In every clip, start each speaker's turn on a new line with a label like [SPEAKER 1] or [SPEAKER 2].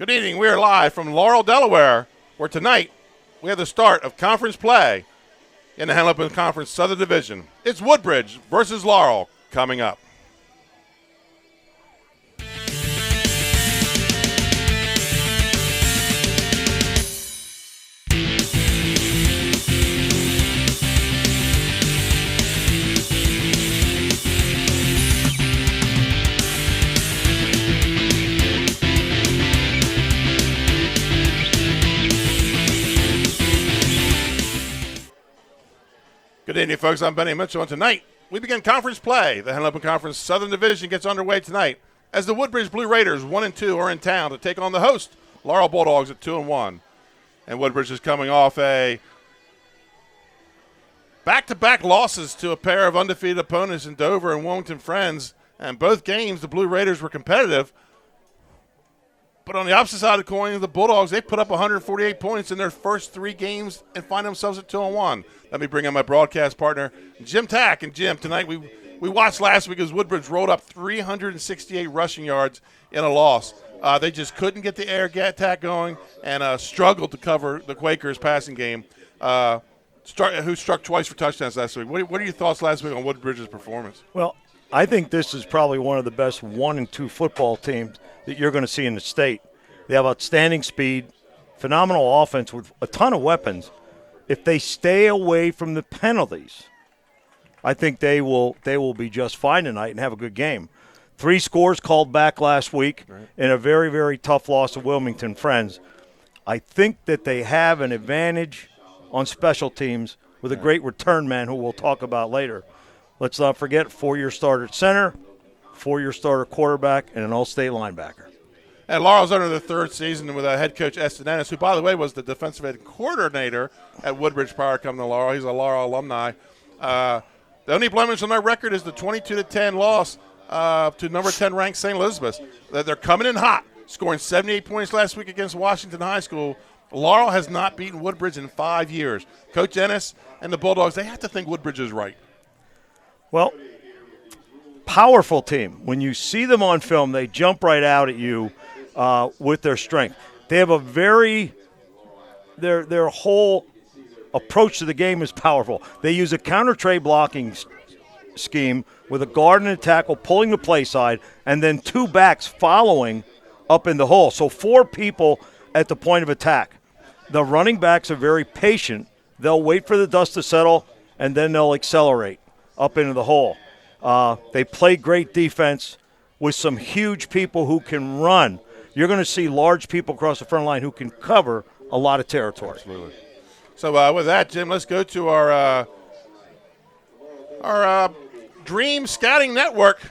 [SPEAKER 1] Good evening. We are live from Laurel, Delaware, where tonight we have the start of conference play in the Henley Conference Southern Division. It's Woodbridge versus Laurel coming up. Good evening, folks. I'm Benny Mitchell, and tonight we begin conference play. The Henley Conference Southern Division gets underway tonight as the Woodbridge Blue Raiders 1-2 are in town to take on the host, Laurel Bulldogs, at 2-1. And Woodbridge is coming off a back-to-back losses to a pair of undefeated opponents in Dover and Wilmington Friends. And both games, the Blue Raiders were competitive. But on the opposite side of the coin, the Bulldogs, they put up 148 points in their first three games and find themselves at 2-1. Let me bring in my broadcast partner, Jim Tack. And Jim, tonight we watched last week as Woodbridge rolled up 368 rushing yards in a loss. They just couldn't get the air attack going and struggled to cover the Quakers' passing game, who struck twice for touchdowns last week. What are your thoughts last week on Woodbridge's performance?
[SPEAKER 2] Well, I think this is probably one of the best 1 and 2 football teams that you're going to see in the state. They have outstanding speed, phenomenal offense with a ton of weapons. If they stay away from the penalties, I think they will be just fine tonight and have a good game. 3 scores called back last week in a very, very tough loss to Wilmington Friends. I think that they have an advantage on special teams with a great return man who we'll talk about later. Let's not forget 4-year starter at center, 4-year starter quarterback, and an all-state linebacker.
[SPEAKER 1] And Laurel's under their third season with head coach Eston Ennis, who, by the way, was the defensive head coordinator at Woodbridge prior to coming to Laurel. He's a Laurel alumni. The only blemish on their record is the 22-10 loss to number 10 ranked St. Elizabeth. They're coming in hot, scoring 78 points last week against Washington High School. Laurel has not beaten Woodbridge in 5 years. Coach Ennis and the Bulldogs, they have to think Woodbridge is right. Well,
[SPEAKER 2] powerful team. When you see them on film, they jump right out at you with their strength. They have their whole approach to the game is powerful. They use a counter trey blocking scheme with a guard and a tackle pulling the play side, and then 2 backs following up in the hole. So 4 people at the point of attack. The running backs are very patient. They'll wait for the dust to settle, and then they'll accelerate up into the hole. They play great defense with some huge people who can run. You're going to see large people across the front line who can cover a lot of territory.
[SPEAKER 1] Absolutely. So with that, Jim, let's go to our Dream Scouting Network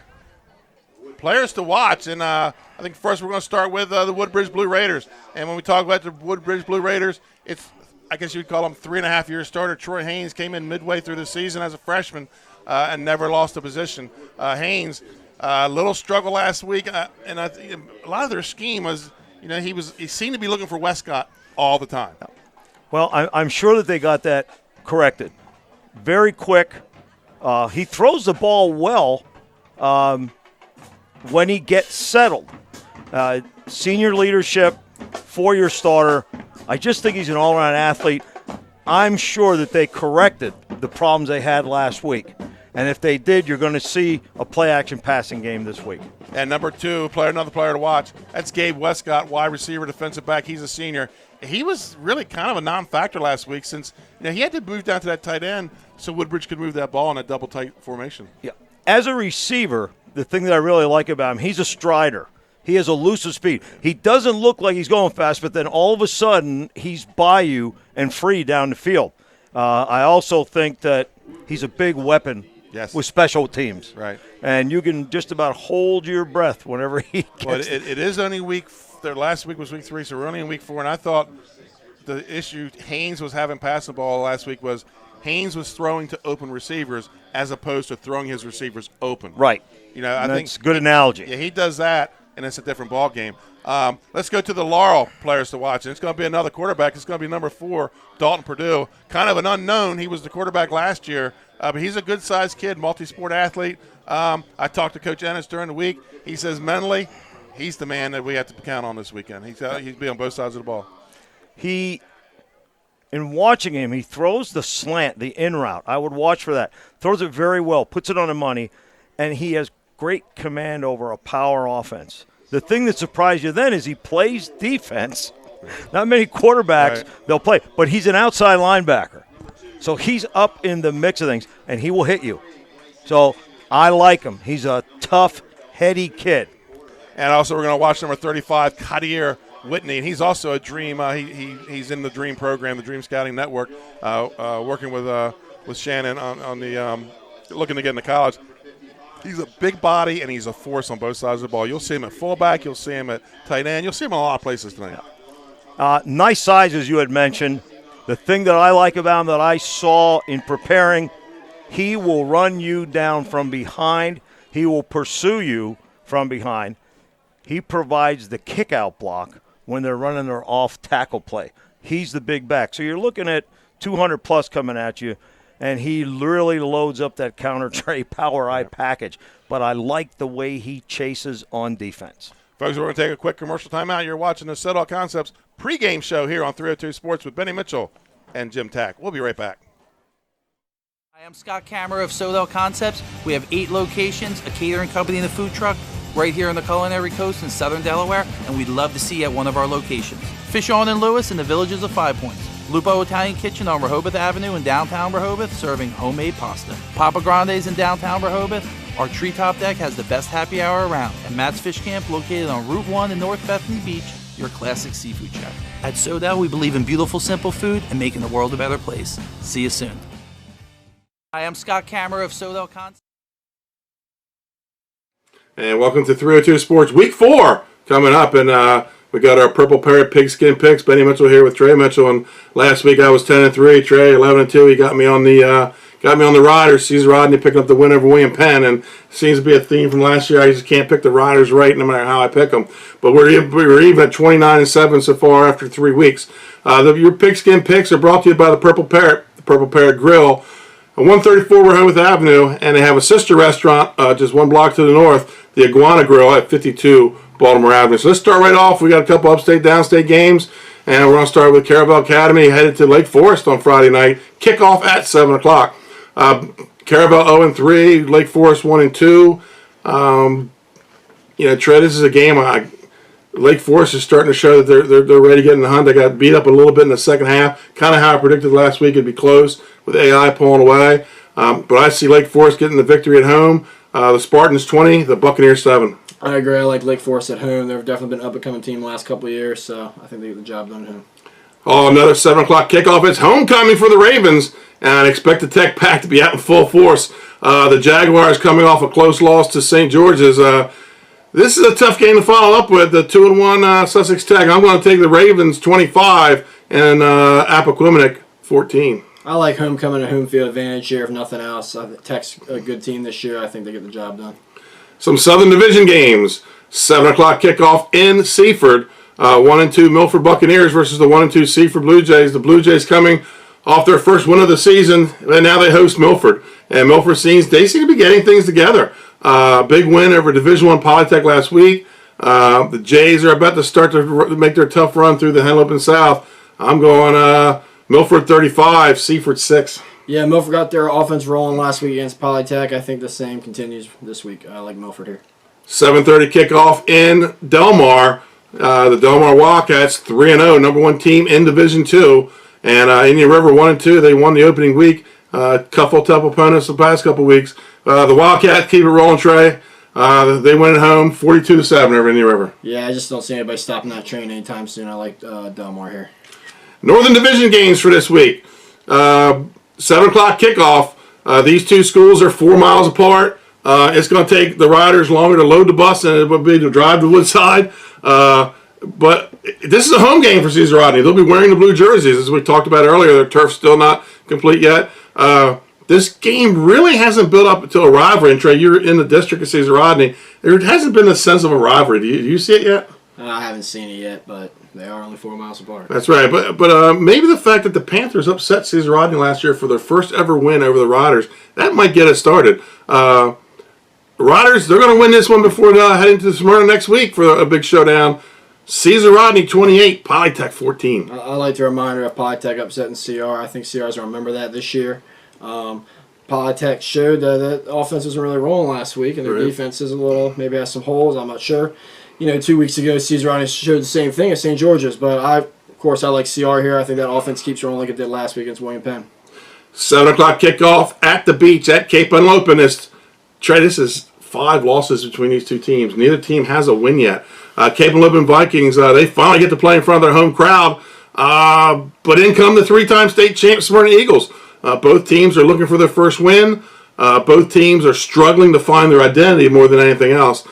[SPEAKER 1] players to watch. And I think first we're going to start with the Woodbridge Blue Raiders. And when we talk about the Woodbridge Blue Raiders, it's, I guess you'd call them 3.5-year starter. Troy Haynes came in midway through the season as a freshman and never lost a position. Haynes, a little struggle last week, and I think a lot of their scheme was, he seemed to be looking for Westcott all the time.
[SPEAKER 2] Well, I'm sure that they got that corrected. Very quick. He throws the ball well when he gets settled. Senior leadership, 4-year starter. I just think he's an all-around athlete. I'm sure that they corrected the problems they had last week. And if they did, you're going to see a play-action passing game this week.
[SPEAKER 1] And number 2, another player to watch, that's Gabe Westcott, wide receiver, defensive back. He's a senior. He was really kind of a non-factor last week since he had to move down to that tight end so Woodbridge could move that ball in a double tight formation.
[SPEAKER 2] Yeah. As a receiver, the thing that I really like about him, he's a strider. He has elusive speed. He doesn't look like he's going fast, but then all of a sudden he's by you and free down the field. I also think that he's a big weapon.
[SPEAKER 1] Yes.
[SPEAKER 2] With special teams.
[SPEAKER 1] Right.
[SPEAKER 2] And you can just about hold your breath whenever he gets
[SPEAKER 1] Well, it is only their last week was week 3, so we're only in week 4. And I thought the issue Haynes was having passing the ball last week was Haynes was throwing to open receivers as opposed to throwing his receivers open.
[SPEAKER 2] Right.
[SPEAKER 1] I think
[SPEAKER 2] that's a good analogy.
[SPEAKER 1] Yeah, he does that, and it's a different ball game. Let's go to the Laurel players to watch. And it's going to be another quarterback. It's going to be number 4, Dalton Purdue. Kind of an unknown. He was the quarterback last year. But he's a good-sized kid, multi-sport athlete. I talked to Coach Ennis during the week. He says mentally he's the man that we have to count on this weekend. He's be on both sides of the ball.
[SPEAKER 2] In watching him, he throws the slant, the in route. I would watch for that. Throws it very well, puts it on the money, and he has great command over a power offense. The thing that surprised you then is he plays defense. Not many quarterbacks they'll play, but he's an outside linebacker. So he's up in the mix of things, and he will hit you. So I like him. He's a tough, heady kid.
[SPEAKER 1] And also we're going to watch number 35, Kadir Whitney, and he's also a Dream. He's in the Dream program, the Dream Scouting Network, working with Shannon on the looking to get into college. He's a big body, and he's a force on both sides of the ball. You'll see him at fullback. You'll see him at tight end. You'll see him in a lot of places tonight.
[SPEAKER 2] Nice size, as you had mentioned. The thing that I like about him that I saw in preparing, he will run you down from behind. He will pursue you from behind. He provides the kick-out block when they're running their off-tackle play. He's the big back. So you're looking at 200-plus coming at you, and he really loads up that counter tray power eye package. But I like the way he chases on defense.
[SPEAKER 1] Folks, we're going to take a quick commercial timeout. You're watching the Set All Concepts pregame show here on 302 Sports with Benny Mitchell and Jim Tack. We'll be right back.
[SPEAKER 3] Hi, I'm Scott Kammerer of Sodell Concepts. We have 8 locations, a catering company and a food truck right here on the Culinary Coast in southern Delaware, and we'd love to see you at one of our locations. Fish On and Lewis in the Villages of 5 Points. Lupo Italian Kitchen on Rehoboth Avenue in downtown Rehoboth, serving homemade pasta. Papa Grande's in downtown Rehoboth. Our treetop deck has the best happy hour around. And Matt's Fish Camp, located on Route 1 in North Bethany Beach, your classic seafood shack. At Sodell, we believe in beautiful, simple food and making the world a better place. See you soon. Hi, I'm Scott Kammerer of Sodell Concepts.
[SPEAKER 1] And welcome to 302 Sports Week 4 coming up. And we got our Purple Parrot Pigskin Picks. Benny Mitchell here with Trey Mitchell. And last week I was 10-3. Trey 11-2. He got me on the Riders. Sees Rodney picking up the win over William Penn, and seems to be a theme from last year. I just can't pick the Riders right no matter how I pick them. But we're even at 29-7 so far after 3 weeks. Your Pigskin Picks are brought to you by the Purple Parrot Grill, on 134 Rehoboth Avenue, and they have a sister restaurant just one block to the north, the Iguana Grill at 52 Baltimore Avenue. So let's start right off. We got a couple upstate, downstate games, and we're going to start with Caravel Academy headed to Lake Forest on Friday night. Kickoff at 7 o'clock. Caravel 0-3, Lake Forest 1-2. Trey, this is a game. Lake Forest is starting to show that they're ready to get in the hunt. They got beat up a little bit in the second half, kind of how I predicted last week it'd be close with AI pulling away. But I see Lake Forest getting the victory at home. The Spartans 20, the Buccaneers 7.
[SPEAKER 4] I agree. I like Lake Forest at home. They've definitely been an up-and-coming team the last couple of years, so I think they get the job done at home.
[SPEAKER 1] Oh, another 7 o'clock kickoff. It's homecoming for the Ravens, and I expect the Tech Pack to be out in full force. The Jaguars coming off a close loss to St. George's. This is a tough game to follow up with, the 2-1 Sussex Tech. I'm going to take the Ravens 25 and Appoquinimink 14.
[SPEAKER 4] I like homecoming and home field advantage here, if nothing else. Tech's a good team this year. I think they get the job done.
[SPEAKER 1] Some Southern Division games. 7 o'clock kickoff in Seaford. 1-2 Milford Buccaneers versus the 1-2 Seaford Blue Jays. The Blue Jays coming off their first win of the season, and now they host Milford. And Milford seem to be getting things together. Big win over Division I Polytech last week. The Jays are about to start to make their tough run through the Henlopen South. I'm going Milford 35, Seaford 6.
[SPEAKER 4] Yeah, Milford got their offense rolling last week against Polytech. I think the same continues this week. I like Milford here. 7:30 kickoff in Delmar. The Delmar Wildcats 3-0, number 1 team in Division II. And Indian River 1-2. They won the opening week. Couple tough opponents the past couple weeks. The Wildcats keep it rolling, Trey. They win at home 42-7 over Indian River. Yeah, I just don't see anybody stopping that train anytime soon. I like Delmar here.
[SPEAKER 1] Northern Division games for this week. 7 o'clock kickoff. These two schools are 4 miles apart. It's going to take the Riders longer to load the bus than it would be to drive to Woodside. But this is a home game for Cesar Rodney. They'll be wearing the blue jerseys, as we talked about earlier. Their turf's still not complete yet. This game really hasn't built up until a rivalry. And Trey, you're in the district of Cesar Rodney. There hasn't been a sense of a rivalry. Do you see it yet?
[SPEAKER 4] I haven't seen it yet, but they are only 4 miles apart.
[SPEAKER 1] That's right. But maybe the fact that the Panthers upset Cesar Rodney last year for their first ever win over the Riders, that might get us started.
[SPEAKER 4] Riders, they're going to win this one before heading to Smyrna next week for a big showdown. Caesar Rodney, 28, Polytech, 14.
[SPEAKER 5] I like the reminder of Polytech upsetting CR. I think CR's going to remember that this year. Polytech showed that the offense wasn't really rolling last week, and their defense is maybe has some holes. I'm not sure. 2 weeks ago, Caesar Rodney showed the same thing as St. George's, but I like CR here. I think that offense keeps rolling like it did last week against William Penn.
[SPEAKER 4] 7 o'clock kickoff at the beach at Cape Unlopen. Trey, this is 5 losses between these two teams. Neither team has a win yet. Cape Unlopen Vikings, they finally get to play in front of their home crowd, but in come the 3-time state champ Smyrna Eagles. Both teams are looking for their first win. Both teams are struggling to find their identity more than anything else.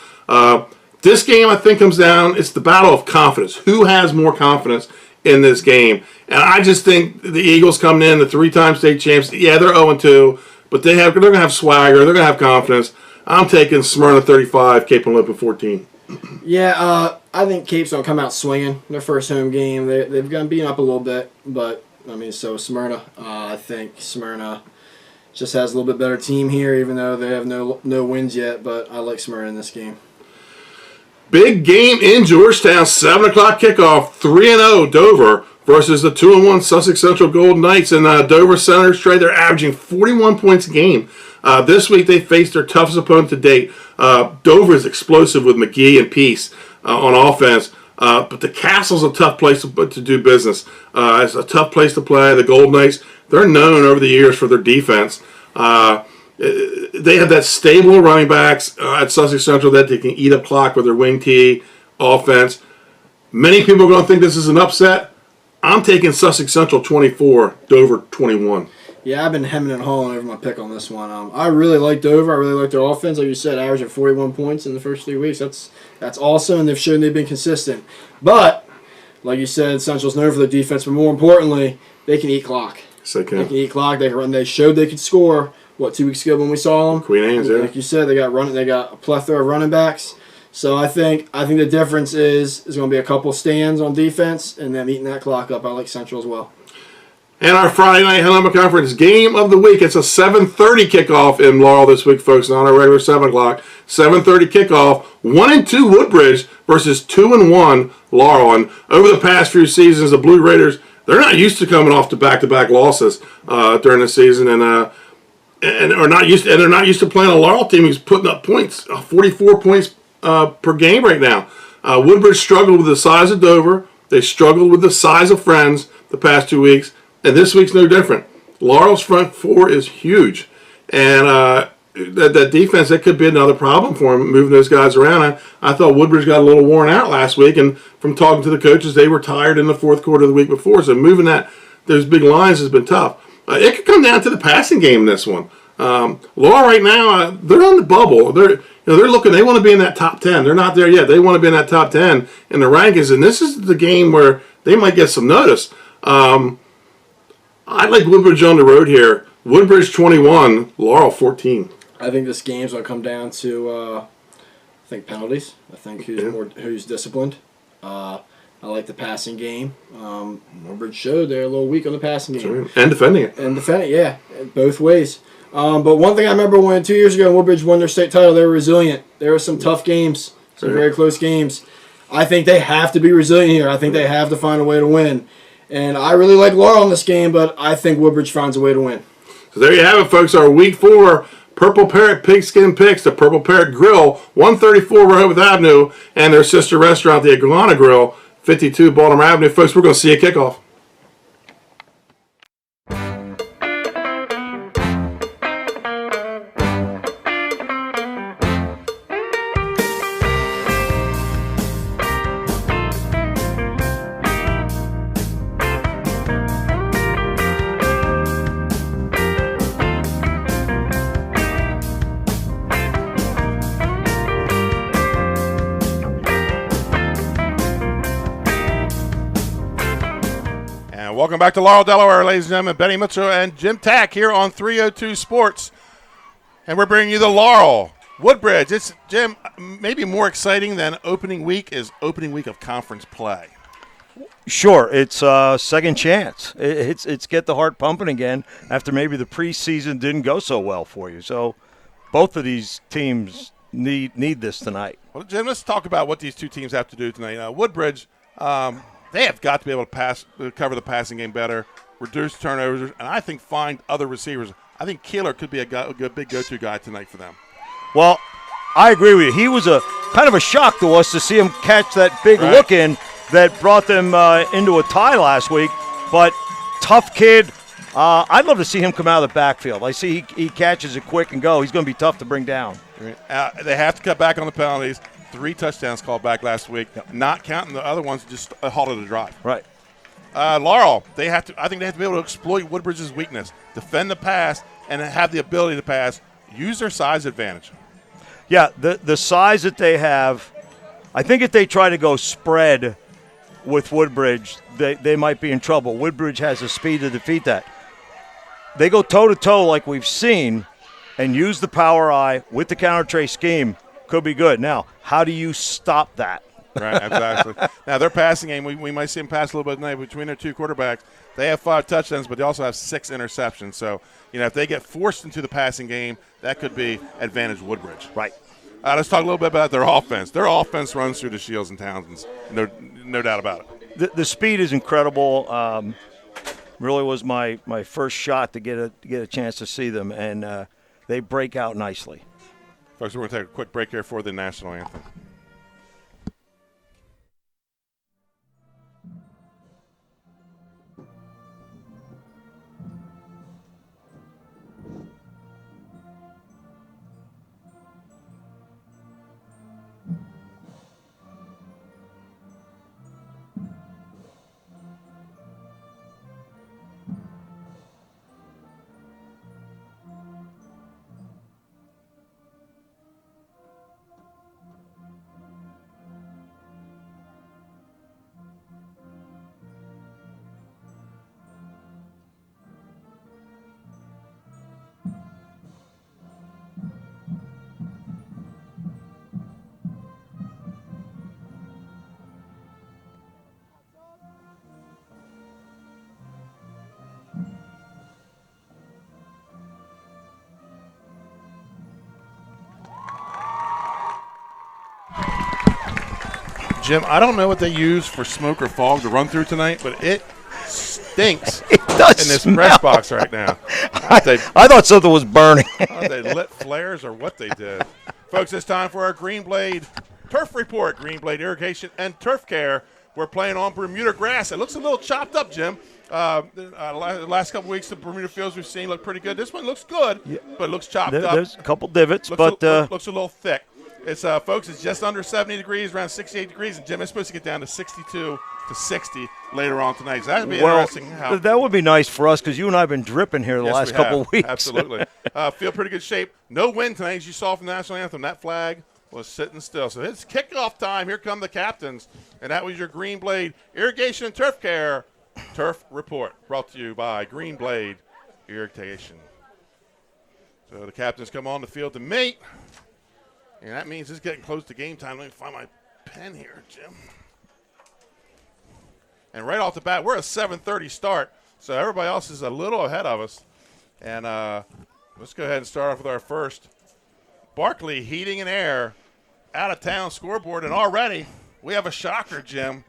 [SPEAKER 4] This game, I think, comes down, it's the battle of confidence. Who has more confidence in this game? And I just think the Eagles coming in, the 3-time state champs, yeah, they're 0-2, but they're going to have swagger, they're going to have confidence. I'm taking Smyrna 35, Cape Unlopen 14.
[SPEAKER 5] Yeah, I think Cape's going to come out swinging their first home game. They've gotten beaten up a little bit, but, so Smyrna. I think Smyrna just has a little bit better team here, even though they have no wins yet, but I like Smyrna in this game.
[SPEAKER 4] Big game in Georgetown, 7 o'clock kickoff, 3-0 Dover versus the 2-1 Sussex Central Golden Knights. And Dover Senators, Trey, they're averaging 41 points a game. This week they faced their toughest opponent to date. Dover is explosive with McGee and Peace on offense. But the Castle's a tough place to do business. It's a tough place to play. The Golden Knights, they're known over the years for their defense. They have that stable running backs at Sussex Central that they can eat up clock with their wing T offense. Many people are going to think this is an upset. I'm taking Sussex Central 24, Dover 21.
[SPEAKER 5] Yeah, I've been hemming and hawing over my pick on this one. I really like Dover. I really like their offense. Like you said, averaging 41 points in the first 3 weeks. That's awesome, and they've shown they've been consistent. But, like you said, Central's known for their defense, but more importantly, they can eat clock.
[SPEAKER 4] So
[SPEAKER 5] they can eat clock. They can run. They showed they could score, 2 weeks ago when we saw them?
[SPEAKER 4] Queen Anne's, yeah.
[SPEAKER 5] Like you said, they got a plethora of running backs. So I think the difference is going to be a couple stands on defense and them eating that clock up. I like Central as well.
[SPEAKER 4] And our Friday night Helena Conference game of the week. It's a 7:30 kickoff in Laurel this week, folks, not our regular 7 o'clock. 7:30 kickoff. 1-2 Woodbridge versus 2-1 Laurel. And over the past few seasons, the Blue Raiders, they're not used to coming off to back-to-back losses during the season, and they're not used to playing a Laurel team who's putting up points, 44 points per game right now. Woodbridge struggled with the size of Dover. They struggled with the size of Friends the past 2 weeks. And this week's no different. Laurel's front four is huge. And that defense, that could be another problem for him, moving those guys around. I thought Woodbridge got a little worn out last week, and from talking to the coaches, they were tired in the fourth quarter of the week before. So moving those big lines has been tough. It could come down to the passing game in this one. Laurel right now, they're on the bubble. They're looking. They want to be in that top 10. They're not there yet. They want to be in that top 10 in the rankings, and this is the game where they might get some notice. I like Woodbridge on the road here. Woodbridge 21, Laurel 14.
[SPEAKER 5] I think this game's going to come down to, penalties. I think who's disciplined. I like the passing game. Woodbridge showed they're a little weak on the passing game.
[SPEAKER 4] Right. And defending it.
[SPEAKER 5] Yeah, both ways. But one thing I remember when 2 years ago Woodbridge won their state title, they were resilient. There were some tough games, some very close games. I think they have to be resilient here. I think they have to find a way to win. And I really like Laurel in this game, but I think Woodbridge finds a way to win.
[SPEAKER 4] So there you have it, folks. Our Week 4 Purple Parrot Pigskin Picks, the Purple Parrot Grill, 134 Rehoboth Avenue, and their sister restaurant, the Iguana Grill, 52 Baltimore Avenue. Folks, we're going to see a kickoff.
[SPEAKER 1] Welcome back to Laurel, Delaware, ladies and gentlemen. Benny Mitchell and Jim Tack here on 302 Sports. And we're bringing you the Laurel Woodbridge. It's, Jim, maybe more exciting than opening week is opening week of conference play.
[SPEAKER 2] Sure, it's second chance. It's get the heart pumping again after maybe the preseason didn't go so well for you. So both of these teams need this tonight.
[SPEAKER 1] Well, Jim, let's talk about what these two teams have to do tonight. Woodbridge, they have got to be able to cover the passing game better, reduce turnovers, and I think find other receivers. I think Keeler could be a good big go-to guy tonight for them.
[SPEAKER 2] Well, I agree with you. He was a kind of a shock to us to see him catch that big look in that brought them into a tie last week. But tough kid. I'd love to see him come out of the backfield. I see he catches it quick and go. He's going to be tough to bring down.
[SPEAKER 1] They have to cut back on the penalties. 3 touchdowns called back last week, not counting the other ones just halted the drive.
[SPEAKER 2] Right.
[SPEAKER 1] Laurel, I think they have to be able to exploit Woodbridge's weakness, defend the pass, and have the ability to pass, use their size advantage.
[SPEAKER 2] Yeah, the size that they have, I think if they try to go spread with Woodbridge, they might be in trouble. Woodbridge has the speed to defeat that. They go toe-to-toe like we've seen and use the power eye with the counter-trace scheme, could be good. Now, how do you stop that?
[SPEAKER 1] Right, exactly. Now, their passing game, we might see them pass a little bit tonight between their two quarterbacks. They have 5 touchdowns, but they also have 6 interceptions. So, if they get forced into the passing game, that could be advantage Woodbridge.
[SPEAKER 2] Right.
[SPEAKER 1] Let's talk a little bit about their offense. Their offense runs through the Shields and Townsends, no doubt about
[SPEAKER 2] it. The speed is incredible. Really was my first shot to get a chance to see them, and they break out nicely.
[SPEAKER 1] Folks, we're going to take a quick break here for the national anthem. Jim, I don't know what they use for smoke or fog to run through tonight, but it stinks
[SPEAKER 2] it does
[SPEAKER 1] in this
[SPEAKER 2] smell.
[SPEAKER 1] press box right now.
[SPEAKER 2] I thought something was burning.
[SPEAKER 1] They lit flares or what they did. Folks, it's time for our Green Blade Turf Report. Green Blade Irrigation and Turf Care. We're playing on Bermuda grass. It looks a little chopped up, Jim. The last couple weeks, the Bermuda fields we've seen look pretty good. This one looks good, but it looks chopped up.
[SPEAKER 2] There's a couple divots,
[SPEAKER 1] looks
[SPEAKER 2] but
[SPEAKER 1] looks a little thick. It's folks, it's just under 70 degrees, around 68 degrees, and Jim is supposed to get down to 62 to 60 later on tonight. So that would be interesting.
[SPEAKER 2] That would be nice for us because you and I have been dripping here the last couple of weeks.
[SPEAKER 1] Absolutely. Feel pretty good shape. No wind tonight, as you saw from the national anthem. That flag was sitting still. So it's kickoff time. Here come the captains. And that was your Green Blade Irrigation and Turf Care Turf Report, brought to you by Green Blade Irrigation. So the captains come on the field to meet. And that means it's getting close to game time. Let me find my pen here, Jim. And right off the bat, we're a 7:30 start, so everybody else is a little ahead of us. And let's go ahead and start off with our first. Barkley Heating and Air, out-of-town scoreboard. And already we have a shocker, Jim.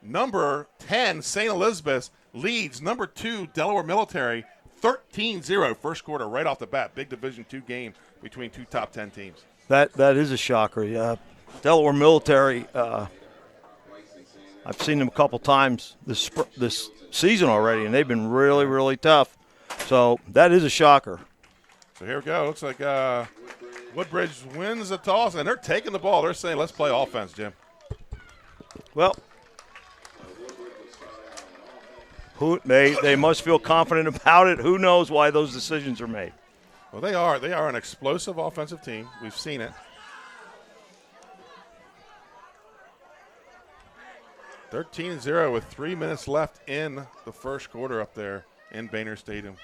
[SPEAKER 1] Number 10, St. Elizabeth, leads number 2, Delaware Military, 13-0 first quarter right off the bat. Big Division II game between two top 10 teams.
[SPEAKER 2] That is a shocker. Yeah, Delaware Military. I've seen them a couple times this season already, and they've been really, really tough. So that is a shocker.
[SPEAKER 1] So here we go. Looks like Woodbridge wins the toss, and they're taking the ball. They're saying, "Let's play offense, Jim."
[SPEAKER 2] Well, they must feel confident about it. Who knows why those decisions are made?
[SPEAKER 1] Well, they are. They are an explosive offensive team. We've seen it. 13-0 with 3 minutes left in the first quarter up there in Boehner Stadium.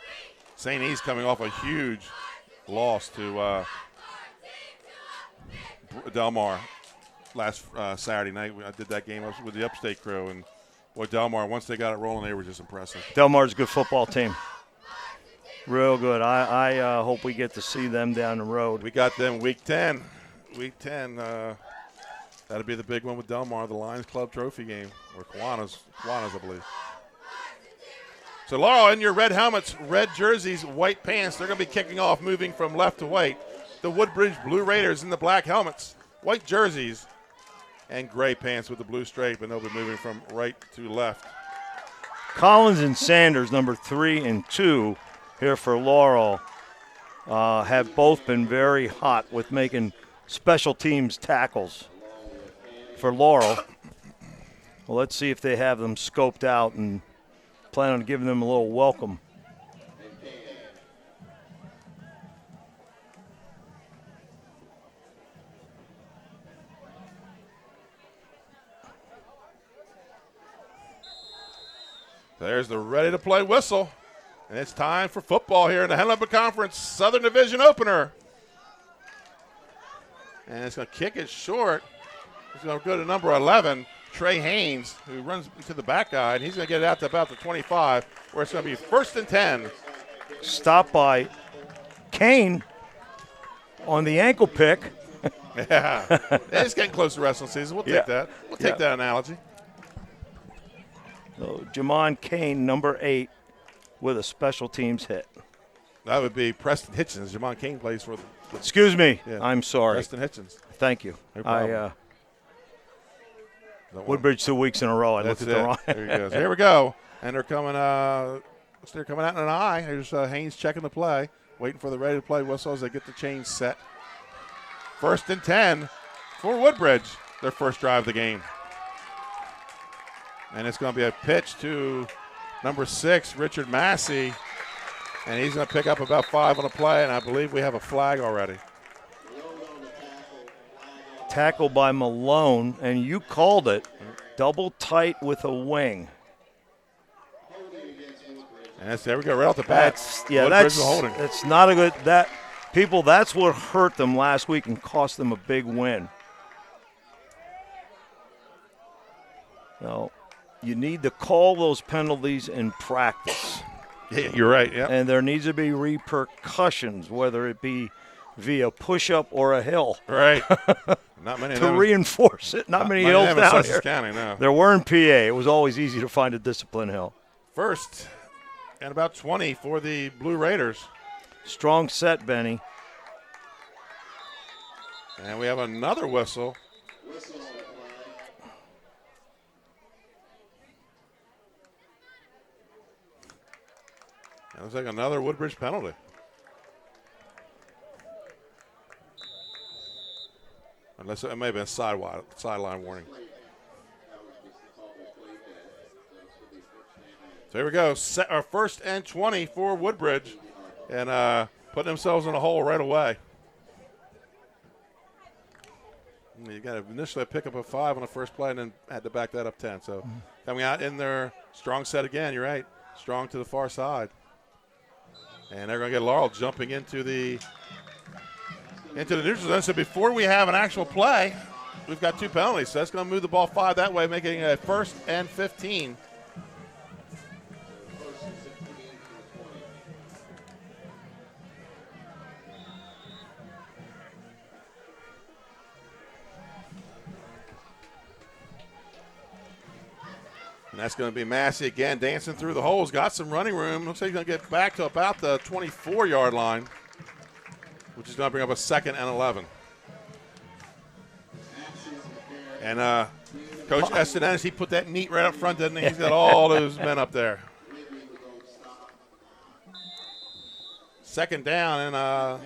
[SPEAKER 1] St. E's coming off a huge loss to Del Mar last Saturday night. I did that game with the Upstate crew, and boy, Del Mar, once they got it rolling, they were just impressive.
[SPEAKER 2] Del Mar's a good football team. Real good. I hope we get to see them down the road.
[SPEAKER 1] We got them week 10. Week 10. That'll be the big one with Del Mar, the Lions Club Trophy game, or Kiwanis, I believe. So, Laurel, in your red helmets, red jerseys, white pants, they're going to be kicking off, moving from left to right. The Woodbridge Blue Raiders in the black helmets, white jerseys, and gray pants with the blue stripe, and they'll be moving from right to left.
[SPEAKER 2] Collins and Sanders, number 3 and 2, here for Laurel, have both been very hot with making special teams tackles for Laurel. Well, let's see if they have them scoped out and plan on giving them a little welcome.
[SPEAKER 1] There's the ready-to-play whistle, and it's time for football here in the Henley Conference Southern Division opener. And it's going to kick it short. He's going to go to number 11, Trey Haynes, who runs to the back guide. He's going to get it out to about the 25, where it's going to be 1st and 10.
[SPEAKER 2] Stopped by Kane on the ankle pick.
[SPEAKER 1] Yeah, it's getting close to wrestling season. We'll take that. We'll take that analogy.
[SPEAKER 2] So Jamon Kane, number 8, with a special teams hit.
[SPEAKER 1] That would be Preston Hitchens. Jamon Kane plays for the
[SPEAKER 2] Excuse me. Yeah. I'm sorry.
[SPEAKER 1] Preston Hitchens.
[SPEAKER 2] Thank you.
[SPEAKER 1] No problem.
[SPEAKER 2] Woodbridge 2 weeks in a row. I
[SPEAKER 1] That's
[SPEAKER 2] looked at the wrong.
[SPEAKER 1] There he goes. Here we go. And they're coming out in an eye. Here's Haynes checking the play, waiting for the ready-to-play whistle as they get the chains set. 1st and 10 for Woodbridge, their first drive of the game. And it's going to be a pitch to number 6, Richard Massey. And he's going to pick up about 5 on the play, and I believe we have a flag already.
[SPEAKER 2] Tackle by Malone, and you called it. Double tight with a wing.
[SPEAKER 1] And there we go, right off the bat.
[SPEAKER 2] That's not a good – that's what hurt them last week and cost them a big win. No. You need to call those penalties in practice.
[SPEAKER 1] Yeah, you're right, yeah.
[SPEAKER 2] And there needs to be repercussions, whether it be via push-up or a hill.
[SPEAKER 1] Right. Not many
[SPEAKER 2] to reinforce it. Not many hills down here.
[SPEAKER 1] County, no.
[SPEAKER 2] There were in PA. It was always easy to find a discipline hill.
[SPEAKER 1] 1st and about 20 for the Blue Raiders.
[SPEAKER 2] Strong set, Benny.
[SPEAKER 1] And we have another whistle. It looks like another Woodbridge penalty. Unless it may have been a sideline warning. So here we go. Our 1st and 20 for Woodbridge. And putting themselves in a hole right away. You got to initially pick up a 5 on the first play and then had to back that up 10. So coming out in their strong set again, you're right. Strong to the far side. And they're going to get Laurel jumping into the neutral zone. So before we have an actual play, we've got 2 penalties. So that's going to move the ball 5 that way, making it a 1st and 15. And that's going to be Massey again, dancing through the holes. Got some running room. Looks like he's going to get back to about the 24-yard line, which is going to bring up a 2nd and 11. And Coach Estenes, he put that meat right up front, didn't he? He's got all those men up there. 2nd down and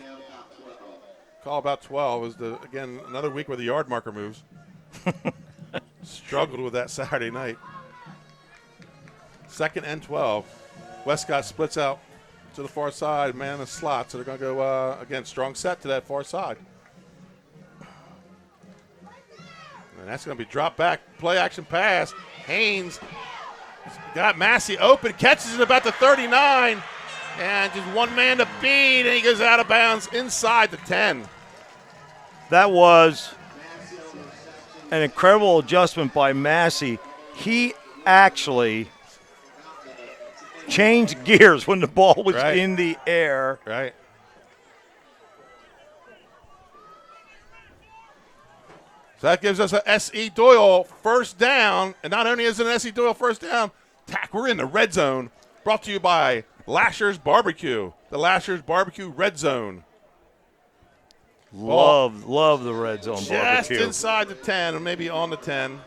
[SPEAKER 1] call about 12 is again another week where the yard marker moves. Struggled with that Saturday night. 2nd and 12. Westcott splits out to the far side, man in the slot. So they're going to go, again, strong set to that far side. And that's going to be dropped back, play action pass. Haynes got Massey open, catches it about the 39, and just one man to beat, and he goes out of bounds inside the 10.
[SPEAKER 2] That was an incredible adjustment by Massey. He actually changed gears when the ball was in the air.
[SPEAKER 1] Right. So that gives us a S.E. Doyle first down. And not only is it an S.E. Doyle first down, we're in the red zone. Brought to you by Lasher's Barbecue, the Lasher's Barbecue Red Zone.
[SPEAKER 2] Love the red zone barbecue.
[SPEAKER 1] Just inside the 10, or maybe on the 10.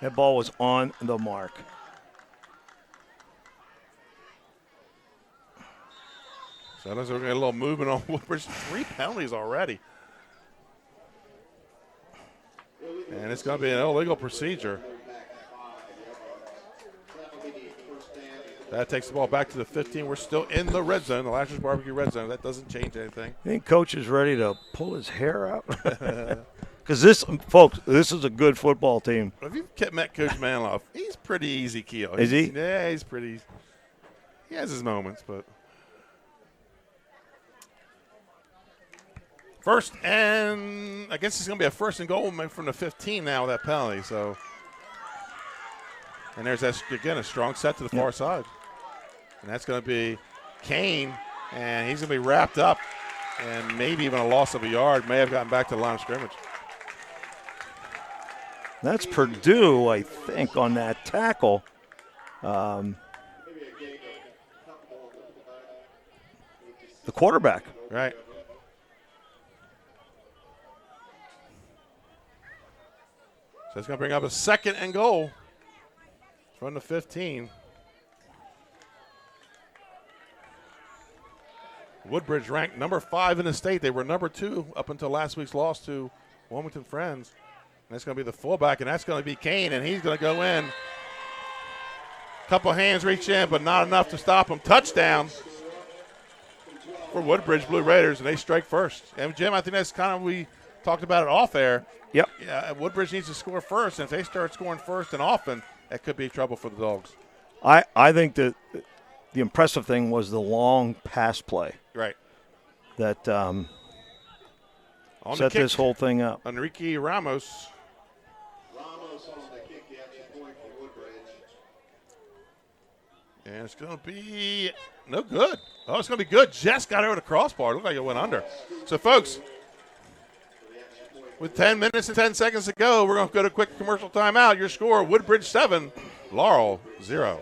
[SPEAKER 2] That ball was on the mark.
[SPEAKER 1] So we're going to get a little movement on Woodbridge. 3 penalties already. And it's going to be an illegal procedure. That takes the ball back to the 15. We're still in the red zone, the Lasher's Barbecue red zone. That doesn't change anything.
[SPEAKER 2] I think Coach is ready to pull his hair out. Because this is a good football team.
[SPEAKER 1] If you've met Coach Manloff, he's pretty easy, Keel.
[SPEAKER 2] Is he?
[SPEAKER 1] Yeah, he's pretty. He has his moments, but. First, and I guess it's going to be a first and goal from the 15 now with that penalty. So, and there's that, again, a strong set to the far side. And that's going to be Kane, and he's going to be wrapped up, and maybe even a loss of a yard. May have gotten back to the line of scrimmage.
[SPEAKER 2] That's Purdue, I think, on that tackle. The quarterback.
[SPEAKER 1] Right. So it's going to bring up a second and goal from the 15. Woodbridge ranked number 5 in the state. They were number 2 up until last week's loss to Wilmington Friends. And that's going to be the fullback, and that's going to be Kane, and he's going to go in. Couple hands reach in, but not enough to stop him. Touchdown for Woodbridge Blue Raiders, and they strike first. And, Jim, I think that's kind of, we talked about it off air.
[SPEAKER 2] Yep.
[SPEAKER 1] Yeah, Woodbridge needs to score first, and if they start scoring first and often, that could be trouble for the Dogs.
[SPEAKER 2] I think that the impressive thing was the long pass play.
[SPEAKER 1] Right.
[SPEAKER 2] That
[SPEAKER 1] on
[SPEAKER 2] set this whole thing up.
[SPEAKER 1] Enrique Ramos.
[SPEAKER 6] Ramos on the kick, the extra point for Woodbridge.
[SPEAKER 1] And it's going to be no good. Oh, it's going to be good. Just got over the crossbar. Looked like it went under. So, folks, with 10 minutes and 10 seconds to go, we're going to go to a quick commercial timeout. Your score, Woodbridge 7, Laurel 0.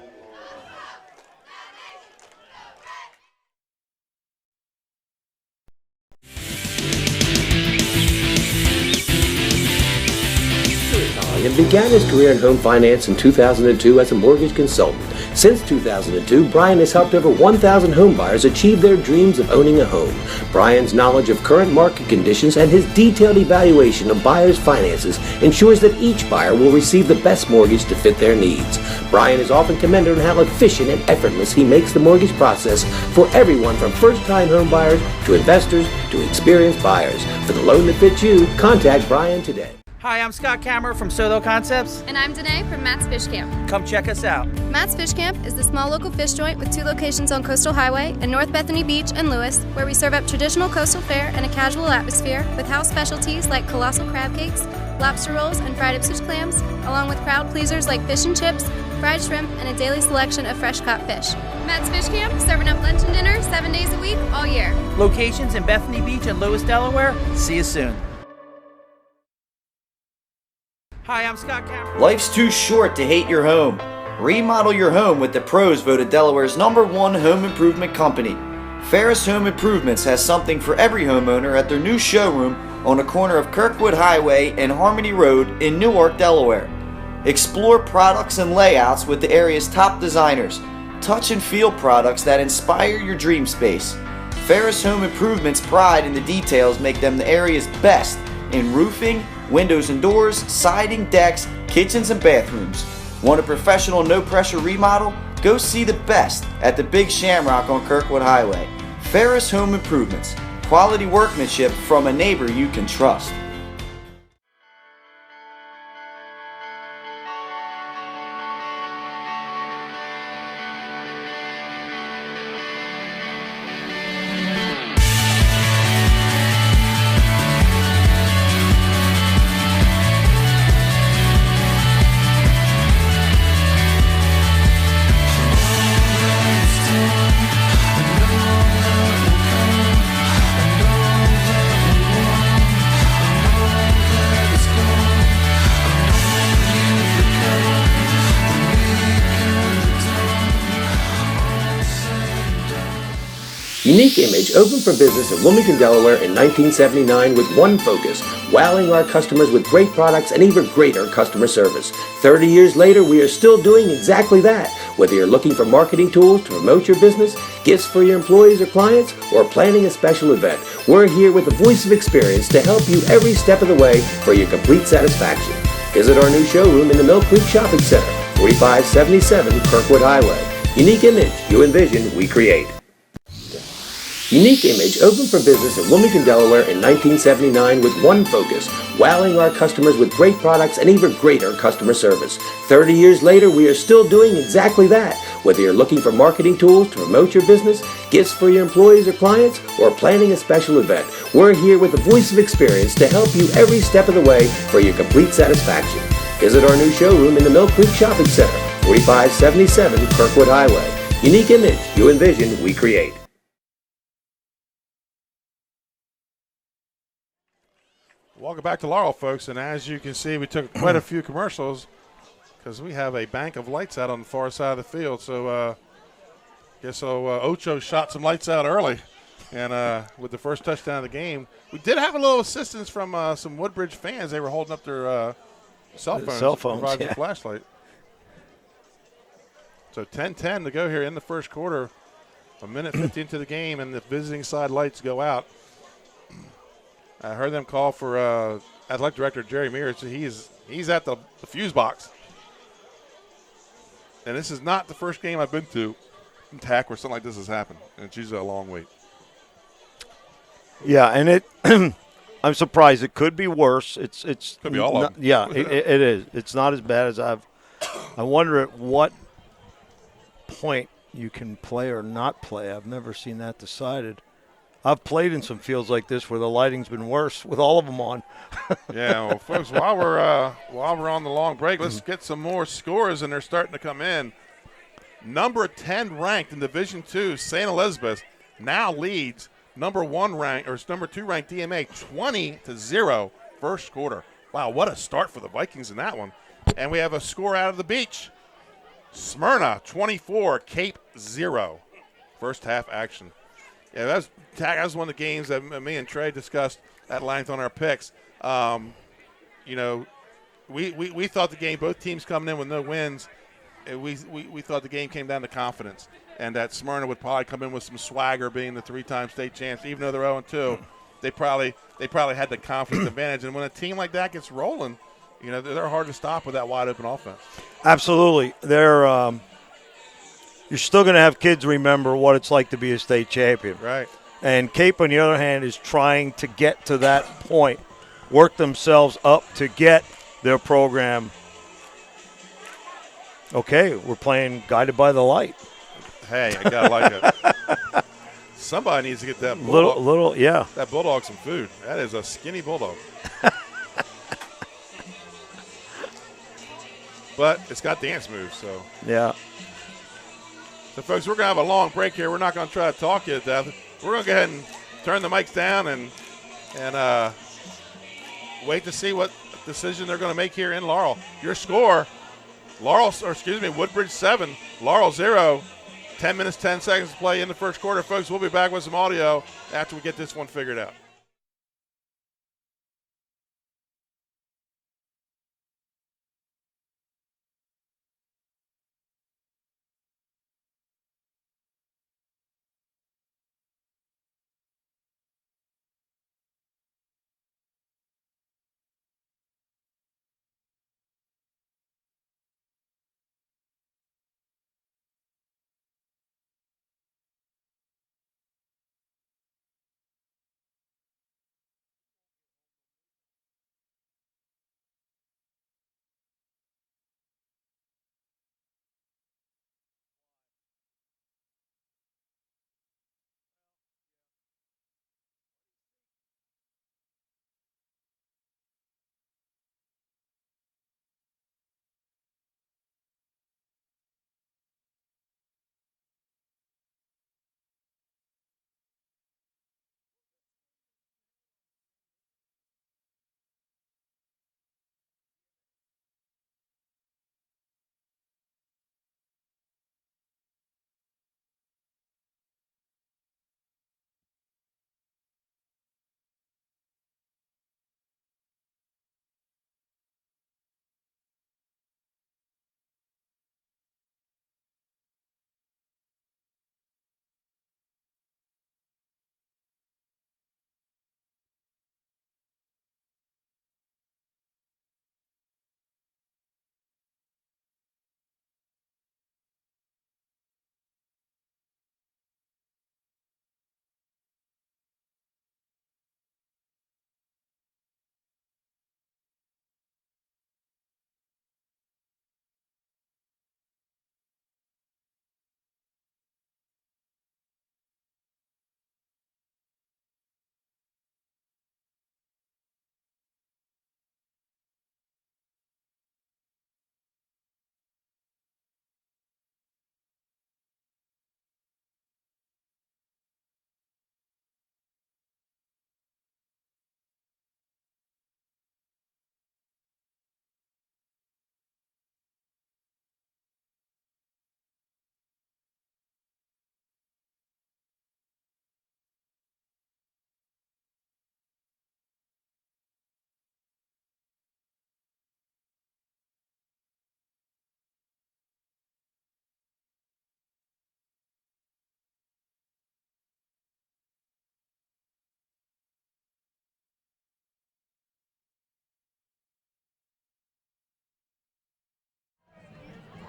[SPEAKER 7] And began his career in home finance in 2002 as a mortgage consultant. Since 2002, Brian has helped over 1,000 home buyers achieve their dreams of owning a home. Brian's knowledge of current market conditions and his detailed evaluation of buyers' finances ensures that each buyer will receive the best mortgage to fit their needs. Brian is often commended on how efficient and effortless he makes the mortgage process for everyone from first-time home buyers to investors to experienced buyers. For the loan that fits you, contact Brian today.
[SPEAKER 3] Hi, I'm Scott Kammerer from Soto Concepts.
[SPEAKER 8] And I'm Danae from Matt's Fish Camp.
[SPEAKER 3] Come check us out.
[SPEAKER 8] Matt's Fish Camp is the small local fish joint with 2 locations on Coastal Highway in North Bethany Beach and Lewis, where we serve up traditional coastal fare and a casual atmosphere with house specialties like colossal crab cakes, lobster rolls, and fried Ipswich clams, along with crowd pleasers like fish and chips, fried shrimp, and a daily selection of fresh caught fish. Matt's Fish Camp, serving up lunch and dinner 7 days a week, all year.
[SPEAKER 3] Locations in Bethany Beach and Lewis, Delaware. See you soon. Hi, I'm Scott Kammerer.
[SPEAKER 9] Life's too short to hate your home. Remodel your home with the pros voted Delaware's #1 home improvement company. Ferris Home Improvements has something for every homeowner at their new showroom on the corner of Kirkwood Highway and Harmony Road in Newark, Delaware. Explore products and layouts with the area's top designers. Touch and feel products that inspire your dream space. Ferris Home Improvements' pride in the details make them the area's best in roofing, windows and doors, siding, decks, kitchens, and bathrooms. Want a professional, no-pressure remodel? Go see the best at the Big Shamrock on Kirkwood Highway. Ferris Home Improvements. Quality workmanship from a neighbor you can trust.
[SPEAKER 7] Unique Image opened for business in Wilmington, Delaware in 1979 with one focus, wowing our customers with great products and even greater customer service. 30 years later, we are still doing exactly that. Whether you're looking for marketing tools to promote your business, gifts for your employees or clients, or planning a special event, we're here with the voice of experience to help you every step of the way for your complete satisfaction. Visit our new showroom in the Mill Creek Shopping Center, 4577 Kirkwood Highway. Unique Image, you envision, we create. Unique Image opened for business in Wilmington, Delaware in 1979 with one focus, wowing our customers with great products and even greater customer service. 30 years later, we are still doing exactly that. Whether you're looking for marketing tools to promote your business, gifts for your employees or clients, or planning a special event, we're here with the voice of experience to help you every step of the way for your complete satisfaction. Visit our new showroom in the Mill Creek Shopping Center, 4577 Kirkwood Highway. Unique Image, you envision, we create.
[SPEAKER 1] Welcome back to Laurel, folks, and as you can see, we took quite a few commercials because we have a bank of lights out on the far side of the field. So, Ocho shot some lights out early, and with the first touchdown of the game, we did have a little assistance from some Woodbridge fans. They were holding up their cell phones to provide the flashlight. So 10-10 to go here in the first quarter. A minute 50 into the game, and the visiting side lights go out. I heard them call for athletic director Jerry Mears. He's at the fuse box. And this is not the first game I've been to in TAC where something like this has happened. And it's usually a long wait.
[SPEAKER 2] Yeah, and I'm surprised. It could be worse. It's
[SPEAKER 1] could be all of them.
[SPEAKER 2] Yeah, it is. It's not as bad as I wonder at what point you can play or not play. I've never seen that decided. I've played in some fields like this where the lighting's been worse with all of them on.
[SPEAKER 1] Yeah, well, folks, while we're on the long break, let's get some more scores, and they're starting to come in. Number 10 ranked in Division II, St. Elizabeth, now leads number 2 ranked DMA 20-0 first quarter. Wow, what a start for the Vikings in that one. And we have a score out of the beach. Smyrna 24, Cape 0. First half action. Yeah, that was one of the games that me and Trey discussed at length on our picks. We thought the game, both teams coming in with no wins, we thought the game came down to confidence, and that Smyrna would probably come in with some swagger, being the 3-time state champs. Even though they're 0-2, they probably had the confidence advantage. And when a team like that gets rolling, they're hard to stop with that wide open offense.
[SPEAKER 2] Absolutely, you're still going to have kids remember what it's like to be a state champion.
[SPEAKER 1] Right.
[SPEAKER 2] And Cape, on the other hand, is trying to get to that point, work themselves up to get their program. Okay, we're playing Guided by the Light.
[SPEAKER 1] Hey, I got to like it. Somebody needs to get that bulldog. That bulldog some food. That is a skinny bulldog. But it's got dance moves, so.
[SPEAKER 2] Yeah.
[SPEAKER 1] So, folks, we're going to have a long break here. We're not going to try to talk you to death. We're going to go ahead and turn the mics down and wait to see what decision they're going to make here in Laurel. Your score, Woodbridge 7, Laurel 0. 10 minutes, 10 seconds to play in the first quarter. Folks, we'll be back with some audio after we get this one figured out.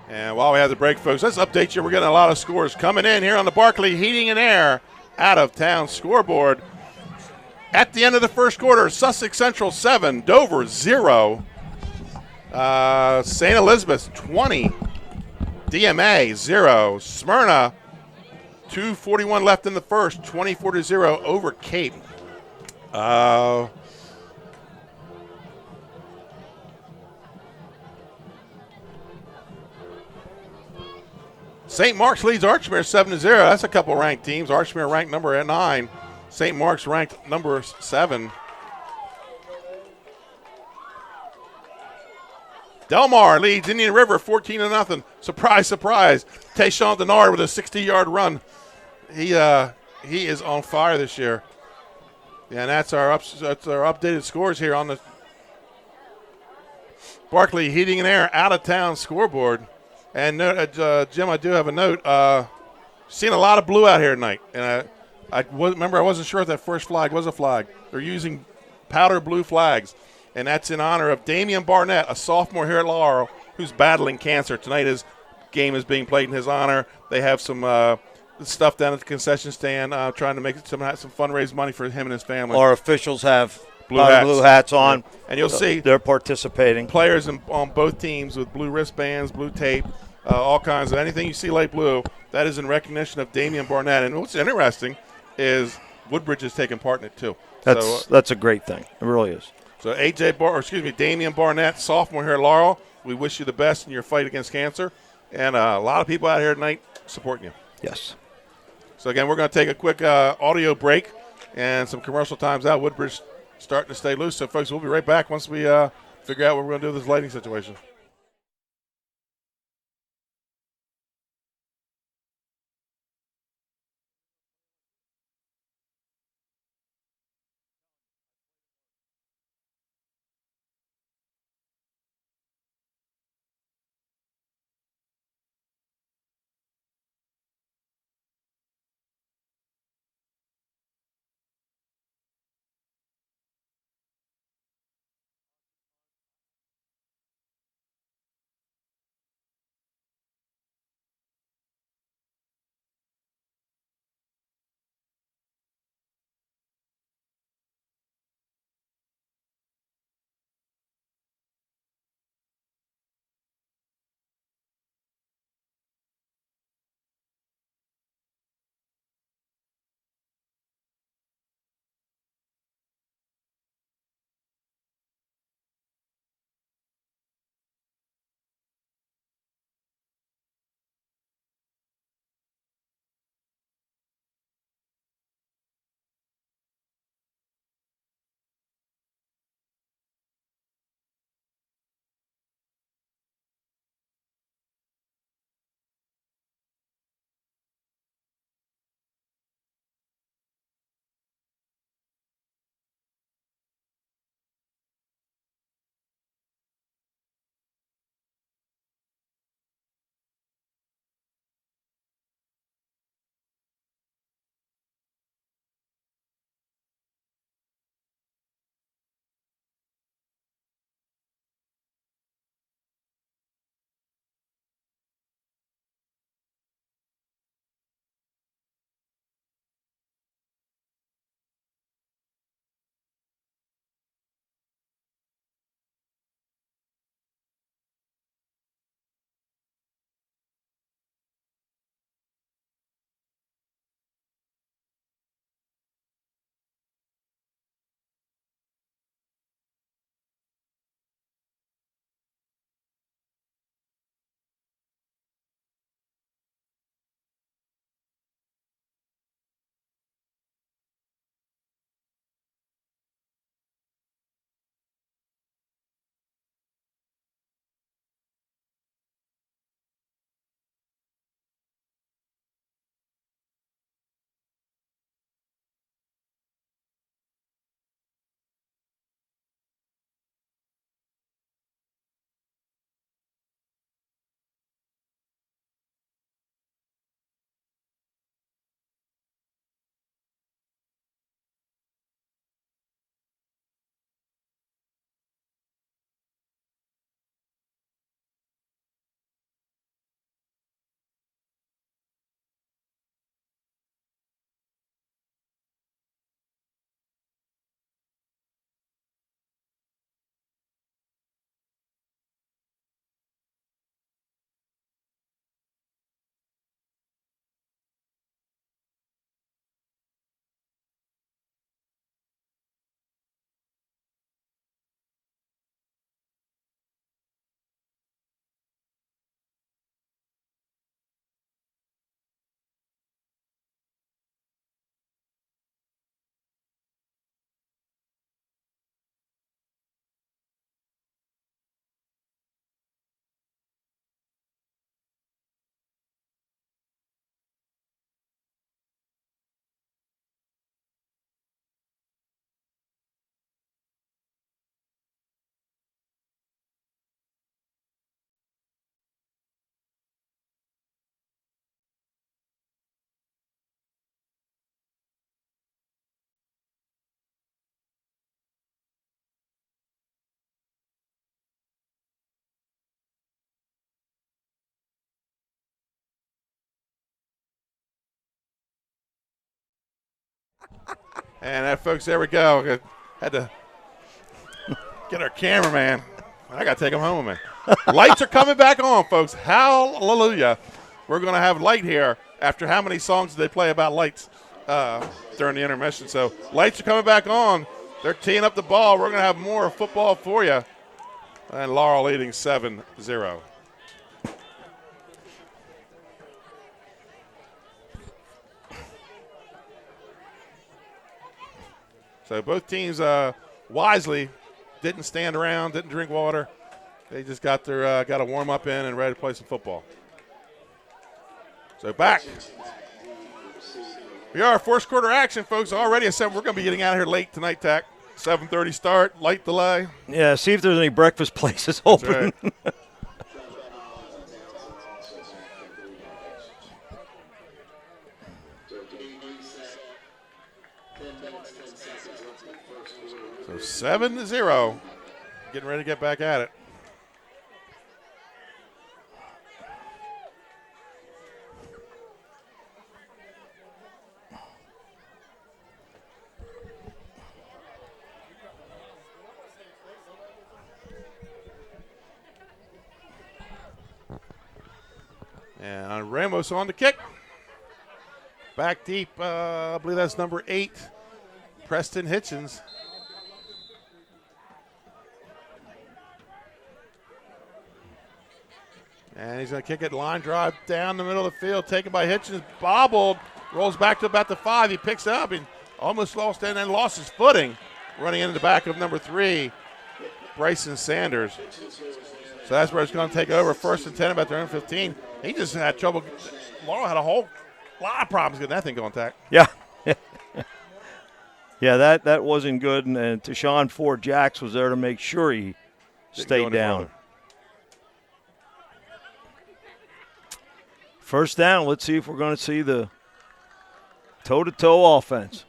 [SPEAKER 1] And while we have the break, folks, let's update you. We're getting a lot of scores coming in here on the Barclay Heating and Air out-of-town scoreboard. At the end of the first quarter, Sussex Central 7, Dover 0, St. Elizabeth 20, DMA 0, Smyrna 2:41 left in the first, 24-0 over Cape. St. Mark's leads Archmere 7-0. That's a couple ranked teams. Archmere ranked number 9. St. Mark's ranked number 7. Delmar leads Indian River 14-0. Surprise, surprise. Tayshawn Denard with a 60-yard run. He is on fire this year. Yeah, and that's our updated scores here on the Barclay Heating and Air out-of-town scoreboard. And Jim, I do have a note. Seen a lot of blue out here tonight, and I wasn't sure if that first flag was a flag. They're using powder blue flags, and that's in honor of Damian Barnett, a sophomore here at Laurel, who's battling cancer. Tonight his game is being played in his honor. They have some stuff down at the concession stand, trying to make some fundraise money for him and his family.
[SPEAKER 2] Our officials have
[SPEAKER 1] blue hats
[SPEAKER 2] on,
[SPEAKER 1] and you'll see
[SPEAKER 2] they're participating.
[SPEAKER 1] Players on both teams with blue wristbands, blue tape, all kinds of anything you see light blue. That is in recognition of Damian Barnett. And what's interesting is Woodbridge is taking part in it too.
[SPEAKER 2] That's a great thing. It really is.
[SPEAKER 1] So Damian Barnett, sophomore here at Laurel. We wish you the best in your fight against cancer, and a lot of people out here tonight supporting you.
[SPEAKER 2] Yes.
[SPEAKER 1] So again, we're going to take a quick audio break and some commercial times out. Woodbridge starting to stay loose. So folks, we'll be right back once we figure out what we're going to do with this lighting situation. And folks, there we go. Had to get our cameraman. I got to take him home with me. Lights are coming back on, folks. Hallelujah. We're going to have light here after how many songs did they play about lights during the intermission. So lights are coming back on. They're teeing up the ball. We're going to have more football for you. And Laurel leading 7-0. So both teams wisely didn't stand around, didn't drink water. They just got their got a warm up in and ready to play some football. So back. We are first quarter action, folks. Already I said we're going to be getting out of here late tonight, Tack. 7:30 start, light delay.
[SPEAKER 2] Yeah, see if there's any breakfast places open.
[SPEAKER 1] Right. So 7-0. Getting ready to get back at it. And Ramos on the kick. Back deep, I believe that's number 8, Preston Hitchens. And he's going to kick it, line drive down the middle of the field, taken by Hitchens, bobbled, rolls back to about the 5. He picks up and almost lost and then lost his footing, running into the back of number 3, Bryson Sanders. So that's where it's going to take over. 1st and 10 about their own 15. He just had trouble. Laurel had a whole lot of problems getting that thing going, Tack.
[SPEAKER 2] Yeah. Yeah, that wasn't good. And Tashawn Ford Jacks was there to make sure he stayed down.
[SPEAKER 1] Further.
[SPEAKER 2] First down, let's see if we're going to see the toe-to-toe offense.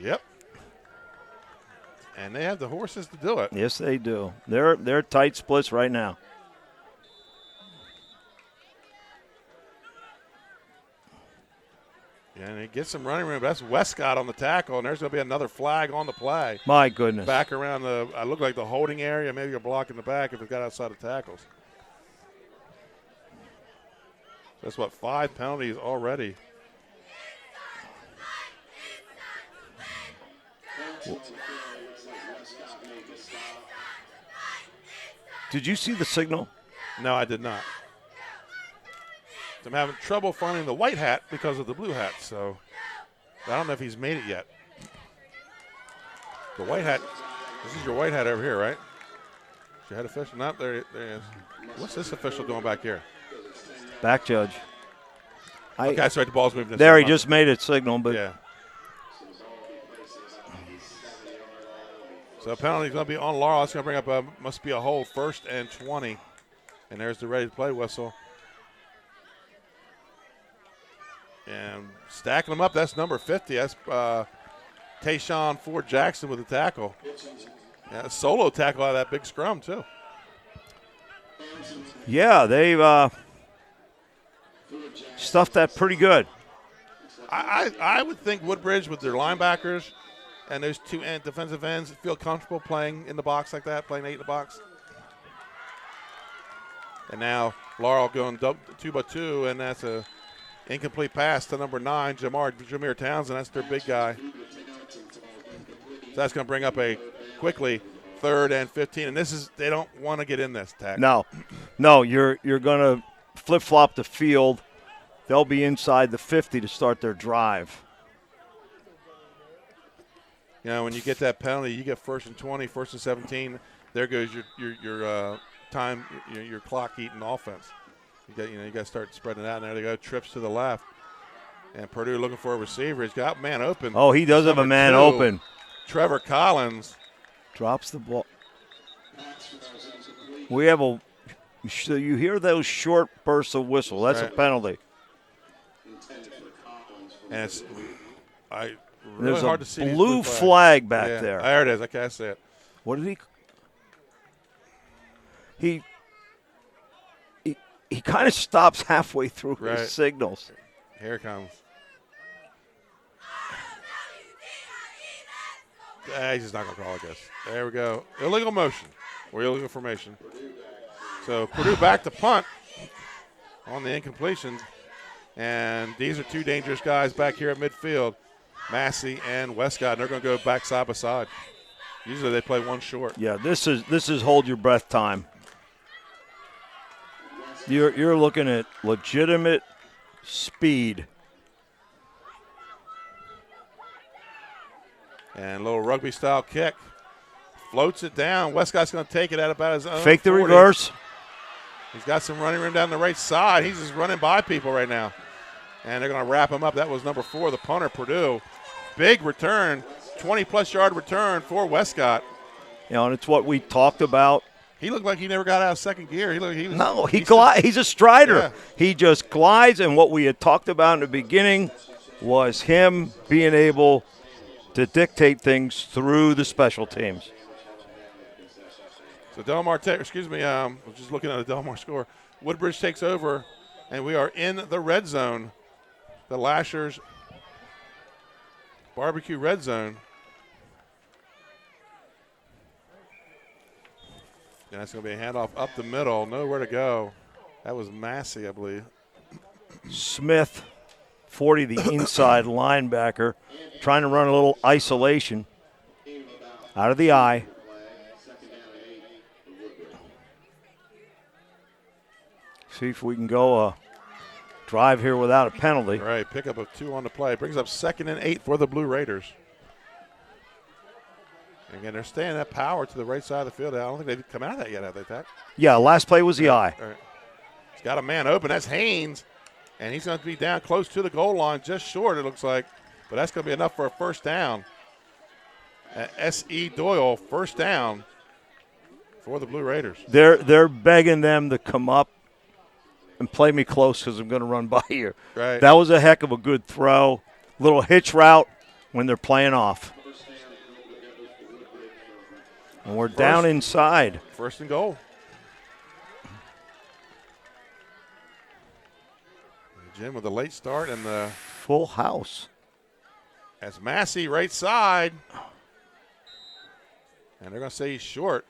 [SPEAKER 1] Yep. And they have the horses to do it.
[SPEAKER 2] Yes, they do. They're tight splits right now.
[SPEAKER 1] Yeah, and he gets some running room. That's Westcott on the tackle, and there's going to be another flag on the play.
[SPEAKER 2] My goodness.
[SPEAKER 1] Back around the, I look like the holding area. Maybe you're blocking the back if it got outside of tackles. That's what, 5 penalties already.
[SPEAKER 2] Did you see the signal?
[SPEAKER 1] No, I did not. I'm having trouble finding the white hat because of the blue hat, so I don't know if he's made it yet. The white hat, this is your white hat over here, right? Is your head official? No, there he is. What's this official doing back here?
[SPEAKER 2] Back judge.
[SPEAKER 1] Okay, that's right, the ball's moving.
[SPEAKER 2] There, he just made it signal, but
[SPEAKER 1] yeah. So penalty's going to be on Laurel. That's going to bring up must be a hold, 1st and 20. And there's the ready to play whistle. And stacking them up, that's number 50. That's Tayshawn Ford Jackson with the tackle. Yeah, a solo tackle out of that big scrum, too.
[SPEAKER 2] Yeah, they've stuffed that pretty good.
[SPEAKER 1] I would think Woodbridge with their linebackers and those 2 defensive ends feel comfortable playing in the box like that, playing 8 in the box. And now Laurel going 2-by-2, and that's a incomplete pass to number 9, Jameer Townsend. That's their big guy. So that's going to bring up a quickly 3rd and 15. And this is, they don't want to get in this tack.
[SPEAKER 2] No, you're going to flip-flop the field. They'll be inside the 50 to start their drive.
[SPEAKER 1] You know, when you get that penalty, you get 1st and 20, 1st and 17. There goes your time, your clock eating offense. You got to start spreading it out. And there they go, trips to the left. And Purdue looking for a receiver. He's got man open.
[SPEAKER 2] Oh, he does have a man
[SPEAKER 1] 2,
[SPEAKER 2] open.
[SPEAKER 1] Trevor Collins.
[SPEAKER 2] Drops the ball. We have so you hear those short bursts of whistle. That's
[SPEAKER 1] right.
[SPEAKER 2] A penalty.
[SPEAKER 1] And it's really
[SPEAKER 2] There's
[SPEAKER 1] hard
[SPEAKER 2] a
[SPEAKER 1] to see
[SPEAKER 2] blue flag back
[SPEAKER 1] yeah,
[SPEAKER 2] there.
[SPEAKER 1] There it is. I can't see it.
[SPEAKER 2] What did he kind of stops halfway through
[SPEAKER 1] Right.
[SPEAKER 2] his signals.
[SPEAKER 1] Here it comes. He's just not going to call, I guess. There we go. Illegal motion or illegal formation. So Purdue back to punt on the incompletion. And these are two dangerous guys back here at midfield, Massey and Westcott. And they're going to go back side by side. Usually they play one short.
[SPEAKER 2] Yeah, this is hold your breath time. You're looking at legitimate speed.
[SPEAKER 1] And a little rugby-style kick. Floats it down. Westcott's going to take it at about his own
[SPEAKER 2] Fake the
[SPEAKER 1] 40.
[SPEAKER 2] reverse.
[SPEAKER 1] He's got some running room down the right side. He's just running by people right now. And they're going to wrap him up. That was number 4, the punter, Purdue. Big return, 20-plus yard return for Westcott.
[SPEAKER 2] You know, and it's what we talked about.
[SPEAKER 1] He looked like he never got out of second gear.
[SPEAKER 2] He's a strider.
[SPEAKER 1] Yeah.
[SPEAKER 2] He just glides, and what we had talked about in the beginning was him being able to dictate things through the special teams.
[SPEAKER 1] So Delmar, I was just looking at the Delmar score. Woodbridge takes over, and we are in the red zone. The Lashers barbecue red zone. And that's going to be a handoff up the middle. Nowhere to go. That was Massey, I believe.
[SPEAKER 2] Smith, 40, the inside linebacker, trying to run a little isolation out of the eye. See if we can go a drive here without a penalty.
[SPEAKER 1] Right, pickup of 2 on the play. Brings up 2nd and 8 for the Blue Raiders. Again, they're staying that power to the right side of the field. I don't think they've come out of that yet, have they, Tack?
[SPEAKER 2] Yeah, last play was the eye.
[SPEAKER 1] All right. He's got a man open. That's Haynes. And he's going to be down close to the goal line, just short, it looks like. But that's going to be enough for a first down. S.E. Doyle, first down for the Blue Raiders.
[SPEAKER 2] They're begging them to come up and play me close because I'm going to run by you.
[SPEAKER 1] Right.
[SPEAKER 2] That was a heck of a good throw. Little hitch route when they're playing off. And we're down inside.
[SPEAKER 1] First and goal. Jim with a late start and the
[SPEAKER 2] full house.
[SPEAKER 1] That's Massey right side. And they're going to say he's short.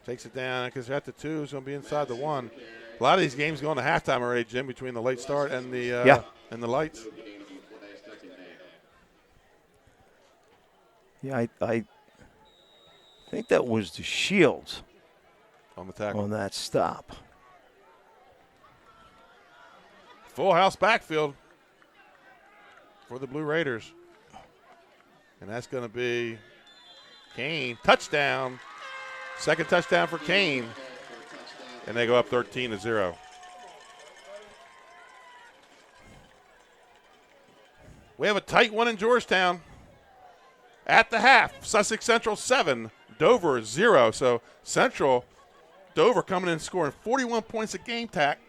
[SPEAKER 1] Takes it down because at the 2 is going to be inside the 1. A lot of these games going to halftime already, Jim, between the late start and the and the lights.
[SPEAKER 2] Yeah, I think that was the Shields
[SPEAKER 1] on the tackle
[SPEAKER 2] on that stop.
[SPEAKER 1] Full house backfield for the Blue Raiders. And that's going to be Kane. Touchdown. Second touchdown for Kane. And they go up 13-0. We have a tight one in Georgetown. At the half, Sussex Central 7, Dover 0. So Central, Dover coming in and scoring 41 points a game, Tack.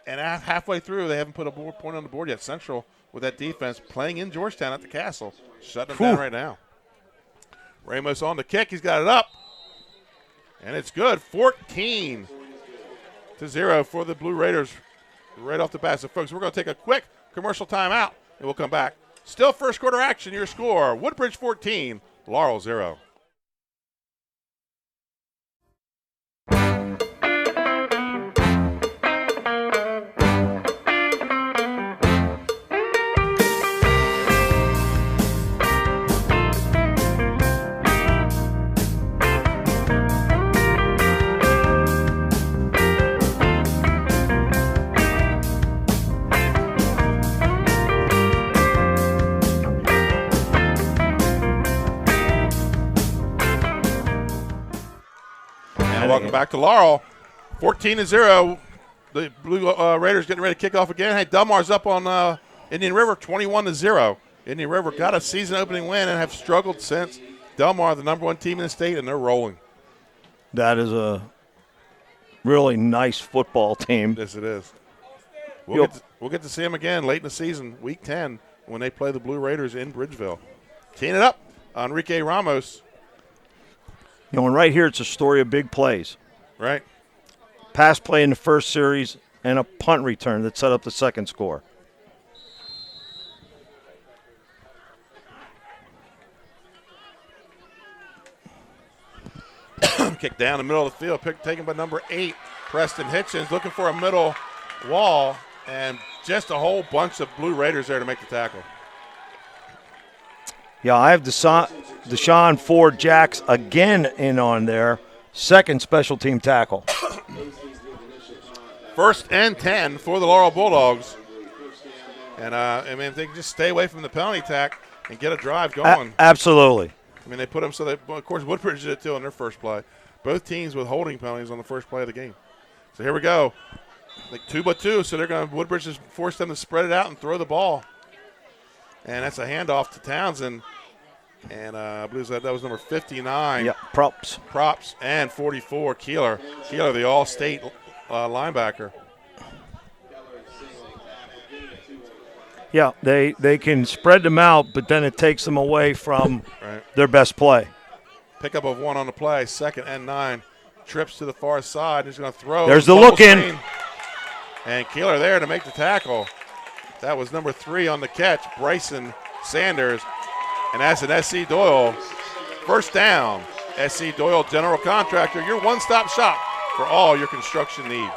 [SPEAKER 1] And halfway through, they haven't put a point on the board yet. Central, with that defense, playing in Georgetown at the Castle, shutting them down right now. Ramos on the kick. He's got it up. And it's good. 14-0 for the Blue Raiders right off the bat. So, folks, we're going to take a quick commercial timeout, and we'll come back. Still first quarter action. Your score, Woodbridge 14, Laurel 0. Welcome back to Laurel. 14-0. The Blue Raiders getting ready to kick off again. Hey, Delmar's up on Indian River, 21-0. Indian River got a season-opening win and have struggled since. Delmar, the number 1 team in the state, and they're rolling.
[SPEAKER 2] That is a really nice football team.
[SPEAKER 1] Yes, it is. We'll get to see them again late in the season, Week 10, when they play the Blue Raiders in Bridgeville. Teeing it up, Enrique Ramos.
[SPEAKER 2] You know, and right here it's a story of big plays.
[SPEAKER 1] Right.
[SPEAKER 2] Pass play in the first series and a punt return that set up the second score.
[SPEAKER 1] down the middle of the field, taken by number 8, Preston Hitchens, looking for a middle wall, and just a whole bunch of Blue Raiders there to make the tackle.
[SPEAKER 2] Yeah, I have Deshaun Ford Jacks again in on there. Second special team tackle.
[SPEAKER 1] 1st and 10 for the Laurel Bulldogs. And, if they can just stay away from the penalty tack and get a drive going.
[SPEAKER 2] Absolutely.
[SPEAKER 1] They put them so that, of course, Woodbridge did it too on their first play. Both teams with holding penalties on the first play of the game. So here we go. 2-2, so Woodbridge has forced them to spread it out and throw the ball. And that's a handoff to Townsend. And I believe that was number 59.
[SPEAKER 2] Yeah, Props.
[SPEAKER 1] And 44, Keeler. Keeler, the all-state linebacker.
[SPEAKER 2] Yeah, they can spread them out, but then it takes them away from their best play.
[SPEAKER 1] Pickup of 1 on the play, 2nd and 9. Trips to the far side. He's going to throw.
[SPEAKER 2] There's the look in.
[SPEAKER 1] And Keeler there to make the tackle. That was number 3 on the catch, Bryson Sanders. And that's an S.C. Doyle. First down. S.C. Doyle General Contractor, your one-stop shop for all your construction needs.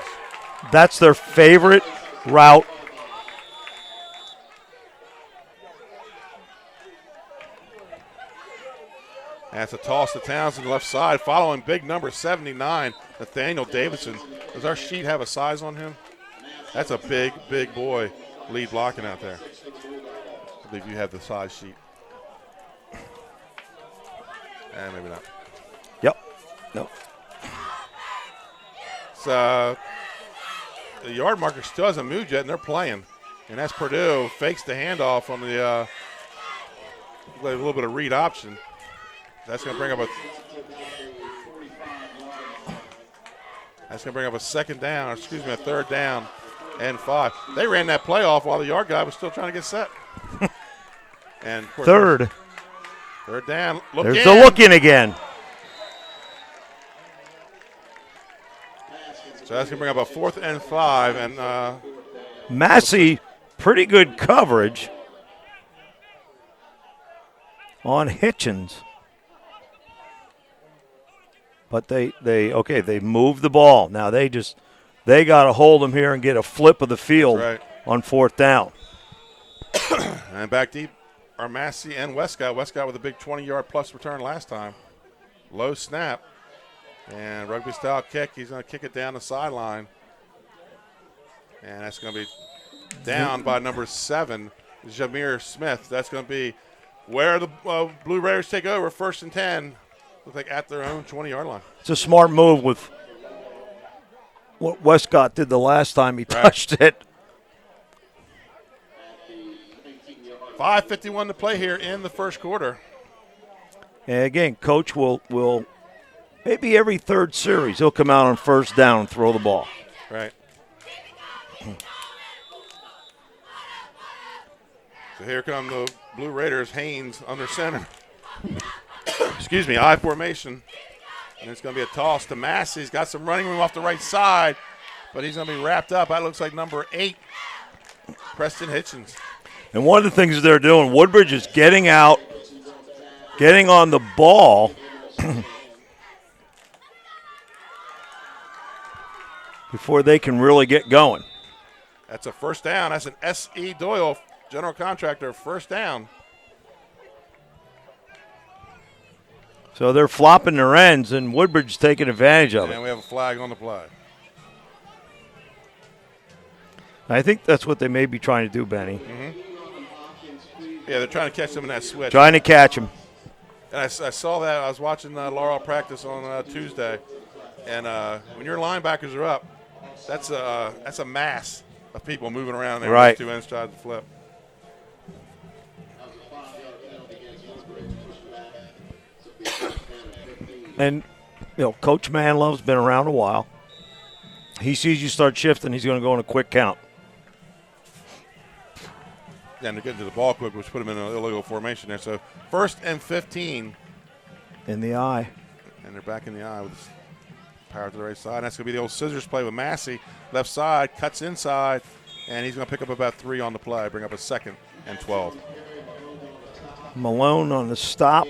[SPEAKER 2] That's their favorite route.
[SPEAKER 1] That's a toss to Townsend left side, following big number 79, Nathaniel Davidson. Does our sheet have a size on him? That's a big, big boy lead blocking out there. I believe you have the size sheet. Maybe not.
[SPEAKER 2] Yep. No.
[SPEAKER 1] So the yard marker still hasn't moved yet, and they're playing. And that's Purdue. Fakes the handoff on the a little bit of read option. That's going to bring up a 3rd down and 5. They ran that play off while the yard guy was still trying to get set. And of course,
[SPEAKER 2] third
[SPEAKER 1] down.
[SPEAKER 2] There's the look in again.
[SPEAKER 1] So that's going to bring up a 4th and 5. And
[SPEAKER 2] Massey, pretty good coverage on Hitchens. But they moved the ball. Now they got to hold them here and get a flip of the field on 4th down.
[SPEAKER 1] And back deep are Massey and Westcott. Westcott with a big 20-yard plus return last time. Low snap. And rugby-style kick. He's going to kick it down the sideline. And that's going to be down by number 7, Jameer Smith. That's going to be where the Blue Raiders take over, 1st and 10. Look like at their own 20-yard line.
[SPEAKER 2] It's a smart move with what Westcott did the last time he touched it.
[SPEAKER 1] 5:51 to play here in the first quarter.
[SPEAKER 2] And again, Coach will maybe every 3rd series he'll come out on 1st down and throw the ball.
[SPEAKER 1] Right. So here come the Blue Raiders. Haynes under center. Excuse me, I formation. And it's going to be a toss to Massey. He's got some running room off the right side, but he's going to be wrapped up. That looks like number 8, Preston Hitchens.
[SPEAKER 2] And one of the things they're doing, Woodbridge is getting out, getting on the ball. Before they can really get going.
[SPEAKER 1] That's a 1st down. That's an S.E. Doyle, General Contractor, 1st down.
[SPEAKER 2] So they're flopping their ends, and Woodbridge taking advantage of it.
[SPEAKER 1] And we have a flag on the play.
[SPEAKER 2] I think that's what they may be trying to do, Benny.
[SPEAKER 1] Mm-hmm. Yeah, they're trying to catch them in that switch.
[SPEAKER 2] Trying to catch him.
[SPEAKER 1] And I saw that. I was watching Laurel practice on Tuesday. And when your linebackers are up, that's a mass of people moving around there.
[SPEAKER 2] Right.
[SPEAKER 1] 2 ends tried to flip.
[SPEAKER 2] And, Coach Manlove's been around a while. He sees you start shifting, he's going to go in a quick count.
[SPEAKER 1] And they're getting to the ball quick, which put them in an illegal formation there. So 1st and 15.
[SPEAKER 2] In the eye.
[SPEAKER 1] And they're back in the eye with power to the right side. That's going to be the old scissors play with Massey. Left side, cuts inside, and he's going to pick up about 3 on the play, bring up a 2nd and 12.
[SPEAKER 2] Malone on the stop.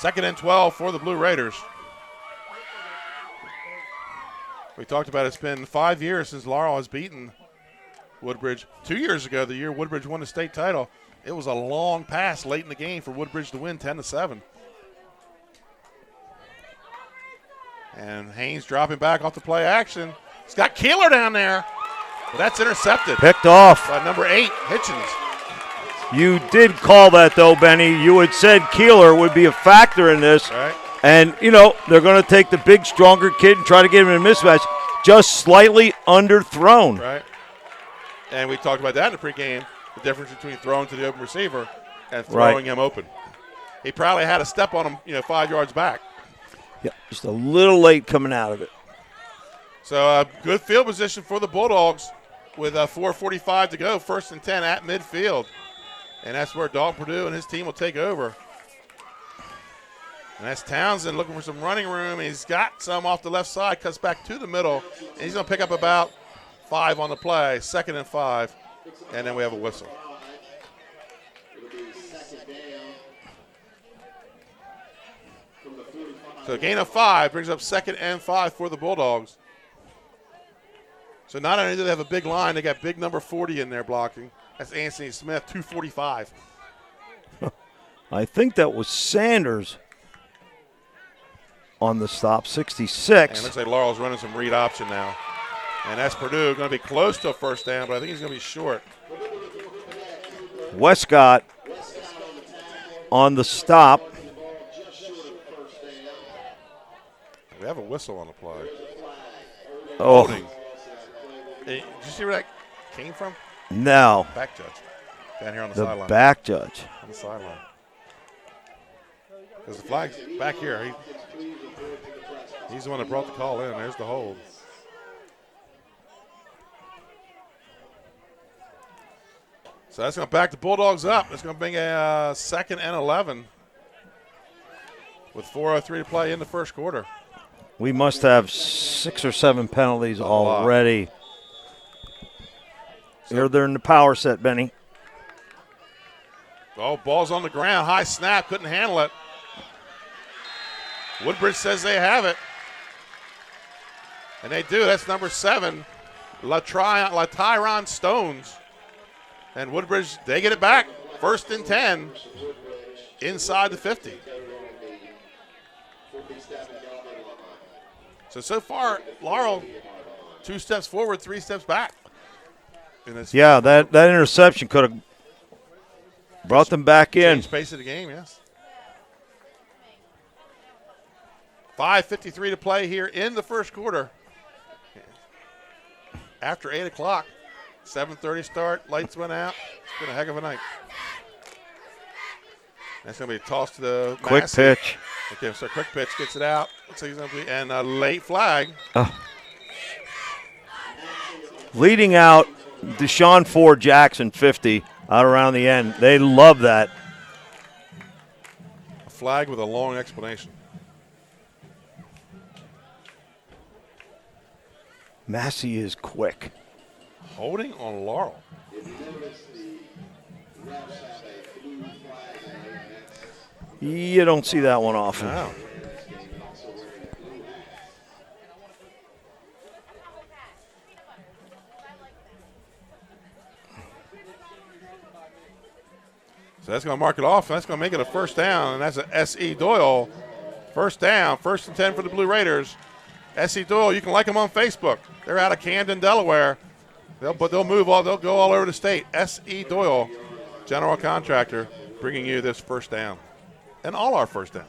[SPEAKER 1] Second and 12 for the Blue Raiders. We talked about it's been 5 years since Laurel has beaten Woodbridge. 2 years ago, the year Woodbridge won the state title, it was a long pass late in the game for Woodbridge to win 10-7. And Haynes dropping back off the play action. He's got Keeler down there, but that's intercepted.
[SPEAKER 2] Picked off.
[SPEAKER 1] By number 8, Hitchens.
[SPEAKER 2] You did call that, though, Benny. You had said Keeler would be a factor in this.
[SPEAKER 1] Right.
[SPEAKER 2] And, they're going to take the big, stronger kid and try to get him in a mismatch. Just slightly underthrown.
[SPEAKER 1] Right. And we talked about that in the pregame, the difference between throwing to the open receiver and throwing him open. He probably had a step on him, 5 yards back.
[SPEAKER 2] Yeah, just a little late coming out of it.
[SPEAKER 1] So good field position for the Bulldogs with 4:45 to go, 1st and 10 at midfield. And that's where Dalton Purdue and his team will take over. And that's Townsend looking for some running room. He's got some off the left side, cuts back to the middle, and he's going to pick up about 5 on the play, 2nd and 5, and then we have a whistle. So a gain of 5 brings up 2nd and 5 for the Bulldogs. So not only do they have a big line, they got big number 40 in there blocking. That's Anthony Smith, 245.
[SPEAKER 2] I think that was Sanders on the stop, 66.
[SPEAKER 1] And it looks like Laurel's running some read option now. And that's Purdue going to be close to a first down, but I think he's going to be short.
[SPEAKER 2] Westcott on the stop.
[SPEAKER 1] We have a whistle on the play.
[SPEAKER 2] Oh.
[SPEAKER 1] Holding. Did you see where that came from?
[SPEAKER 2] No.
[SPEAKER 1] Back judge. Down here on the
[SPEAKER 2] The
[SPEAKER 1] sideline.
[SPEAKER 2] back judge.
[SPEAKER 1] On the sideline. Because the flag's back here. He's the one that brought the call in. There's the hold. So that's going to back the Bulldogs up. It's going to bring a 2nd and 11 with 4:03 to play in the first quarter.
[SPEAKER 2] We must have 6 or 7 penalties already. Here they're in the power set, Benny.
[SPEAKER 1] Oh, ball's on the ground. High snap. Couldn't handle it. Woodbridge says they have it. And they do. That's number 7, LaTyron Stones. And Woodbridge, they get it back. 1st and 10 inside the 50. So far, Laurel, 2 steps forward, 3 steps back.
[SPEAKER 2] Yeah, that interception could have brought them back in.
[SPEAKER 1] Changed pace of the game, yes. 5:53 to play here in the first quarter. After 8 o'clock, 7:30 start, lights went out. It's been a heck of a night. That's going to be a toss to the
[SPEAKER 2] quick
[SPEAKER 1] Massey.
[SPEAKER 2] pitch.
[SPEAKER 1] Okay, so quick pitch gets it out. Looks like he's going to be, and a late flag.
[SPEAKER 2] Leading out, Deshaun Ford Jackson, 50, out around the end. They love that.
[SPEAKER 1] A flag with a long explanation.
[SPEAKER 2] Massey is quick.
[SPEAKER 1] Holding on Laurel.
[SPEAKER 2] You don't see that one often.
[SPEAKER 1] No. So that's going to mark it off. That's going to make it a first down, and that's a S.E. Doyle. First down, 1st and 10 for the Blue Raiders. S.E. Doyle, you can like them on Facebook. They're out of Camden, Delaware. They'll go all over the state. S.E. Doyle, general contractor, bringing you this first down. And all our first downs.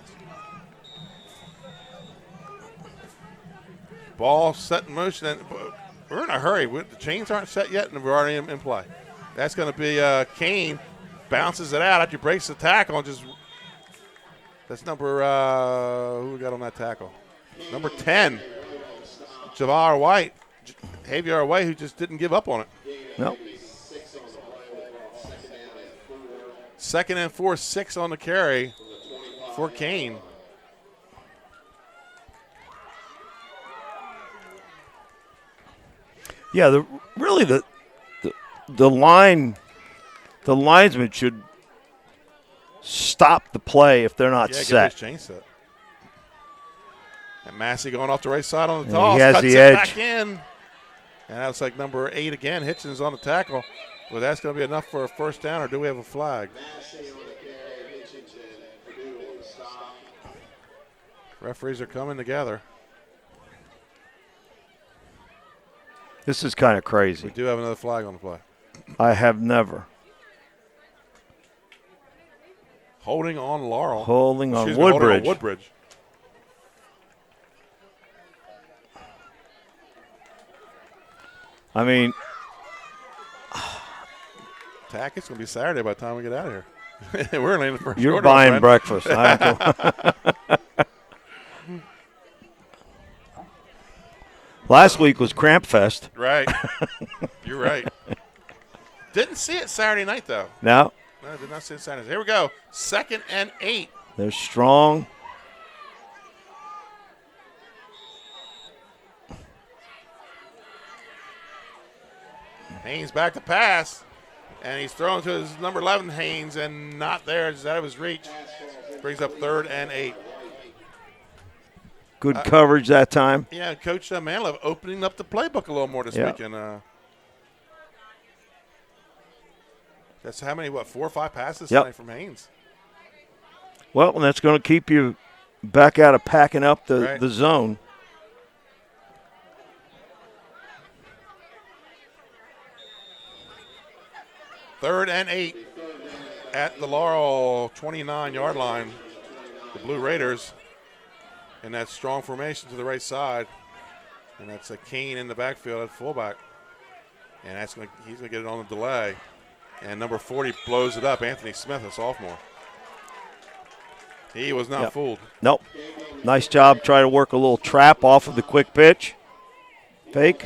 [SPEAKER 1] Ball set in motion, and we're in a hurry. The chains aren't set yet, and we're already in play. That's going to be Kane bounces it out after he breaks the tackle. And that's number, who we got on that tackle? Number 10, Javier White, who just didn't give up on it.
[SPEAKER 2] Nope.
[SPEAKER 1] 2nd and 4, 6 on the carry for Kane.
[SPEAKER 2] Yeah, the linesman should stop the play if they're not
[SPEAKER 1] Get
[SPEAKER 2] set.
[SPEAKER 1] his chain set. And Massey going off the right side on the
[SPEAKER 2] And
[SPEAKER 1] toss.
[SPEAKER 2] he has
[SPEAKER 1] cuts
[SPEAKER 2] the
[SPEAKER 1] it
[SPEAKER 2] edge.
[SPEAKER 1] back in. And that's like number 8 again. Hitchens on the tackle. Well, that's going to be enough for a first down, or do we have a flag? Referees are coming together.
[SPEAKER 2] This is kind of crazy.
[SPEAKER 1] We do have another flag on the play.
[SPEAKER 2] I have never.
[SPEAKER 1] Holding on Laurel.
[SPEAKER 2] Holding on
[SPEAKER 1] Excuse me, holding
[SPEAKER 2] Woodbridge.
[SPEAKER 1] on Woodbridge.
[SPEAKER 2] I mean,
[SPEAKER 1] Tack, it's going to be Saturday by the time we get out of here. We're only in the first
[SPEAKER 2] you're
[SPEAKER 1] quarter,
[SPEAKER 2] buying
[SPEAKER 1] my friend.
[SPEAKER 2] breakfast. I don't Last week was Cramp Fest.
[SPEAKER 1] Right. You're right. Didn't see it Saturday night, though.
[SPEAKER 2] No,
[SPEAKER 1] No, did not see it Saturday. Here we go. 2nd and 8.
[SPEAKER 2] they're strong.
[SPEAKER 1] Haynes back to pass. And he's throwing to his number 11, Haynes, and not there. It's out of his reach. Brings up 3rd and 8.
[SPEAKER 2] Good coverage that time.
[SPEAKER 1] Yeah, Coach Manlove opening up the playbook a little more this
[SPEAKER 2] Yeah.
[SPEAKER 1] weekend. That's how many, 4 or 5 passes
[SPEAKER 2] Yep.
[SPEAKER 1] tonight from Haynes?
[SPEAKER 2] Well, and that's going to keep you back out of packing up the,
[SPEAKER 1] Right.
[SPEAKER 2] the zone.
[SPEAKER 1] Third and 8 at the Laurel 29-yard line. The Blue Raiders in that strong formation to the right side. And that's a Kane in the backfield at fullback. And he's going to get it on the delay. And number 40 blows it up. Anthony Smith, a sophomore. He was not
[SPEAKER 2] Yep.
[SPEAKER 1] fooled.
[SPEAKER 2] Nope. Nice job. Try to work a little trap off of the quick pitch. Fake.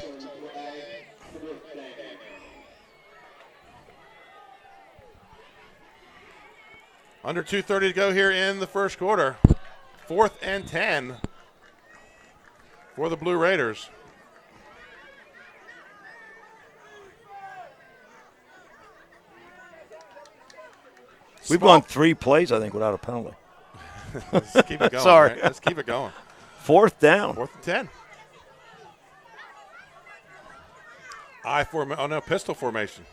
[SPEAKER 1] Under 2:30 to go here in the first quarter. 4th and 10 for the Blue Raiders.
[SPEAKER 2] We've gone 3 plays, I think, without a penalty.
[SPEAKER 1] Let's keep it going.
[SPEAKER 2] Sorry.
[SPEAKER 1] Right? Let's keep it going.
[SPEAKER 2] 4th down.
[SPEAKER 1] 4th and 10. Pistol formation.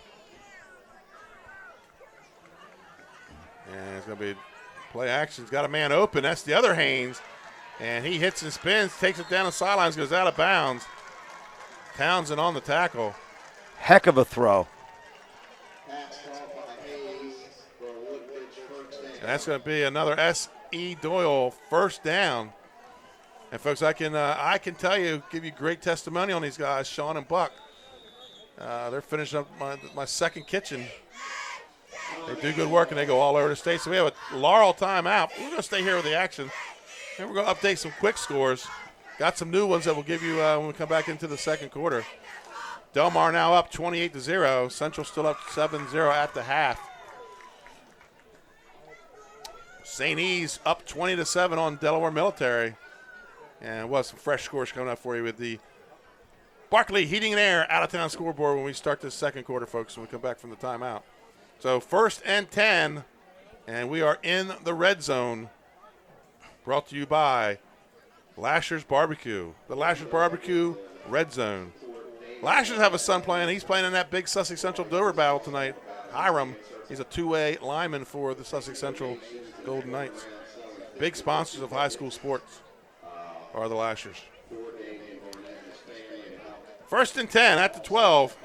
[SPEAKER 1] And it's going to be play action. He's got a man open. That's the other Haynes. And he hits and spins, takes it down the sidelines, goes out of bounds. Townsend on the tackle.
[SPEAKER 2] Heck of a throw.
[SPEAKER 1] And that's going to be another S.E. Doyle first down. And folks, I can tell you, give you great testimony on these guys, Sean and Buck. They're finishing up my second kitchen. They do good work and they go all over the state. So we have a Laurel timeout. We're going to stay here with the action. And we're going to update some quick scores. Got some new ones that we'll give you when we come back into the second quarter. Delmar now up 28-0. Central still up 7-0 at the half. St. E's up 20-7 on Delaware Military. And we'll have some fresh scores coming up for you with the Barkley Heating and Air out-of-town scoreboard when we start this second quarter, folks, when we come back from the timeout. So 1st and 10, and we are in the red zone. Brought to you by Lasher's Barbecue. The Lasher's Barbecue red zone. Lasher's have a son playing. He's playing in that big Sussex Central Dover battle tonight. Hiram, he's a two-way lineman for the Sussex Central Golden Knights. Big sponsors of high school sports are the Lashers. 1st and 10 at the 12.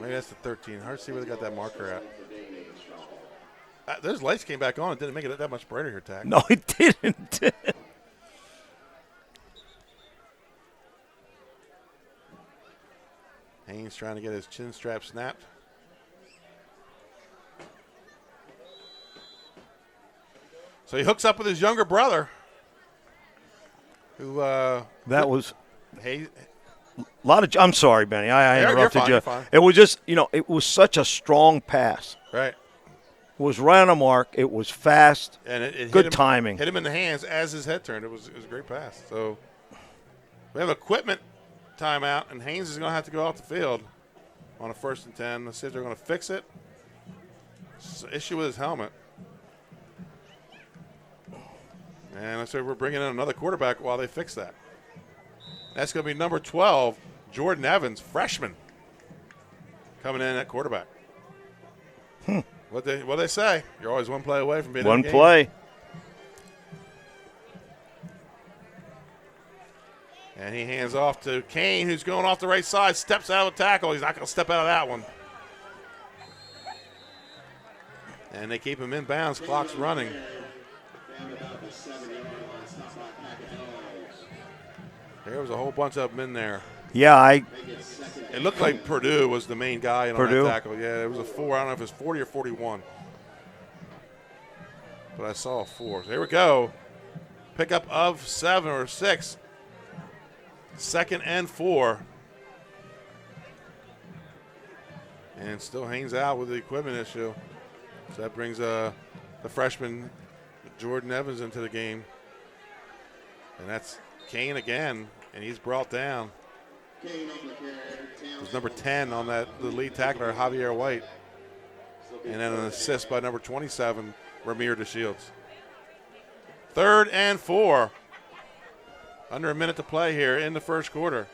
[SPEAKER 1] Maybe that's the 13. Hard to see where they got that marker at. Those lights came back on. It didn't make it that much brighter here, Tack.
[SPEAKER 2] No, it didn't.
[SPEAKER 1] Haynes trying to get his chin strap snapped. So he hooks up with his younger brother, who
[SPEAKER 2] That was
[SPEAKER 1] Hayes.
[SPEAKER 2] a lot of. I'm sorry, Benny. I
[SPEAKER 1] You're
[SPEAKER 2] interrupted
[SPEAKER 1] fine,
[SPEAKER 2] you.
[SPEAKER 1] you're fine.
[SPEAKER 2] It was just, it was such a strong pass.
[SPEAKER 1] Right.
[SPEAKER 2] It was right on the mark. It was fast.
[SPEAKER 1] And it
[SPEAKER 2] Good
[SPEAKER 1] hit him,
[SPEAKER 2] timing.
[SPEAKER 1] Hit him in the hands as his head turned. It was a great pass. So we have equipment timeout, and Haynes is going to have to go off the field. on a 1st and 10. Let's see if they're going to fix it. Issue with his helmet. And let's say we're bringing in another quarterback while they fix that. That's going to be number 12, Jordan Evans, freshman, coming in at quarterback. What they say? You're always one play away from being
[SPEAKER 2] one
[SPEAKER 1] in the game.
[SPEAKER 2] play.
[SPEAKER 1] And he hands off to Kane, who's going off the right side, steps out of the tackle. He's not going to step out of that one. And they keep him in bounds. Clock's running. There was a whole bunch of them in there.
[SPEAKER 2] Yeah,
[SPEAKER 1] It looked like Purdue was the main guy on
[SPEAKER 2] Purdue?
[SPEAKER 1] that tackle. Yeah, it was a 4. I don't know if it was 40 or 41. But I saw a 4. So here we go. Pickup of 7 or 6. 2nd and 4. And still hangs out with the equipment issue. So that brings the freshman Jordan Evans into the game. And that's Kane again, and he's brought down. It was number 10 on the lead tackler, Javier White. And then an assist by number 27, Ramir DeShields. 3rd and 4. Under a minute to play here in the first quarter.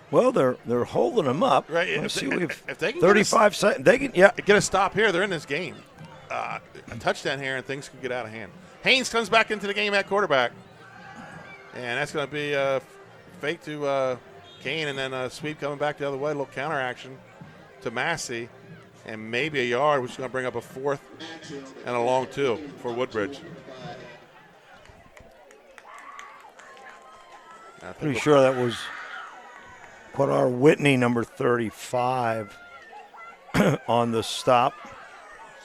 [SPEAKER 2] Well, they're holding them up.
[SPEAKER 1] Right.
[SPEAKER 2] Let's see, we have
[SPEAKER 1] if they can
[SPEAKER 2] 35 seconds. They can, yeah.
[SPEAKER 1] Get a stop here. They're in this game. A touchdown here, and things could get out of hand. Haynes comes back into the game at quarterback. And that's going to be a fake to Kane, and then a sweep coming back the other way. A little counter action to Massey, and maybe a yard, which is going to bring up a 4th and a long 2 for Woodbridge.
[SPEAKER 2] Pretty sure that was Quadar Whitney, number 35, on the stop.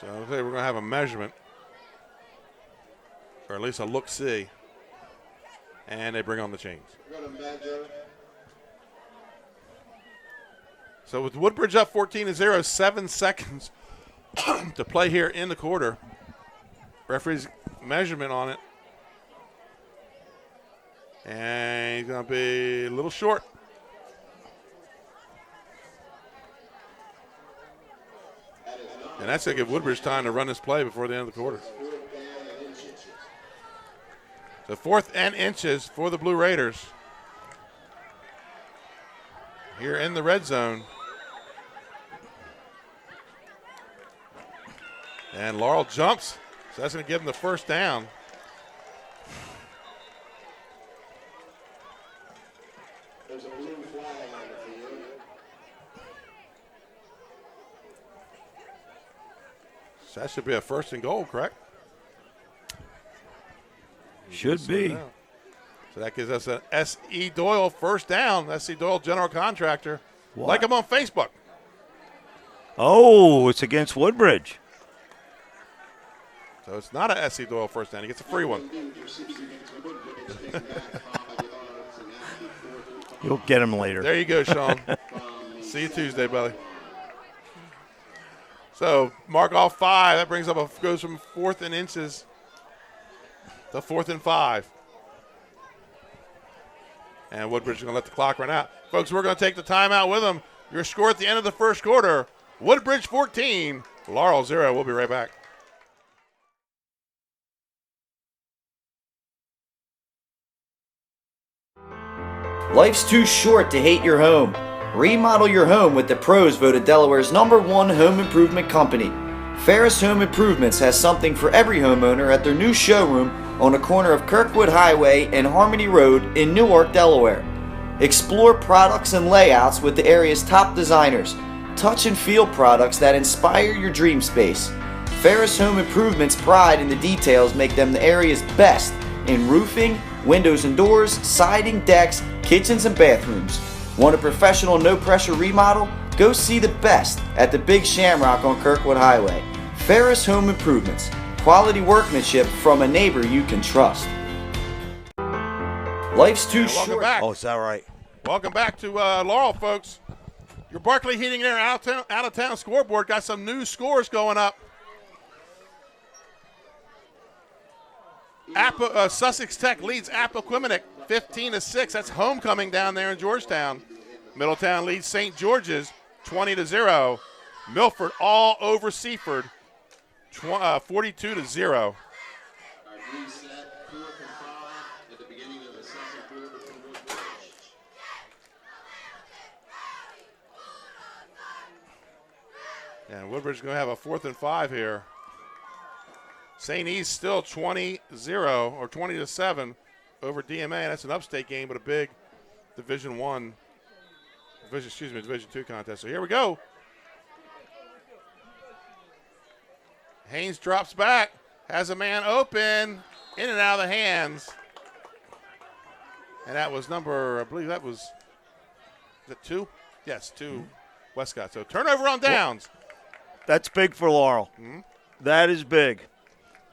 [SPEAKER 1] So I think we're going to have a measurement, or at least a look-see, and they bring on the chains. So with Woodbridge up 14-0, 7 seconds to play here in the quarter. Referee's measurement on it. And he's going to be a little short. And that's going to give Woodbridge time to run this play before the end of the quarter. So 4th and inches for the Blue Raiders. Here in the red zone. And Laurel jumps, so that's going to give them the first down.
[SPEAKER 6] There's a blue flag on the field.
[SPEAKER 1] So that should be a 1st and goal, correct?
[SPEAKER 2] Should be.
[SPEAKER 1] So that gives us an S.E. Doyle first down. S.E. Doyle, general contractor.
[SPEAKER 2] What?
[SPEAKER 1] Like him on Facebook.
[SPEAKER 2] Oh, it's against Woodbridge.
[SPEAKER 1] So it's not a S.E. Doyle first down. He gets a free one.
[SPEAKER 2] You'll get him later.
[SPEAKER 1] There you go, Sean. See you Tuesday, buddy. So mark off 5. That brings up goes from 4th and inches to 4th and 5. And Woodbridge is going to let the clock run out. Folks, we're going to take the timeout with them. Your score at the end of the first quarter, Woodbridge 14, Laurel 0. We'll be right back.
[SPEAKER 9] Life's too short to hate your home. Remodel your home with the pros voted Delaware's #1 home improvement company. Ferris Home Improvements has something for every homeowner at their new showroom on the corner of Kirkwood Highway and Harmony Road in Newark, Delaware. Explore products and layouts with the area's top designers. Touch and feel products that inspire your dream space. Ferris Home Improvements' pride in the details make them the area's best in roofing, windows and doors, siding, decks, kitchens, and bathrooms. Want a professional, no-pressure remodel? Go see the best at the Big Shamrock on Kirkwood Highway. Ferris Home Improvements. Quality workmanship from a neighbor you can trust. Life's too
[SPEAKER 1] Welcome
[SPEAKER 9] short.
[SPEAKER 1] back.
[SPEAKER 2] Oh, is that right?
[SPEAKER 1] Welcome back to Laurel, folks. Your Barkley Heating and Air out-of-town scoreboard got some new scores going up. Sussex Tech leads Appoquinimink 15-6. That's homecoming down there in Georgetown. Middletown leads St. George's 20-0. Milford all over Seaford 42-0. And Woodbridge is going to have a 4th and 5 here. St. East still 20-0 or 20-7 over DMA. That's an upstate game, but a big Division 2 contest. So here we go. Haynes drops back, has a man open, in and out of the hands. And that was I believe that was, is it 2? Yes, 2 Westcott. So turnover on downs.
[SPEAKER 2] That's big for Laurel.
[SPEAKER 1] Mm-hmm.
[SPEAKER 2] That is big.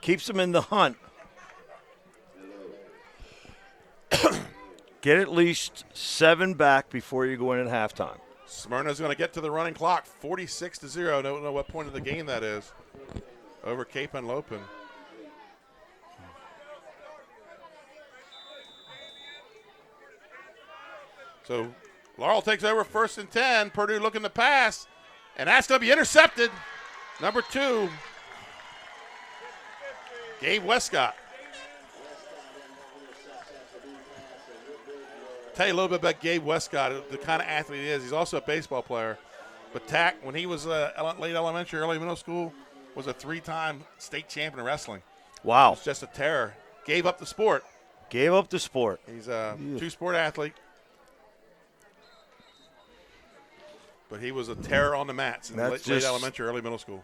[SPEAKER 2] Keeps them in the hunt. Get at least 7 back before you go in at halftime.
[SPEAKER 1] Smyrna's going to get to the running clock, 46-0. Don't know what point of the game that is. Over Cape and Lopin. So Laurel takes over 1st and 10. Purdue looking to pass, and that's going to be intercepted. Number 2, Gabe Westcott. Tell you a little bit about Gabe Westcott, the kind of athlete he is. He's also a baseball player. But Tack, when he was late elementary, early middle school, was a 3-time state champion in wrestling.
[SPEAKER 2] Wow.
[SPEAKER 1] It's just a terror. Gave up the sport.
[SPEAKER 2] Gave up the sport.
[SPEAKER 1] He's a 2-sport athlete. But he was a terror on the mats in late elementary, early middle school.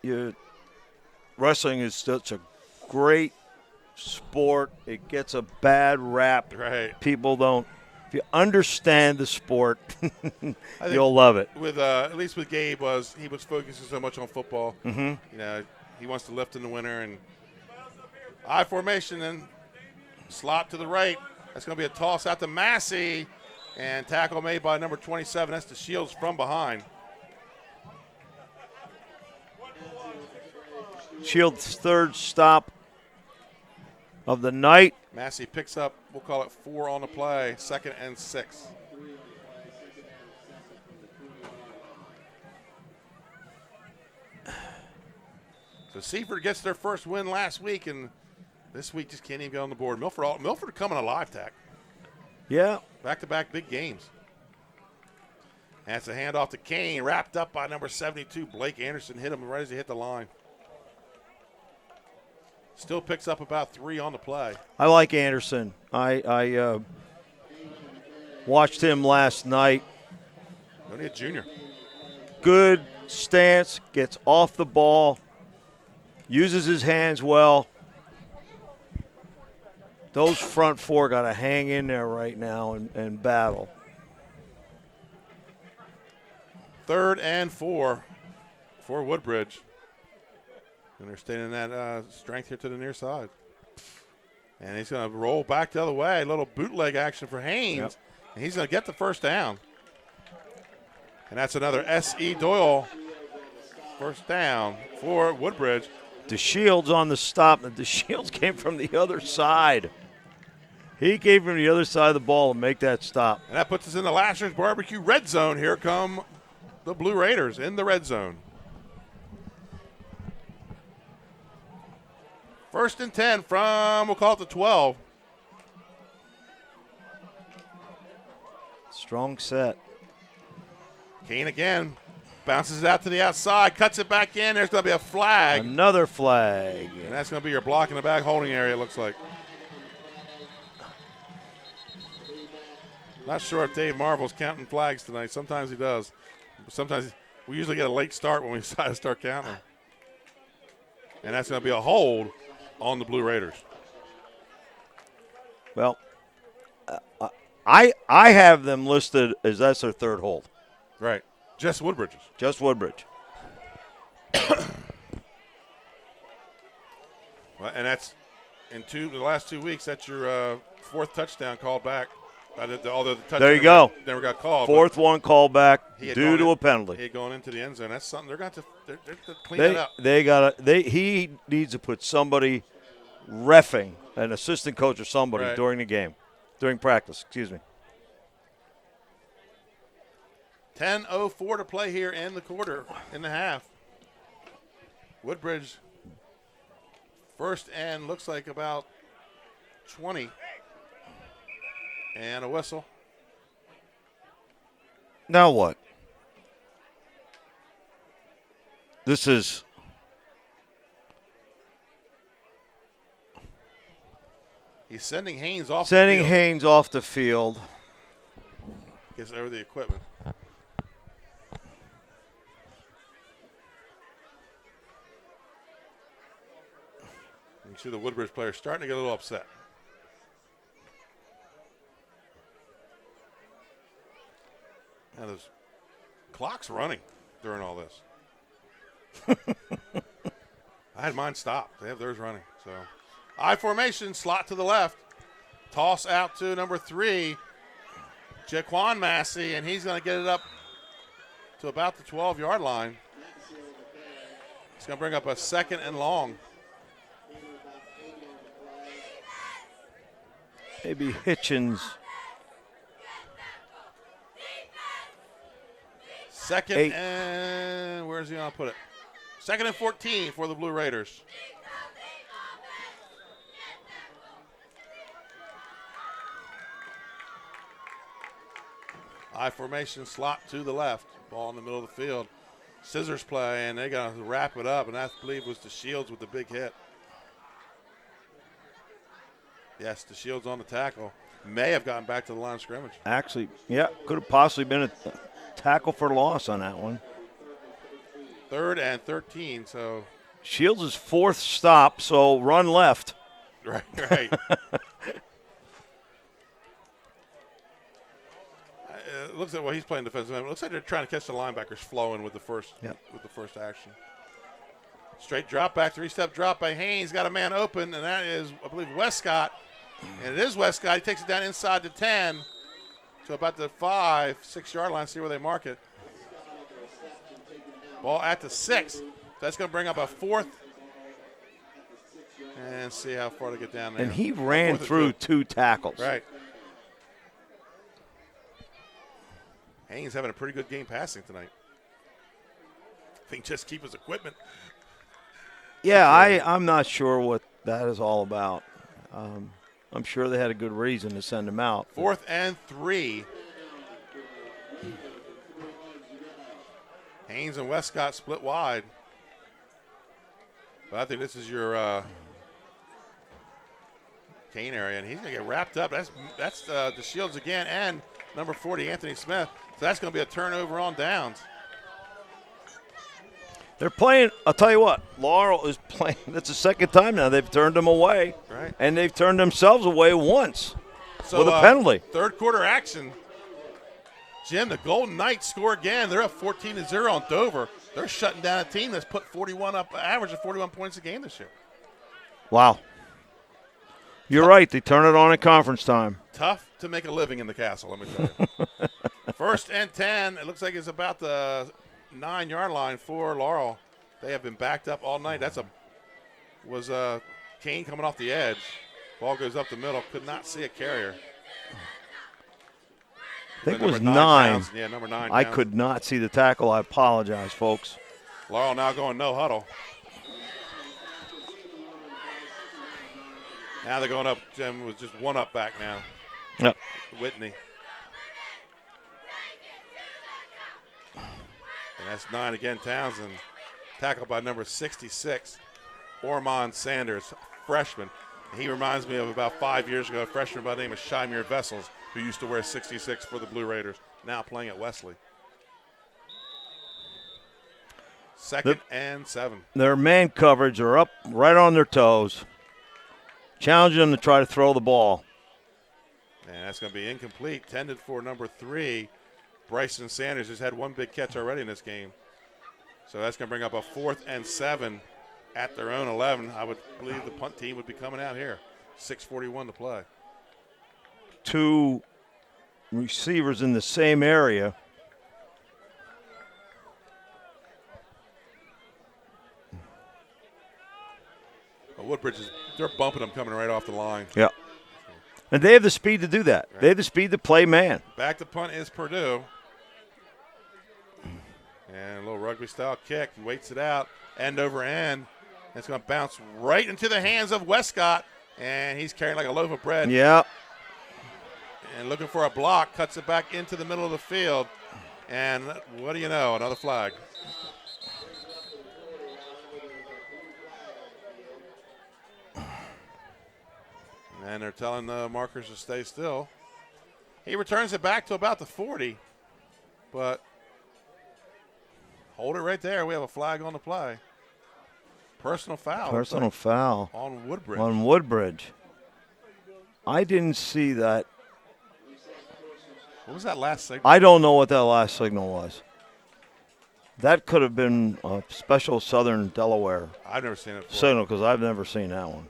[SPEAKER 2] Yeah. Wrestling is such a great sport. It gets a bad rap.
[SPEAKER 1] Right.
[SPEAKER 2] People don't. If you understand the sport, you'll love it.
[SPEAKER 1] With at least with Gabe, he was focusing so much on football.
[SPEAKER 2] Mm-hmm.
[SPEAKER 1] He wants to lift in the winter and I formation and slot to the right. That's going to be a toss out to Massey, and tackle made by number 27. That's the Shields from behind.
[SPEAKER 2] Shields' 3rd stop of the night.
[SPEAKER 1] Massey picks up, we'll call it 4 on the play, 2nd and 6. So Seaford gets their first win last week, and this week just can't even get on the board. Milford coming alive, Tack.
[SPEAKER 2] Yeah.
[SPEAKER 1] Back-to-back big games. That's a handoff to Kane, wrapped up by number 72. Blake Anderson hit him right as he hit the line. Still picks up about 3 on the play.
[SPEAKER 2] I like Anderson. I watched him last night.
[SPEAKER 1] Only a junior.
[SPEAKER 2] Good stance, gets off the ball, uses his hands well. Those front 4 got to hang in there right now and battle.
[SPEAKER 1] 3rd and 4 for Woodbridge. And they're staying in that strength here to the near side. And he's going to roll back the other way. A little bootleg action for Haynes.
[SPEAKER 2] Yep.
[SPEAKER 1] And he's going to get the first down. And that's another S.E. Doyle first down for Woodbridge.
[SPEAKER 2] DeShields on the stop. And DeShields came from the other side. He came from the other side of the ball to make that stop.
[SPEAKER 1] And that puts us in the Lasher's Barbecue red zone. Here come the Blue Raiders in the red zone. 1st and 10 from, we'll call it the 12.
[SPEAKER 2] Strong set.
[SPEAKER 1] Kane again bounces it out to the outside, cuts it back in. There's going to be a flag.
[SPEAKER 2] Another flag.
[SPEAKER 1] And that's going to be your block in the back holding area, it looks like. Not sure if Dave Marvel's counting flags tonight. Sometimes he does. Sometimes we usually get a late start when we decide to start counting. And that's going to be a hold on the Blue Raiders.
[SPEAKER 2] Well, I have them listed as that's their 3rd hold.
[SPEAKER 1] Right. Just Woodbridge's.
[SPEAKER 2] Just Woodbridge.
[SPEAKER 1] Well, and that's in the last 2 weeks. That's your 4th touchdown called back. Although the touchdown
[SPEAKER 2] there you go.
[SPEAKER 1] Never got called.
[SPEAKER 2] 4th one called back due to a penalty.
[SPEAKER 1] He had gone into the end zone. That's something they're going to clean it up.
[SPEAKER 2] He needs to put somebody reffing, an assistant coach or somebody
[SPEAKER 1] Right.
[SPEAKER 2] during the game, during practice, excuse me.
[SPEAKER 1] 10:04 to play here in the quarter, in the half. Woodbridge first and looks like about 20. And a whistle.
[SPEAKER 2] Now what? This is
[SPEAKER 1] He's sending Haynes off
[SPEAKER 2] sending
[SPEAKER 1] the field.
[SPEAKER 2] Haynes off the field.
[SPEAKER 1] Gets over the equipment. You see the Woodbridge players starting to get a little upset. Now the clock's running during all this. I had mine stopped. They have theirs running. So I formation, slot to the left. Toss out to number 3, Jaquan Massey, and he's going to get it up to about the 12-yard line. It's going to bring up a 2nd and long.
[SPEAKER 2] Maybe Hitchens.
[SPEAKER 1] 2nd
[SPEAKER 2] 8.
[SPEAKER 1] and where's he going to put it? 2nd and 14 for the Blue Raiders. I formation, slot to the left. Ball in the middle of the field. Scissors play, and they got to wrap it up, and I believe was the Shields with the big hit. Yes, the Shields on the tackle. May have gotten back to the line of scrimmage.
[SPEAKER 2] Actually, yeah, could have possibly been a tackle for loss on that one.
[SPEAKER 1] 3rd and 13, so.
[SPEAKER 2] Shields' 4th stop, so run left.
[SPEAKER 1] Right. It looks like he's playing defensive end. It looks like they're trying to catch the linebackers flowing with the first action. Straight drop back, 3-step drop by Haynes. Got a man open, and that is, I believe, Westcott. And it is Westcott. He takes it down inside the 10 to about the 5-6-yard line. See where they mark it. Ball at the 6. That's going to bring up a 4th. And see how far to get down there.
[SPEAKER 2] And he ran through 2 tackles.
[SPEAKER 1] Right. Haynes having a pretty good game passing tonight. I think just keep his equipment.
[SPEAKER 2] Yeah, I'm not sure what that is all about. I'm sure they had a good reason to send him out.
[SPEAKER 1] 4th and 3. Haynes and Westcott split wide. But I think this is your Kane area, and he's going to get wrapped up. That's the Shields again, and number 40, Anthony Smith. So that's going to be a turnover on downs.
[SPEAKER 2] They're playing, I'll tell you what, Laurel is playing. That's the 2nd time now they've turned him away.
[SPEAKER 1] Right.
[SPEAKER 2] And they've turned themselves away once
[SPEAKER 1] So,
[SPEAKER 2] with a penalty.
[SPEAKER 1] 3rd quarter action. Jim, the Golden Knights score again. They're up 14-0 on Dover. They're shutting down a team that's put 41 up, average of 41 points a game this year.
[SPEAKER 2] Wow. You're right. They turn it on at conference time.
[SPEAKER 1] Tough to make a living in the castle, let me tell you. 1st and 10. It looks like it's about the 9-yard line for Laurel. They have been backed up all night. Was Kane coming off the edge. Ball goes up the middle. Could not see a carrier.
[SPEAKER 2] I think it was
[SPEAKER 1] Number
[SPEAKER 2] 9.
[SPEAKER 1] Townsend. Yeah, number 9.
[SPEAKER 2] I
[SPEAKER 1] Townsend.
[SPEAKER 2] could not see the tackle. I apologize, folks.
[SPEAKER 1] Laurel now going no huddle. Now they're going up. Jim was just 1 up back now.
[SPEAKER 2] Yep.
[SPEAKER 1] Whitney. And that's 9 again. Townsend tackled by number 66, Ormond Sanders, freshman. He reminds me of about 5 years ago, a freshman by the name of Shymir Vessels, who used to wear 66 for the Blue Raiders, now playing at Wesley. 2nd and 7.
[SPEAKER 2] Their man coverage are up right on their toes, challenging them to try to throw the ball.
[SPEAKER 1] And that's going to be incomplete. Tended for number 3, Bryson Sanders, who's had 1 big catch already in this game. So that's going to bring up a 4th and 7 at their own 11. I would believe the punt team would be coming out here. 6:41 to play.
[SPEAKER 2] 2 receivers in the same area.
[SPEAKER 1] Woodbridge Woodbridge they're bumping them coming right off the line.
[SPEAKER 2] Yeah. And they have the speed to do that. Right. They have the speed to play man.
[SPEAKER 1] Back to punt is Purdue. And a little rugby-style kick. He waits it out, end over end. It's going to bounce right into the hands of Westcott, and he's carrying like a loaf of bread.
[SPEAKER 2] Yeah.
[SPEAKER 1] And looking for a block, cuts it back into the middle of the field. And what do you know, another flag. And they're telling the markers to stay still. He returns it back to about the 40, but hold it right there. We have a flag on the play. Personal foul.
[SPEAKER 2] Personal foul.
[SPEAKER 1] On Woodbridge.
[SPEAKER 2] On Woodbridge. I didn't see that.
[SPEAKER 1] What was that last signal?
[SPEAKER 2] I don't know what that last signal was. That could have been a special Southern Delaware
[SPEAKER 1] I've never seen it before.
[SPEAKER 2] signal because I've never seen that one.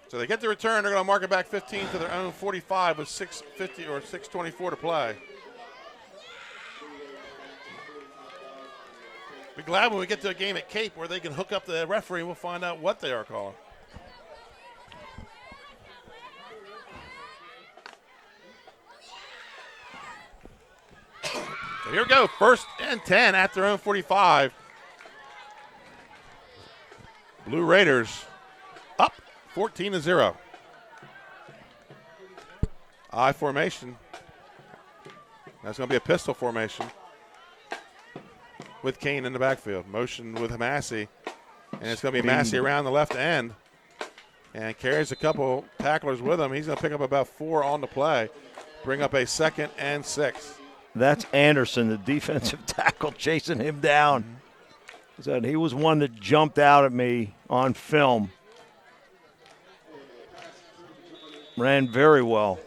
[SPEAKER 1] So they get the return. They're going to mark it back 15 to their own 45 with 6:50 or 6:24 to play. Be glad when we get to a game at Cape where they can hook up the referee. We'll find out what they are calling. So here we go. 1st and 10 at their own 45. Blue Raiders up 14-0. I formation. That's going to be a pistol formation with Kane in the backfield. Motion with Massey. And it's going to be Massey around the left end. And carries a couple tacklers with him. He's going to pick up about 4 on the play. Bring up a 2nd and 6.
[SPEAKER 2] That's Anderson, the defensive tackle, chasing him down. He was one that jumped out at me on film. Ran very well.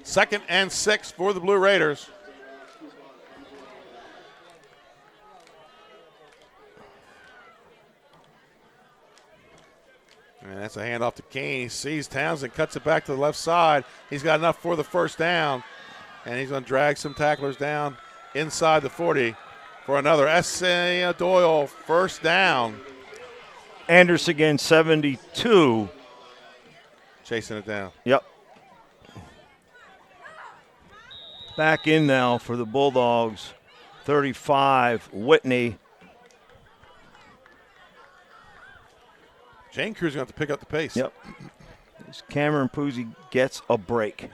[SPEAKER 1] Second and 6 for the Blue Raiders. And that's a handoff to Kane. He sees Townsend, cuts it back to the left side. He's got enough for the first down. And he's going to drag some tacklers down inside the 40 for another S.A. Doyle first down.
[SPEAKER 2] Anderson again, 72.
[SPEAKER 1] Chasing it down.
[SPEAKER 2] Yep. Back in now for the Bulldogs. 35, Whitney.
[SPEAKER 1] Jane Cruz going to have to pick up the pace.
[SPEAKER 2] Yep. Cameron Puzzi gets a break.
[SPEAKER 1] And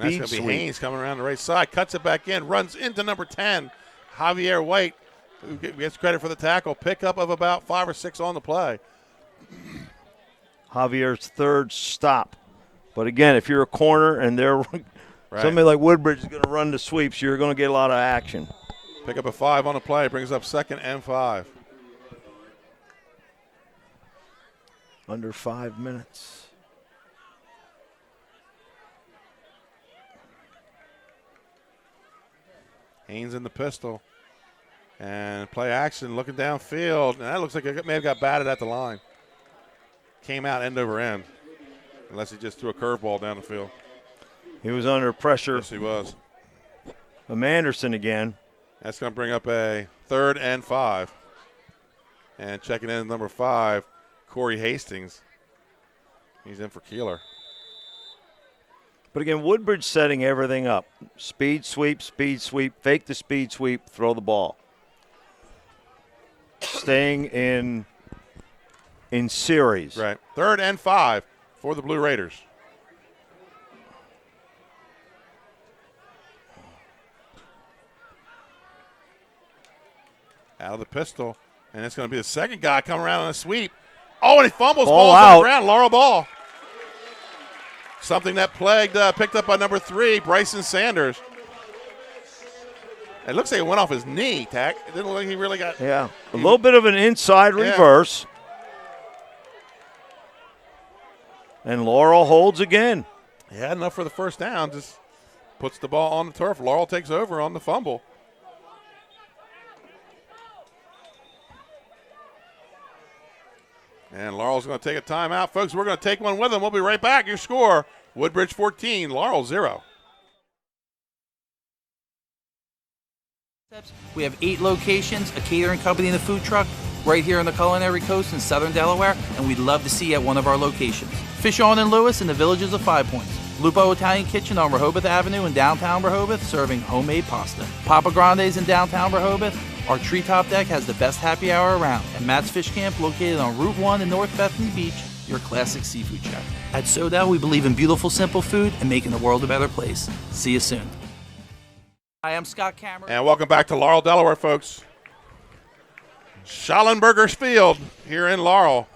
[SPEAKER 1] that's going to be Haynes coming around the right side. Cuts it back in. Runs into number 10, Javier White, who gets credit for the tackle. Pickup of about 5 or 6 on the play.
[SPEAKER 2] Javier's 3rd stop. But again, if you're a corner and they're somebody like Woodbridge is going to run the sweeps, you're going to get a lot of action.
[SPEAKER 1] Pick up a 5 on the play. Brings up 2nd and 5.
[SPEAKER 2] Under 5 minutes.
[SPEAKER 1] Haynes in the pistol. And play action, looking downfield. And that looks like it may have got batted at the line. Came out end over end. Unless he just threw a curveball down the field.
[SPEAKER 2] He was under pressure.
[SPEAKER 1] Yes, he was.
[SPEAKER 2] Anderson again.
[SPEAKER 1] That's going to bring up a 3rd and 5. And checking in number 5, Corey Hastings. He's in for Keeler.
[SPEAKER 2] But again, Woodbridge setting everything up. Speed sweep, fake the speed sweep, throw the ball. Staying in series.
[SPEAKER 1] Right. 3rd and 5 for the Blue Raiders. Out of the pistol. And it's going to be the second guy coming around on a sweep. Oh, and he fumbles. Ball's on the ground. Laurel ball. Something that picked up by number 3, Bryson Sanders. It looks like it went off his knee, Tack. It didn't look like he really got.
[SPEAKER 2] Yeah, a little bit of an inside reverse. And Laurel holds again.
[SPEAKER 1] He had enough for the first down. Just puts the ball on the turf. Laurel takes over on the fumble. And Laurel's going to take a timeout. Folks, we're going to take one with them. We'll be right back. Your score, Woodbridge 14, Laurel 0.
[SPEAKER 3] We have 8 locations, a catering company and a food truck right here on the Culinary Coast in Southern Delaware, and we'd love to see you at one of our locations. Fish On in Lewis in the Villages of 5 Points. Lupo Italian Kitchen on Rehoboth Avenue in downtown Rehoboth, serving homemade pasta. Papa Grande's in downtown Rehoboth. Our treetop deck has the best happy hour around. And Matt's Fish Camp, located on Route 1 in North Bethany Beach, your classic seafood shack. At Sodell, we believe in beautiful, simple food and making the world a better place. See you soon. Hi, I'm Scott Cameron.
[SPEAKER 1] And welcome back to Laurel, Delaware, folks. Schallenberger's Field here in Laurel,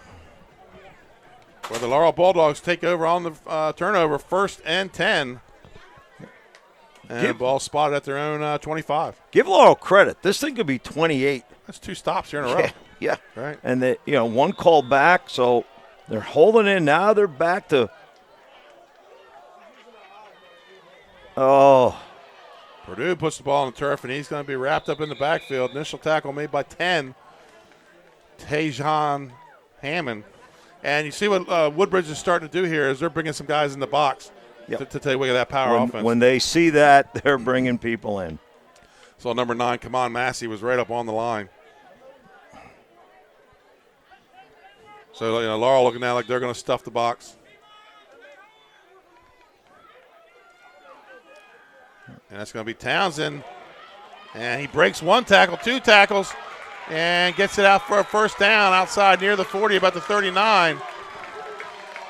[SPEAKER 1] where the Laurel Bulldogs take over on the turnover, 1st and 10. And the ball spotted at their own 25.
[SPEAKER 2] Give Laurel credit. This thing could be 28.
[SPEAKER 1] That's 2 stops here in a row.
[SPEAKER 2] Yeah.
[SPEAKER 1] Right.
[SPEAKER 2] And they, one call back, so they're holding in. Now they're back to. Oh.
[SPEAKER 1] Purdue puts the ball on the turf, and he's going to be wrapped up in the backfield. Initial tackle made by 10, Tajon Hammond. And you see what Woodbridge is starting to do here is they're bringing some guys in the box to take away that power offense.
[SPEAKER 2] When they see that, they're bringing people in.
[SPEAKER 1] So number 9, Kamon Massey, was right up on the line. So Laurel looking now like they're going to stuff the box. And that's going to be Townsend. And he breaks 1 tackle, 2 tackles, and gets it out for a first down outside near the 40, about the 39.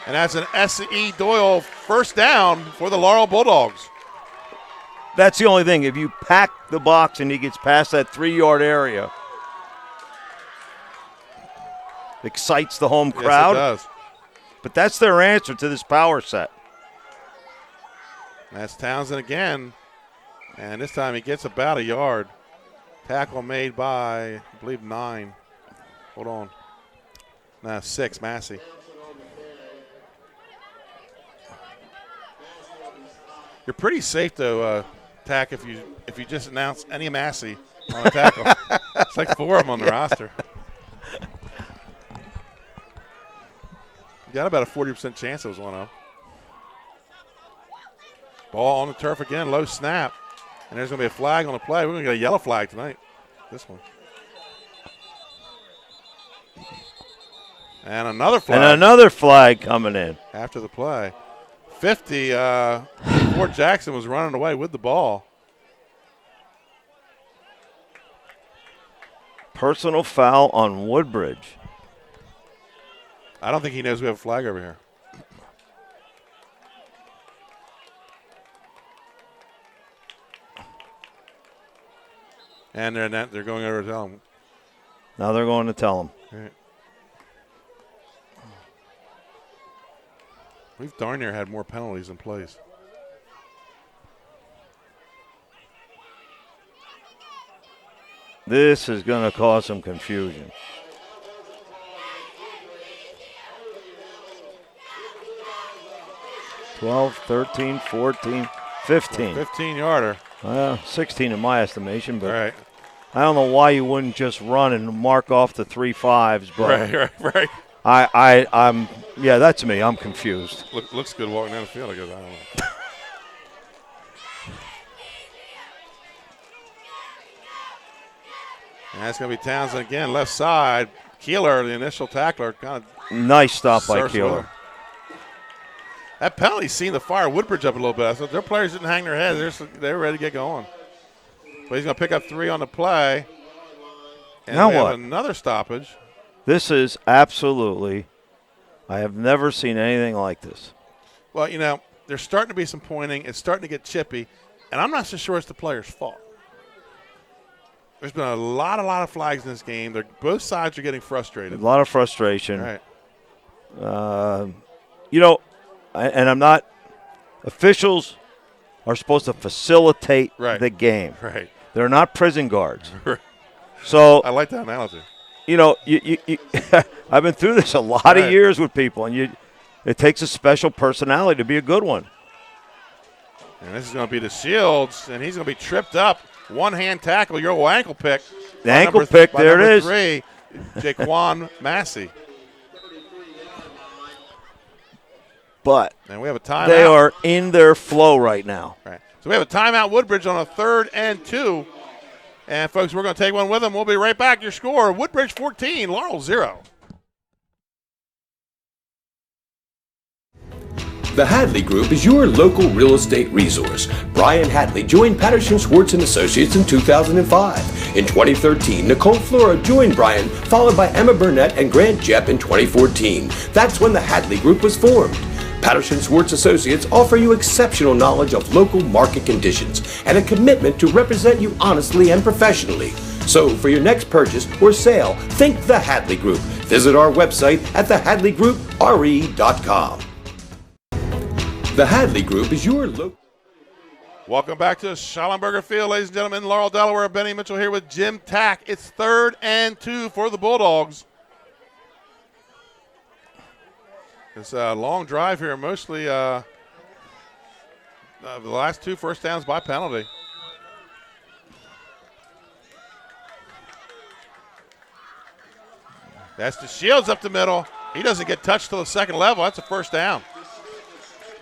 [SPEAKER 1] And that's an S.E. Doyle first down for the Laurel Bulldogs.
[SPEAKER 2] That's the only thing. If you pack the box and he gets past that 3-yard area, excites the home crowd.
[SPEAKER 1] Yes, it does.
[SPEAKER 2] But that's their answer to this power set.
[SPEAKER 1] That's Townsend again. And this time he gets about a yard. Tackle made by, I believe, 9. Hold on. No, 6, Massey. You're pretty safe, though, Tack, if you just announce any Massey on a tackle. It's like 4 of them on the roster. You got about a 40% chance it was one of them. Ball on the turf again, low snap. And there's going to be a flag on the play. We're going to get a yellow flag tonight. This one. And another flag.
[SPEAKER 2] And another flag coming in.
[SPEAKER 1] After the play. 50, Fort Jackson was running away with the ball.
[SPEAKER 2] Personal foul on Woodbridge.
[SPEAKER 1] I don't think he knows we have a flag over here. And they're going over to tell him.
[SPEAKER 2] Now they're going to tell him.
[SPEAKER 1] Right. We've darn near had more penalties than plays.
[SPEAKER 2] This is going to cause some confusion. $12, $13, $14, $15.
[SPEAKER 1] 15-yarder.
[SPEAKER 2] 16 in my estimation, but
[SPEAKER 1] right.
[SPEAKER 2] I don't know why you wouldn't just run and mark off the 3 5s. But
[SPEAKER 1] right.
[SPEAKER 2] I'm that's me. I'm confused.
[SPEAKER 1] Looks good walking down the field. I guess I don't know. And that's going to be Townsend again, left side. Keeler, the initial tackler, kind of
[SPEAKER 2] nice stop by Keeler.
[SPEAKER 1] That penalty seemed to fire Woodbridge up a little bit. I thought their players didn't hang their heads. They were ready to get going. But he's going to pick up 3 on the play. And
[SPEAKER 2] now
[SPEAKER 1] we have
[SPEAKER 2] what?
[SPEAKER 1] Another stoppage.
[SPEAKER 2] This is absolutely – I have never seen anything like this.
[SPEAKER 1] Well, there's starting to be some pointing. It's starting to get chippy. And I'm not so sure it's the players' fault. There's been a lot of flags in this game. Both sides are getting frustrated.
[SPEAKER 2] A lot of frustration.
[SPEAKER 1] Right.
[SPEAKER 2] And I'm not – officials are supposed to facilitate the game.
[SPEAKER 1] Right.
[SPEAKER 2] They're not prison guards. So
[SPEAKER 1] I like that analogy.
[SPEAKER 2] I've been through this a lot of years with people, and it takes a special personality to be a good one.
[SPEAKER 1] And this is going to be the Shields, and he's going to be tripped up. One-hand tackle, your old ankle pick.
[SPEAKER 2] The ankle pick, there it is.
[SPEAKER 1] 3, Jaquan Massey.
[SPEAKER 2] but
[SPEAKER 1] and we have a timeout.
[SPEAKER 2] they are in their flow right now.
[SPEAKER 1] Right. So we have a timeout, Woodbridge, on a 3rd and 2. And, folks, we're going to take one with them. We'll be right back. Your score, Woodbridge 14, Laurel 0.
[SPEAKER 7] The Hadley Group is your local real estate resource. Brian Hadley joined Patterson Schwartz & Associates in 2005. In 2013, Nicole Flora joined Brian, followed by Emma Burnett and Grant Jepp in 2014. That's when the Hadley Group was formed. Patterson Schwartz Associates offer you exceptional knowledge of local market conditions and a commitment to represent you honestly and professionally. So for your next purchase or sale, think the Hadley Group. Visit our website at thehadleygroup.re.com. The Hadley Group is your local.
[SPEAKER 1] Welcome back to Schallenberger Field, ladies and gentlemen. Laurel, Delaware. Benny Mitchell here with Jim Tack. It's 3rd and 2 for the Bulldogs. It's a long drive here, mostly the last 2 first downs by penalty. That's the Shields up the middle. He doesn't get touched till the 2nd level. That's a first down.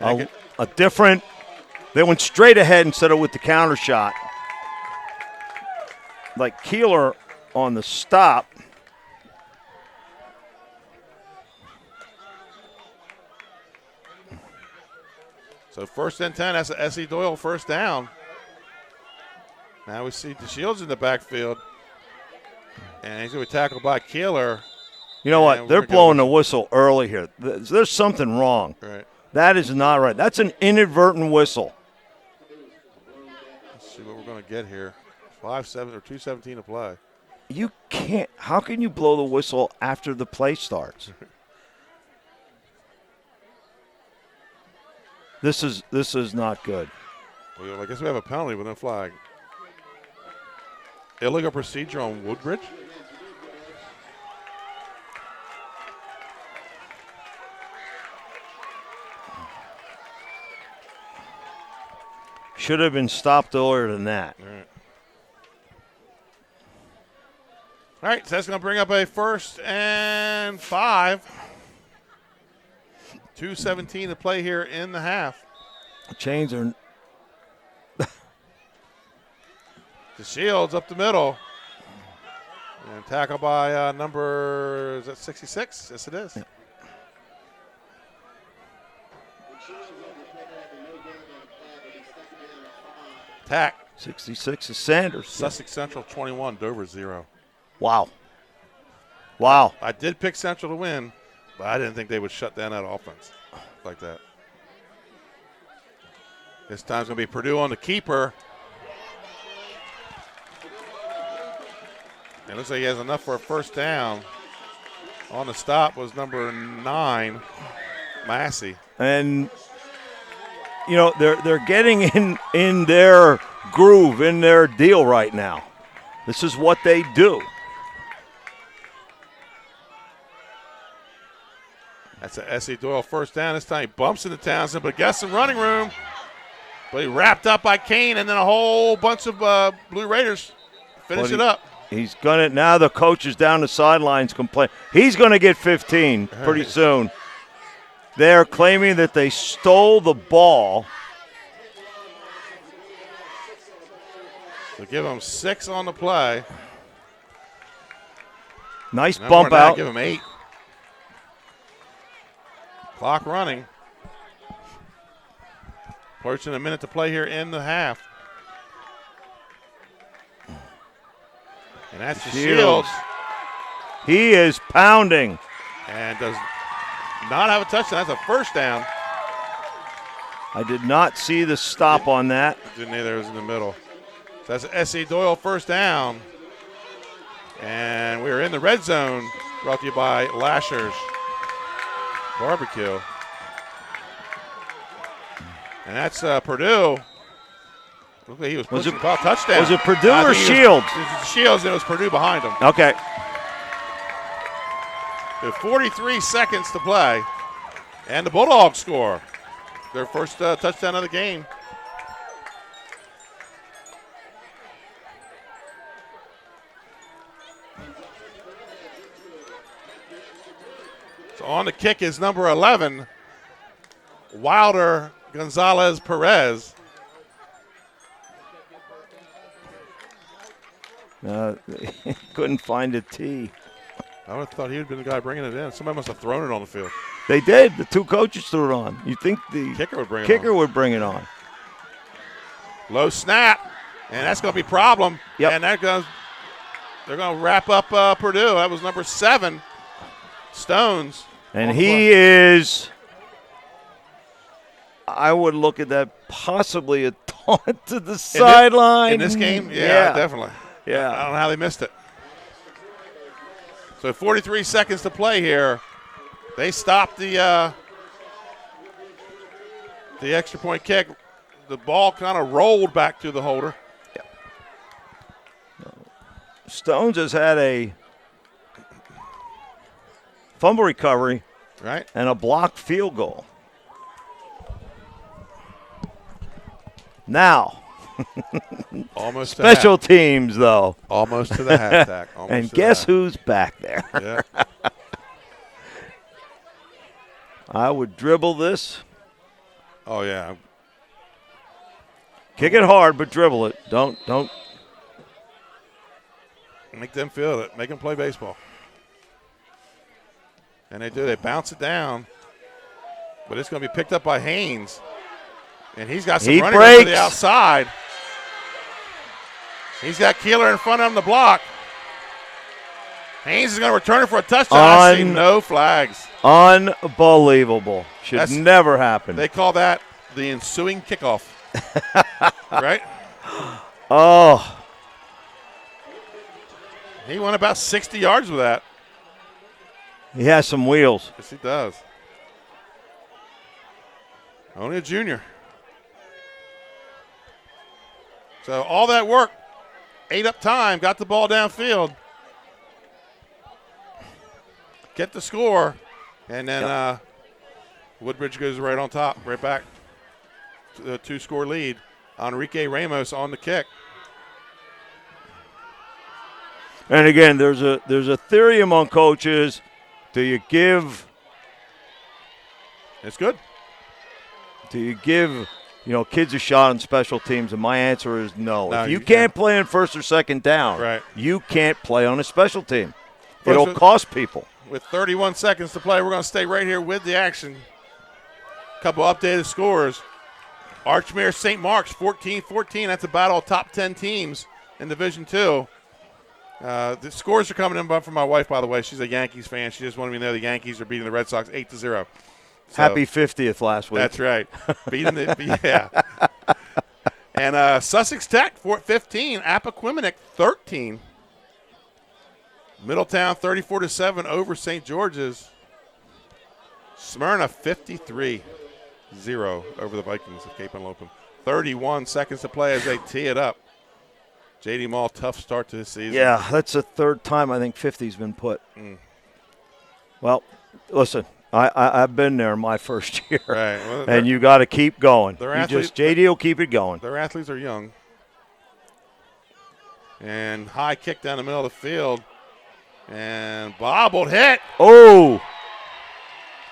[SPEAKER 2] A different, they went straight ahead instead of with the counter shot. Like Keeler on the stop.
[SPEAKER 1] So 1st and 10, that's a S.E. Doyle first down. Now we see DeShields in the backfield. And he's going to be tackled by Keeler.
[SPEAKER 2] You know what? They're blowing the whistle early here. There's something wrong.
[SPEAKER 1] Right.
[SPEAKER 2] That is not right. That's an inadvertent whistle.
[SPEAKER 1] Let's see what we're going to get here. 5-7 or 2:17 to play.
[SPEAKER 2] You can't. How can you blow the whistle after the play starts? This is not good.
[SPEAKER 1] Well, I guess we have a penalty with no flag. Illegal procedure on Woodbridge.
[SPEAKER 2] Should have been stopped earlier than that.
[SPEAKER 1] All right, so that's going to bring up a 1st and 5. 2:17 to play here in the half.
[SPEAKER 2] Chains are.
[SPEAKER 1] The Shields up the middle. And tackled by number, is that 66? Yes, it is. Yeah. Tack.
[SPEAKER 2] 66 is Sanders.
[SPEAKER 1] Sussex Central 21, Dover 0.
[SPEAKER 2] Wow. Wow.
[SPEAKER 1] I did pick Central to win, but I didn't think they would shut down that offense like that. This time's going to be Purdue on the keeper. It looks like he has enough for a first down. On the stop was number 9, Massey.
[SPEAKER 2] And, you know, they're getting in their groove, in their deal right now. This is what they do.
[SPEAKER 1] That's a S.E. Doyle first down. This time he bumps into Townsend, but gets some running room. But he wrapped up by Kane, and then a whole bunch of Blue Raiders finish it up.
[SPEAKER 2] He's going to – now the coach is down the sidelines complaining. He's going to get 15 pretty soon. They're claiming that they stole the ball.
[SPEAKER 1] So give him 6 on the play.
[SPEAKER 2] Nice bump out.
[SPEAKER 1] Give him 8. Clock running. Approaching a minute to play here in the half. And that's the Shields.
[SPEAKER 2] He is pounding.
[SPEAKER 1] And does not have a touchdown. That's a first down.
[SPEAKER 2] I did not see the stop on that.
[SPEAKER 1] Didn't either. It was in the middle. So that's S.E. Doyle first down. And we're in the red zone. Brought to you by Lasher's Barbecue. And that's Purdue. Looked like he was pushing the ball. Touchdown.
[SPEAKER 2] Was it Purdue or Shields?
[SPEAKER 1] It was Shields, and it was Purdue behind him.
[SPEAKER 2] Okay.
[SPEAKER 1] With 43 seconds to play. And the Bulldogs score their first touchdown of the game. So on the kick is number 11, Wilder Gonzalez Perez.
[SPEAKER 2] Couldn't find a tee.
[SPEAKER 1] I would have thought he would have been the guy bringing it in. Somebody must have thrown it on the field.
[SPEAKER 2] They did. The two coaches threw it on. You think the
[SPEAKER 1] Kicker would bring it on.
[SPEAKER 2] Low
[SPEAKER 1] snap, and that's going to be a problem.
[SPEAKER 2] Yep.
[SPEAKER 1] And they're going to wrap up Purdue. That was number 7, Stones.
[SPEAKER 2] And he is, I would look at that possibly a taunt to the sideline.
[SPEAKER 1] In this game? Yeah, definitely.
[SPEAKER 2] Yeah.
[SPEAKER 1] I don't know how they missed it. So 43 seconds to play here. They stopped the extra point kick. The ball kind of rolled back to the holder.
[SPEAKER 2] Stones has had a fumble recovery,
[SPEAKER 1] right,
[SPEAKER 2] and a blocked field goal. Now,
[SPEAKER 1] almost
[SPEAKER 2] special teams though.
[SPEAKER 1] Almost to the half-tack.
[SPEAKER 2] And guess who's back there?
[SPEAKER 1] Yeah.
[SPEAKER 2] I would dribble this.
[SPEAKER 1] Oh yeah.
[SPEAKER 2] Kick it hard, but dribble it. Don't
[SPEAKER 1] make them feel it. Make them play baseball. And they do. They bounce it down, but it's going to be picked up by Haynes, and he's got some running room to the outside. He's got Keeler in front of him to block. Haynes is going to return it for a touchdown. I see no flags.
[SPEAKER 2] Unbelievable. Should never happen.
[SPEAKER 1] They call that the ensuing kickoff. Right?
[SPEAKER 2] Oh.
[SPEAKER 1] He went about 60 yards with that.
[SPEAKER 2] He has some wheels.
[SPEAKER 1] Yes, he does. Only a junior. So all that work, ate up time, got the ball downfield, get the score, and then Woodbridge goes right on top, right back to the 2-score lead. Enrique Ramos on the kick.
[SPEAKER 2] And again, there's a theory among coaches. Do you give?
[SPEAKER 1] It's good.
[SPEAKER 2] Do you give kids a shot on special teams? And my answer is no.
[SPEAKER 1] No,
[SPEAKER 2] if you can't play on first or second down,
[SPEAKER 1] right,
[SPEAKER 2] you can't play on a special team. It'll cost people.
[SPEAKER 1] With 31 seconds to play, we're going to stay right here with the action. Couple updated scores. Archmere St. Mark's 14-14. That's a battle of top 10 teams in Division II. The scores are coming in from my wife, by the way. She's a Yankees fan. She just wanted me to know the Yankees are beating the Red Sox 8-0. So,
[SPEAKER 2] happy 50th last week.
[SPEAKER 1] That's right. Beating yeah. And Sussex Tech 15, Appoquinimink 13. Middletown 34-7 over St. George's. Smyrna 53-0 over the Vikings of Cape Henlopen. 31 seconds to play as they tee it up. J.D. Mall, tough start to the season.
[SPEAKER 2] Yeah, that's the third time I think 50's been put. Well, listen, I've been there my first year.
[SPEAKER 1] Right. Well,
[SPEAKER 2] and you got to keep going. J.D. will keep it going.
[SPEAKER 1] Their athletes are young. And high kick down the middle of the field. And bobbled hit.
[SPEAKER 2] Oh,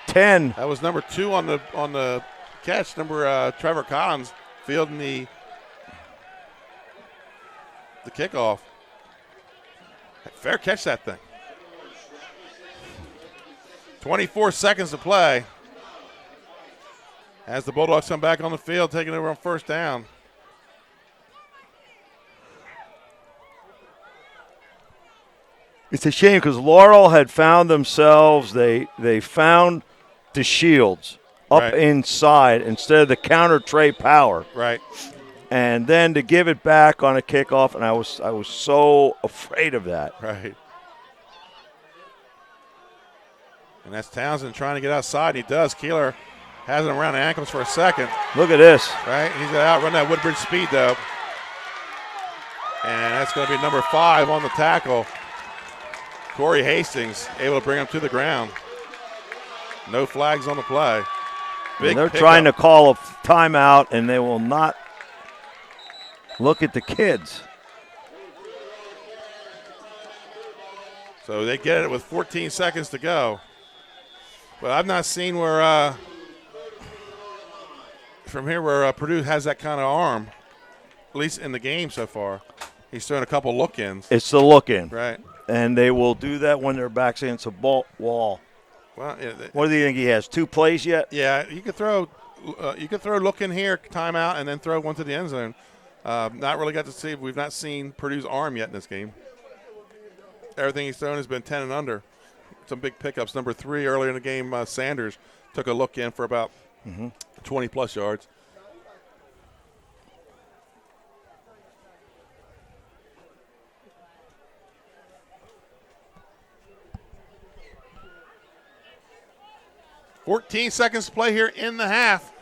[SPEAKER 2] 10.
[SPEAKER 1] That was number 2 on the catch. Trevor Collins fielding the kickoff. Fair catch that thing. 24 seconds to play. As the Bulldogs come back on the field, taking over on first down.
[SPEAKER 2] It's a shame because Laurel had found themselves, they found the Shields up inside instead of the counter Trey Power.
[SPEAKER 1] Right.
[SPEAKER 2] And then to give it back on a kickoff, and I was so afraid of that.
[SPEAKER 1] Right. And that's Townsend trying to get outside. He does. Keeler has him around the ankles for a second.
[SPEAKER 2] Look at this.
[SPEAKER 1] Right. He's going to outrun that Woodbridge speed, though. And that's going to be number 5 on the tackle. Corey Hastings able to bring him to the ground. No flags on the play.
[SPEAKER 2] They're trying to call a timeout, and they will not look at the kids.
[SPEAKER 1] So they get it with 14 seconds to go. But I've not seen where from here where Purdue has that kind of arm, at least in the game so far. He's throwing a couple look-ins.
[SPEAKER 2] It's the look-in.
[SPEAKER 1] Right.
[SPEAKER 2] And they will do that when their back's against a wall.
[SPEAKER 1] Well, yeah,
[SPEAKER 2] What do you think he has? 2 plays yet?
[SPEAKER 1] Yeah, you could throw look-in here, timeout, and then throw one to the end zone. Not really got to see. We've not seen Purdue's arm yet in this game. Everything he's thrown has been 10 and under. Some big pickups. Number 3 earlier in the game, Sanders took a look in for about 20-plus yards. $14 seconds to play here in the half.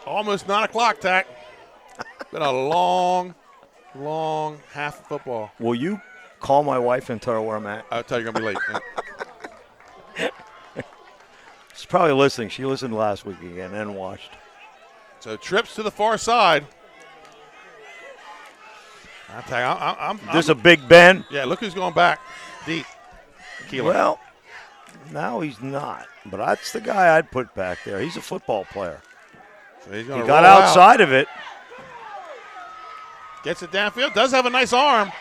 [SPEAKER 1] Almost 9 o'clock, Tack. Been a long half of football.
[SPEAKER 2] Will you call my wife and tell her where I'm at?
[SPEAKER 1] I'll tell you you're going to be late.
[SPEAKER 2] She's probably listening. She listened last week again and watched.
[SPEAKER 1] So trips to the far side. I'll tell you, I'm
[SPEAKER 2] This a Big Ben?
[SPEAKER 1] Yeah, look who's going back deep. Keeler.
[SPEAKER 2] Well, now he's not. But that's the guy I'd put back there. He's a football player.
[SPEAKER 1] So he's
[SPEAKER 2] He
[SPEAKER 1] gonna
[SPEAKER 2] got
[SPEAKER 1] roll
[SPEAKER 2] outside
[SPEAKER 1] out.
[SPEAKER 2] of it.
[SPEAKER 1] Gets it downfield. Does have a nice arm.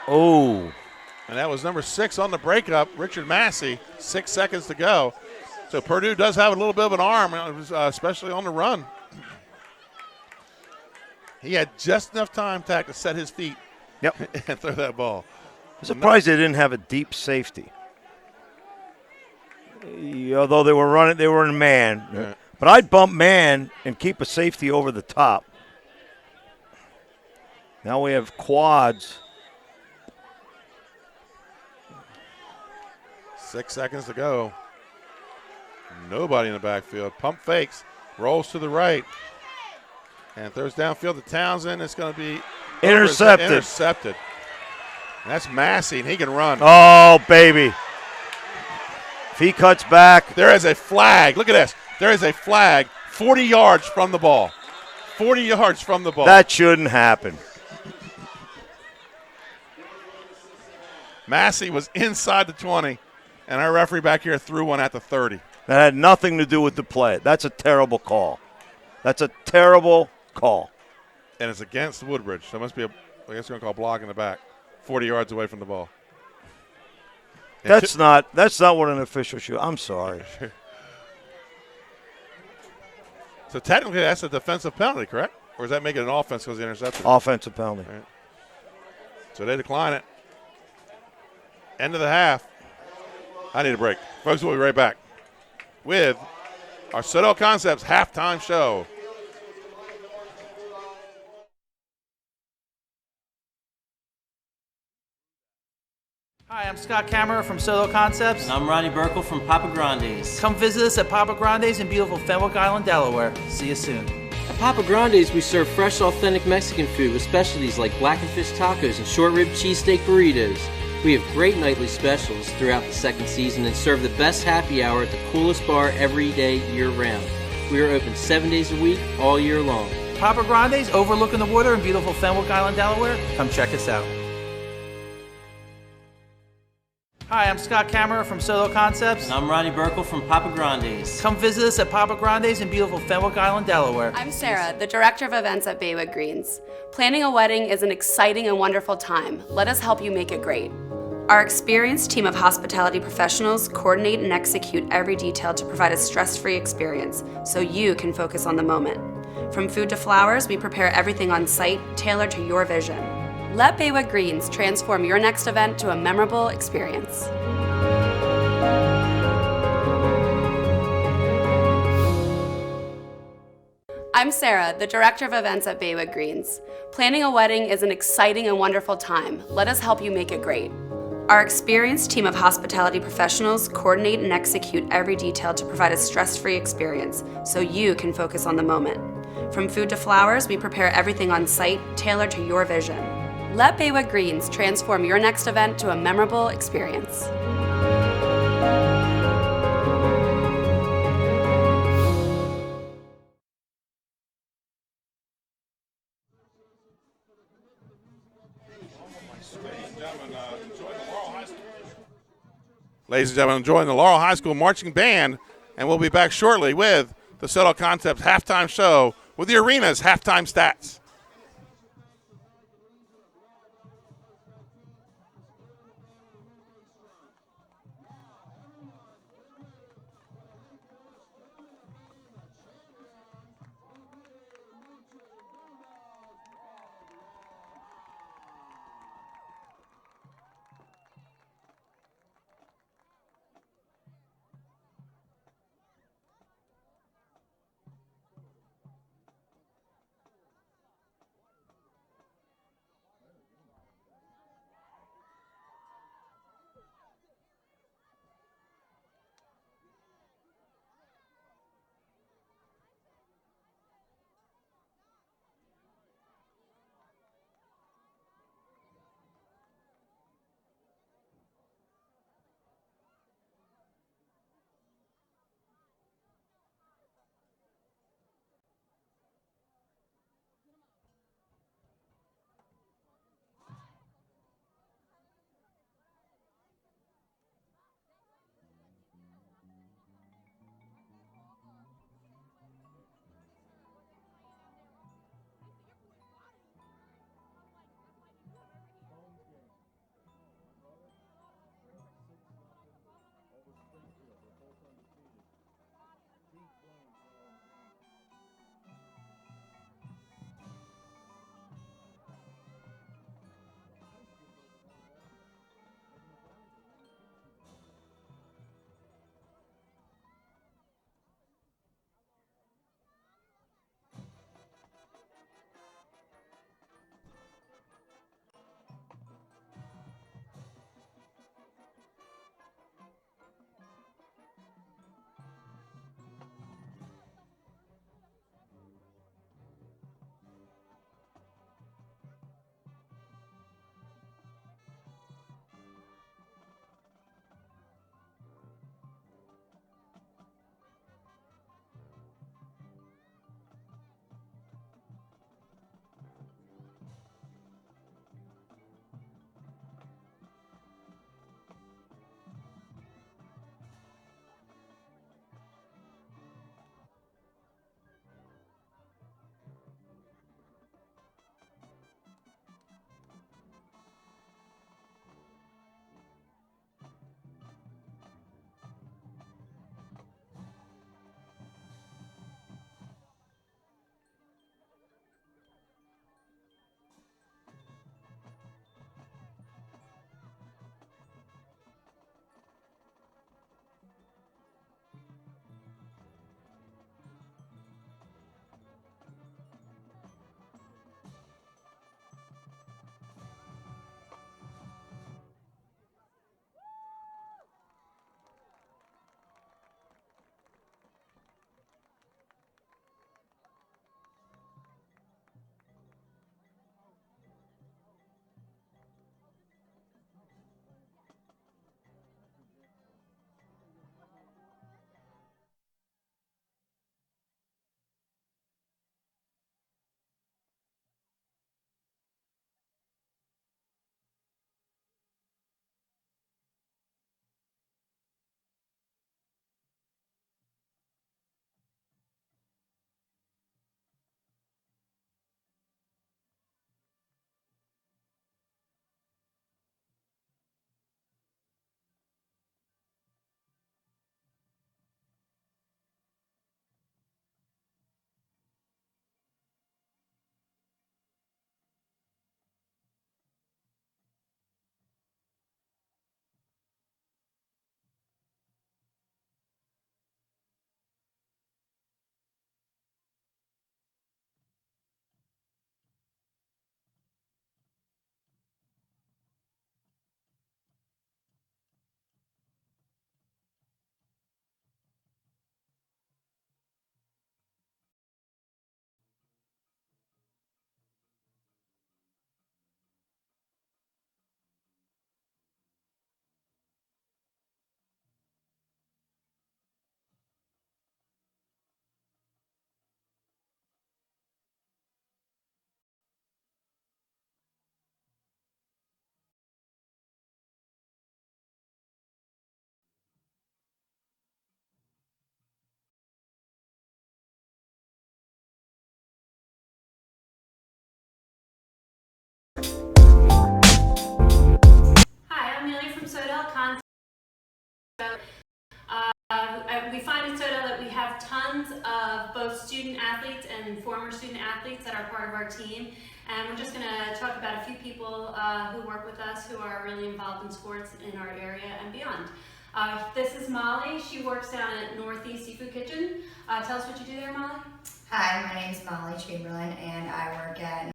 [SPEAKER 2] Oh.
[SPEAKER 1] And that was number 6 on the breakup, Richard Massey. 6 seconds to go. So Purdue does have a little bit of an arm, especially on the run. He had just enough time, Tack, to set his feet and throw that ball.
[SPEAKER 2] I'm surprised they didn't have a deep safety. Although they were in man.
[SPEAKER 1] Yeah.
[SPEAKER 2] But I'd bump man and keep a safety over the top. Now we have quads.
[SPEAKER 1] 6 seconds to go. Nobody in the backfield. Pump fakes. Rolls to the right. And throws downfield to Townsend. It's going to be
[SPEAKER 2] Intercepted.
[SPEAKER 1] Intercepted. And that's Massey, and he can run.
[SPEAKER 2] Oh, baby. If he cuts back.
[SPEAKER 1] There is a flag. Look at this. There is a flag 40 yards from the ball. 40 yards from the ball.
[SPEAKER 2] That shouldn't happen.
[SPEAKER 1] Massey was inside the 20, and our referee back here threw one at the 30.
[SPEAKER 2] That had nothing to do with the play. That's a terrible call. That's a terrible call.
[SPEAKER 1] And it's against Woodbridge. So it must be I guess we're going to call block in the back. 40 yards away from the ball. And
[SPEAKER 2] That's not what an official should. I'm sorry.
[SPEAKER 1] So technically that's a defensive penalty, correct? Or does that make it an offense because he intercepted?
[SPEAKER 2] Offensive penalty.
[SPEAKER 1] Right. So they decline it. End of the half. I need a break. Folks, we'll be right back with our Sodell Concepts halftime show.
[SPEAKER 3] Hi, I'm Scott Kammerer from Sodell Concepts.
[SPEAKER 10] And I'm Ronnie Burkle from Papa Grande's.
[SPEAKER 3] Come visit us at Papa Grande's in beautiful Fenwick Island, Delaware. See you soon.
[SPEAKER 10] At Papa Grande's, we serve fresh, authentic Mexican food with specialties like blackened fish tacos and short rib cheesesteak burritos. We have great nightly specials throughout the second season and serve the best happy hour at the coolest bar every day year-round. We are open 7 days a week, all year long.
[SPEAKER 3] Papa Grande's overlooking the water in beautiful Fenwick Island, Delaware. Come check us out. Hi, I'm Scott Kammerer from Sodell Concepts.
[SPEAKER 10] And I'm Ronnie Burkle from Papa Grande's.
[SPEAKER 3] Come visit us at Papa Grande's in beautiful Fenwick Island, Delaware.
[SPEAKER 11] I'm Sarah, the Director of Events at Baywood Greens. Planning a wedding is an exciting and wonderful time. Let us help you make it great. Our experienced team of hospitality professionals coordinate and execute every detail to provide a stress-free experience so you can focus on the moment. From food to flowers, we prepare everything on site, tailored to your vision. Let Baywood Greens transform your next event to a memorable experience. I'm Sarah, the Director of Events at Baywood Greens. Planning a wedding is an exciting and wonderful time. Let us help you make it great. Our experienced team of hospitality professionals coordinate and execute every detail to provide a stress-free experience so you can focus on the moment. From food to flowers, we prepare everything on site, tailored to your vision. Let Baywood Greens transform your next event to a memorable experience.
[SPEAKER 1] Ladies and gentlemen, join the Laurel High School Marching Band, and we'll be back shortly with the Soto Concepts halftime show with the arena's halftime stats.
[SPEAKER 12] student athletes and former student athletes that are part of our team. And we're just going to talk about a few people who work with us who are really involved in sports in our area and beyond. This is Molly. She works down at Northeast Seafood Kitchen. Tell us what you do there, Molly.
[SPEAKER 13] Hi, my name is Molly Chamberlain, and I work at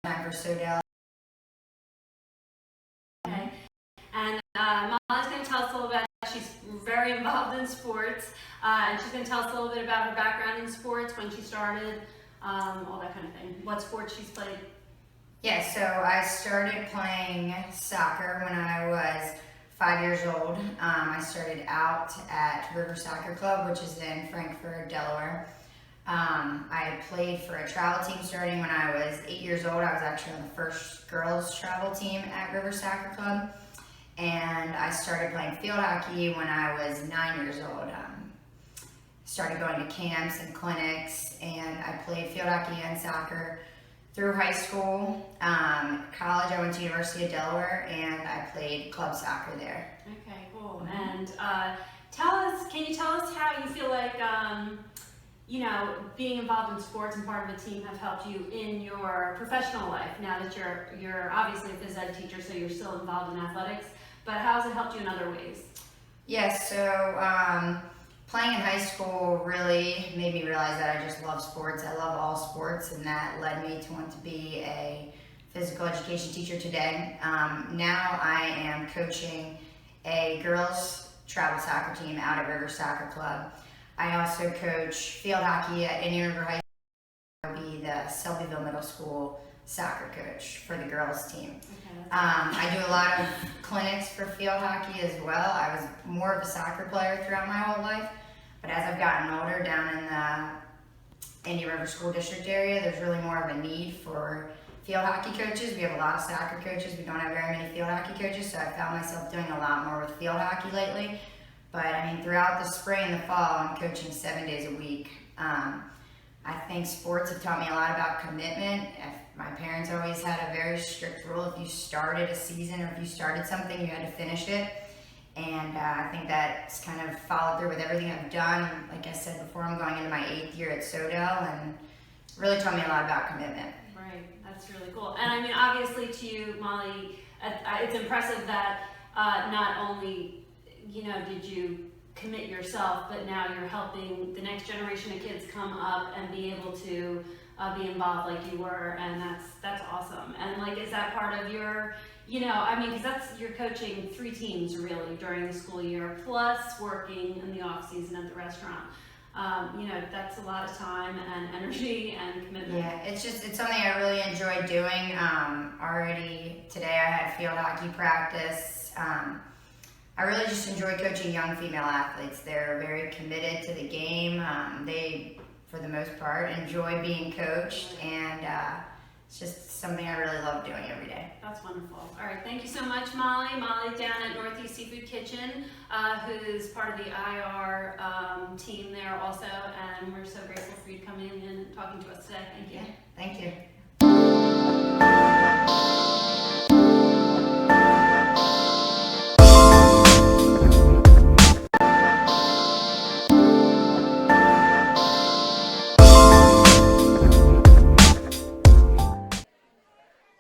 [SPEAKER 13] for Sodell.
[SPEAKER 12] Okay. And Molly's going to tell us a little bit. She's very involved in sports, and she's going to tell us a little bit about her background in sports, when she started, all that kind of thing. What sports she's played.
[SPEAKER 13] Yeah, so I started playing soccer when I was 5 years old. I started out at River Soccer Club, which is in Frankfort, Delaware. I played for a travel team starting when I was 8 years old. I was actually on the first girls travel team at River Soccer Club. And I started playing field hockey when I was 9 years old. Started going to camps and clinics, and I played field hockey and soccer through high school. College, I went to University of Delaware, and I played club soccer there.
[SPEAKER 12] Okay, cool. And can you tell us how you feel like being involved in sports and part of a team have helped you in your professional life? Now that you're obviously a phys ed teacher, so you're still involved in athletics, but how has it helped you in other ways?
[SPEAKER 13] Yes, so playing in high school really made me realize that I just love sports. I love all sports, and that led me to want to be a physical education teacher today. Now I am coaching a girls travel soccer team out at River Soccer Club. I also coach field hockey at Indian River High School. I'll be the Selbyville Middle School soccer coach for the girls team. Okay, I do a lot of clinics for field hockey as well. I was more of a soccer player throughout my whole life, but as I've gotten older down in the Indian River School District area, there's really more of a need for field hockey coaches. We have a lot of soccer coaches. We don't have very many field hockey coaches, so I found myself doing a lot more with field hockey lately. But I mean, throughout the spring and the fall, I'm coaching 7 days a week. I think sports have taught me a lot about commitment. My parents always had a very strict rule. If you started a season or if you started something, you had to finish it. And I think that's kind of followed through with everything I've done. Like I said before, I'm going into my 8th year at Sodell, and really taught me a lot about commitment.
[SPEAKER 12] Right, that's really cool. And I mean, obviously to you, Molly, it's impressive that not only did you commit yourself, but now you're helping the next generation of kids come up and be able to be involved like you were, and that's awesome. And like, is that part of your, because you're coaching 3 teams really during the school year, plus working in the off season at the restaurant. That's a lot of time and energy and commitment.
[SPEAKER 13] Yeah, it's something I really enjoy doing. Already today I had field hockey practice. I really just enjoy coaching young female athletes. They're very committed to the game. They, for the most part, enjoy being coached, and it's just something I really love doing every day.
[SPEAKER 12] That's wonderful. All right, thank you so much, Molly. Molly down at Northeast Seafood Kitchen, who's part of the IR team there also, and we're so grateful for you coming in and talking to us today. Thank you.
[SPEAKER 13] Yeah, thank you.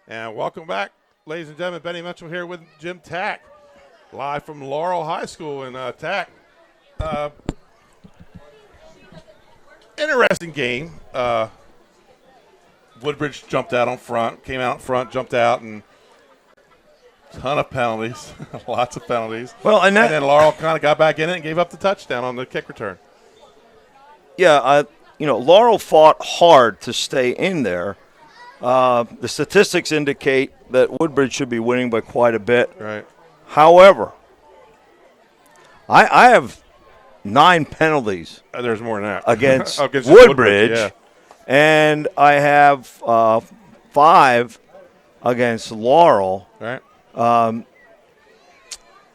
[SPEAKER 1] And welcome back, ladies and gentlemen. Benny Mitchell here with Jim Tack, live from Laurel High School in Tack. Interesting game. Woodbridge jumped out on front, came out front, jumped out, and ton of penalties, lots of penalties.
[SPEAKER 2] Well, and
[SPEAKER 1] then Laurel kind of got back in it and gave up the touchdown on the kick return.
[SPEAKER 2] Yeah, Laurel fought hard to stay in there. The statistics indicate that Woodbridge should be winning by quite a bit.
[SPEAKER 1] Right.
[SPEAKER 2] However, I have 9 penalties.
[SPEAKER 1] There's more than that
[SPEAKER 2] against
[SPEAKER 1] against
[SPEAKER 2] Woodbridge,
[SPEAKER 1] yeah.
[SPEAKER 2] And I have 5 against Laurel.
[SPEAKER 1] Right.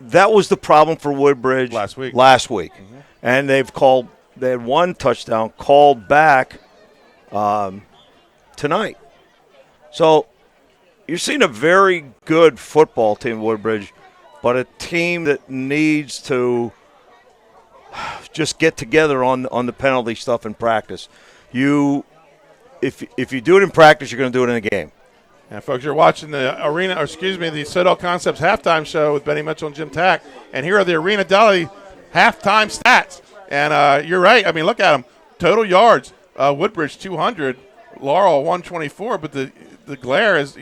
[SPEAKER 2] That was the problem for Woodbridge
[SPEAKER 1] last week.
[SPEAKER 2] Mm-hmm. And they had 1 touchdown called back tonight. So you're seeing a very good football team, Woodbridge, but a team that needs to just get together on the penalty stuff in practice. if you do it in practice, you're going to do it in a game.
[SPEAKER 1] And folks, you're watching the the Sodell Concepts halftime show with Benny Mitchell and Jim Tack. And here are the Arena Deli halftime stats. And you're right. I mean, look at them. Total yards, Woodbridge 200, Laurel 124. But the glare is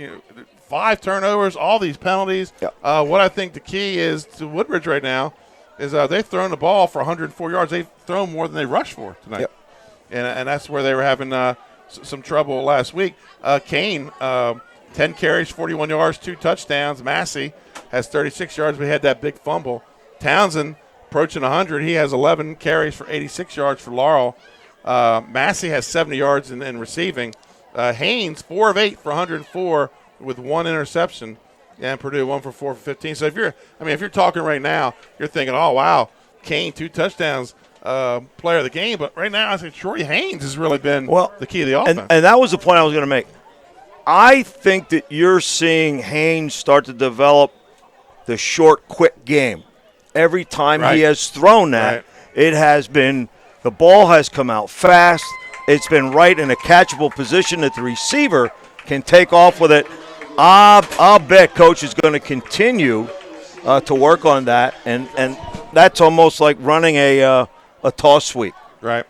[SPEAKER 1] 5 turnovers, all these penalties.
[SPEAKER 2] Yep.
[SPEAKER 1] What I think the key is to Woodbridge right now is they've thrown the ball for 104 yards. They've thrown more than they rushed for tonight.
[SPEAKER 2] Yep.
[SPEAKER 1] And that's where they were having some trouble last week. Kane, 10 carries, 41 yards, 2 touchdowns. Massey has 36 yards, but he had that big fumble. Townsend approaching 100. He has 11 carries for 86 yards for Laurel. Massey has 70 yards in receiving. Haynes, 4 of 8 for 104 with 1 interception. And Purdue 1 for 4 for 15. So if you're talking right now, you're thinking, oh, wow, Kane, 2 touchdowns, player of the game. But right now, I think Troy Haynes has really been the key of the offense.
[SPEAKER 2] And that was the point I was going to make. I think that you're seeing Haynes start to develop the short, quick game. Every time he has thrown that, it has been – the ball has come out fast. It's been right in a catchable position that the receiver can take off with it. I'll bet Coach is going to continue to work on that, and that's almost like running a toss sweep.
[SPEAKER 1] Right.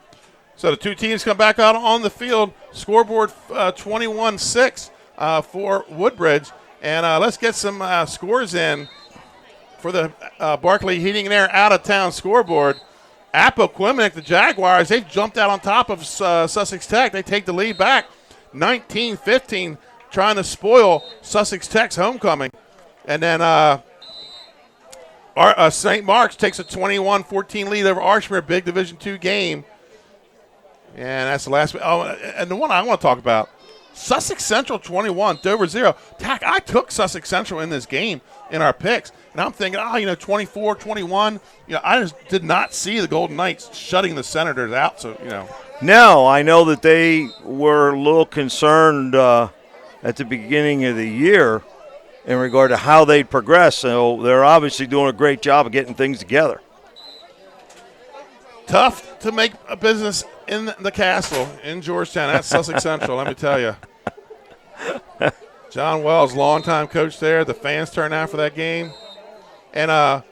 [SPEAKER 1] So the two teams come back out on the field. Scoreboard 21-6 for Woodbridge. And let's get some scores in for the Barclay Heating and Air out-of-town scoreboard. Appoquinimink, the Jaguars, they've jumped out on top of Sussex Tech. They take the lead back 19-15, trying to spoil Sussex Tech's homecoming. And then St. Mark's takes a 21-14 lead over Archmere, big Division II game. And that's the last. Oh, and the one I want to talk about, Sussex Central 21, Dover 0. Tack, I took Sussex Central in this game in our picks, and I'm thinking, 24-21. I just did not see the Golden Knights shutting the Senators out. So,
[SPEAKER 2] No, I know that they were a little concerned at the beginning of the year in regard to how they'd progress. So they're obviously doing a great job of getting things together.
[SPEAKER 1] Tough to make a business in the castle in Georgetown. That's Sussex Central, let me tell you. John Wells, longtime coach there. The fans turned out for that game. And,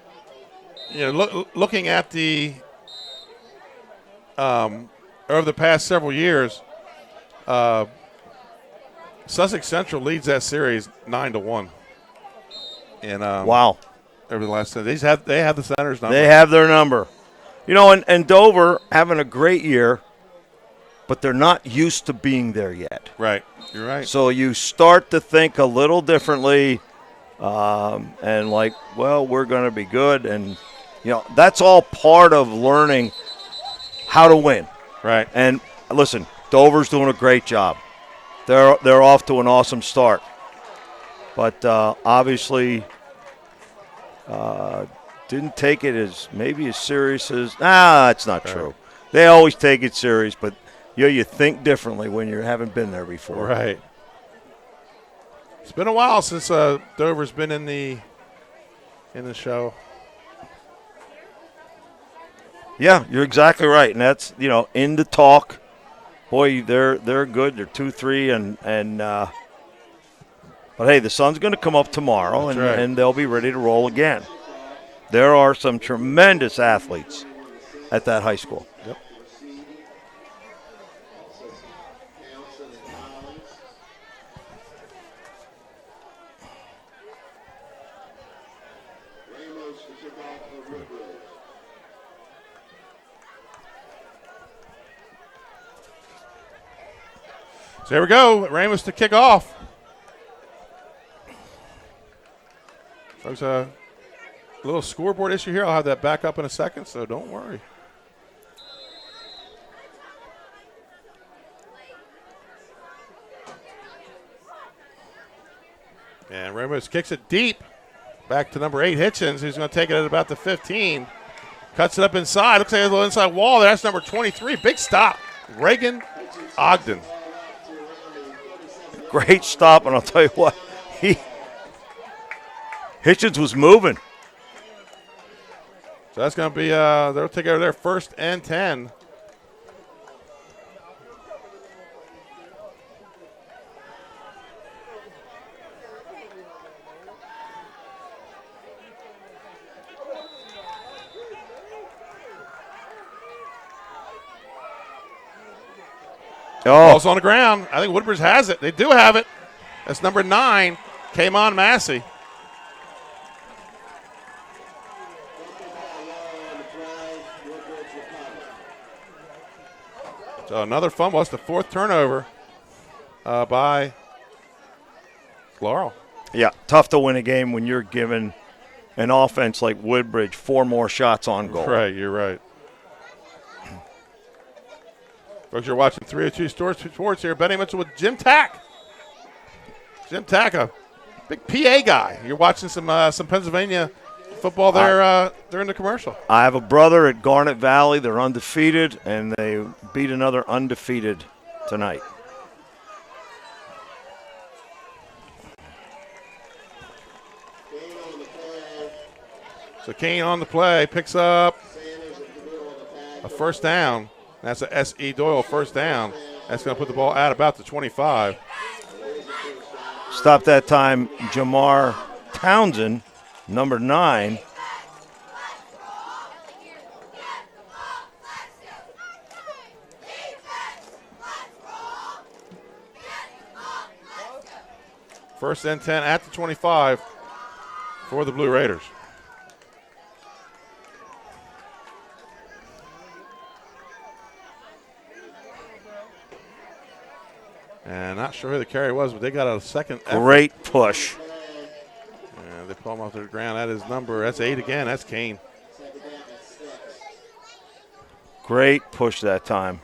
[SPEAKER 1] looking at the over the past several years, Sussex Central leads that series 9-1. And
[SPEAKER 2] wow,
[SPEAKER 1] over the last they have the Senators number.
[SPEAKER 2] They have their number. And Dover having a great year, but they're not used to being there yet.
[SPEAKER 1] Right, you're right.
[SPEAKER 2] So you start to think a little differently, and we're going to be good, and that's all part of learning how to win.
[SPEAKER 1] Right.
[SPEAKER 2] And listen, Dover's doing a great job. They're off to an awesome start, but obviously didn't take it as serious as that's not true. They always take it serious, but you think differently when you haven't been there before.
[SPEAKER 1] Right. It's been a while since Dover's been in the show.
[SPEAKER 2] Yeah, you're exactly right, and that's in the talk. Boy, they're good. They're 2-3, and but hey, the sun's going to come up tomorrow, and they'll be ready to roll again. There are some tremendous athletes at that high school.
[SPEAKER 1] Yep. So there we go. Ramos to kick off. Folks, a little scoreboard issue here. I'll have that back up in a second, so don't worry. And Ramos kicks it deep. Back to number 8, Hitchens, who's going to take it at about the 15. Cuts it up inside. Looks like there's a little inside wall there. That's number 23. Big stop. Reagan Ogden.
[SPEAKER 2] Great stop, and I'll tell you what, Hitchens was moving.
[SPEAKER 1] So that's going to be, they'll take over there 1st and 10. Ball's on the ground. I think Woodbridge has it. They do have it. That's number 9, Kamon Massey. So another fumble. That's the 4th turnover by Laurel.
[SPEAKER 2] Yeah, tough to win a game when you're given an offense like Woodbridge 4 more shots on goal.
[SPEAKER 1] Right, you're right. Folks, you're watching 302 Sports here. Benny Mitchell with Jim Tack. Jim Tack, a big PA guy. You're watching some Pennsylvania football there during the commercial.
[SPEAKER 2] I have a brother at Garnet Valley. They're undefeated, and they beat another undefeated tonight.
[SPEAKER 1] So Kane on the play, picks up a first down. That's a S.E. Doyle first down. That's going to put the ball at about the 25.
[SPEAKER 2] Stop that time, Jamar Townsend, number 9.
[SPEAKER 1] First and 10 at the 25 for the Blue Raiders. And not sure who the carry was, but they got a second effort.
[SPEAKER 2] Great push.
[SPEAKER 1] And they pull him off to the ground. That is number, that's 8 again. That's Kane.
[SPEAKER 2] Great push that time.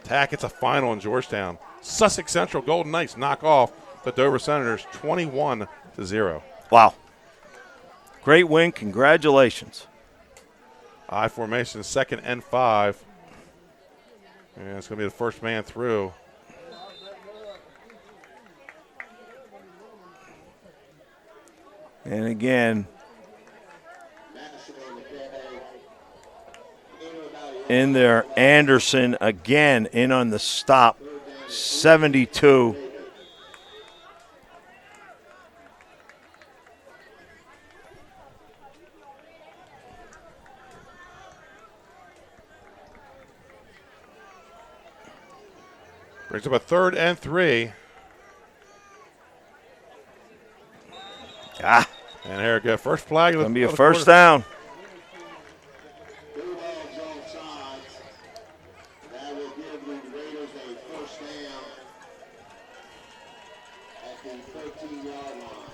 [SPEAKER 1] Tack, it's a final in Georgetown. Sussex Central Golden Knights knock off the Dover Senators 21-0.
[SPEAKER 2] Wow. Great win. Congratulations.
[SPEAKER 1] I formation, 2nd and 5. And it's going to be the first man through.
[SPEAKER 2] And again, in there, Anderson again in on the stop, 72.
[SPEAKER 1] Brings up a 3rd and 3.
[SPEAKER 2] Ah.
[SPEAKER 1] And here we go. First flag.
[SPEAKER 2] Going to be a first down.
[SPEAKER 6] That will give the Raiders a first down at the 13-yard line.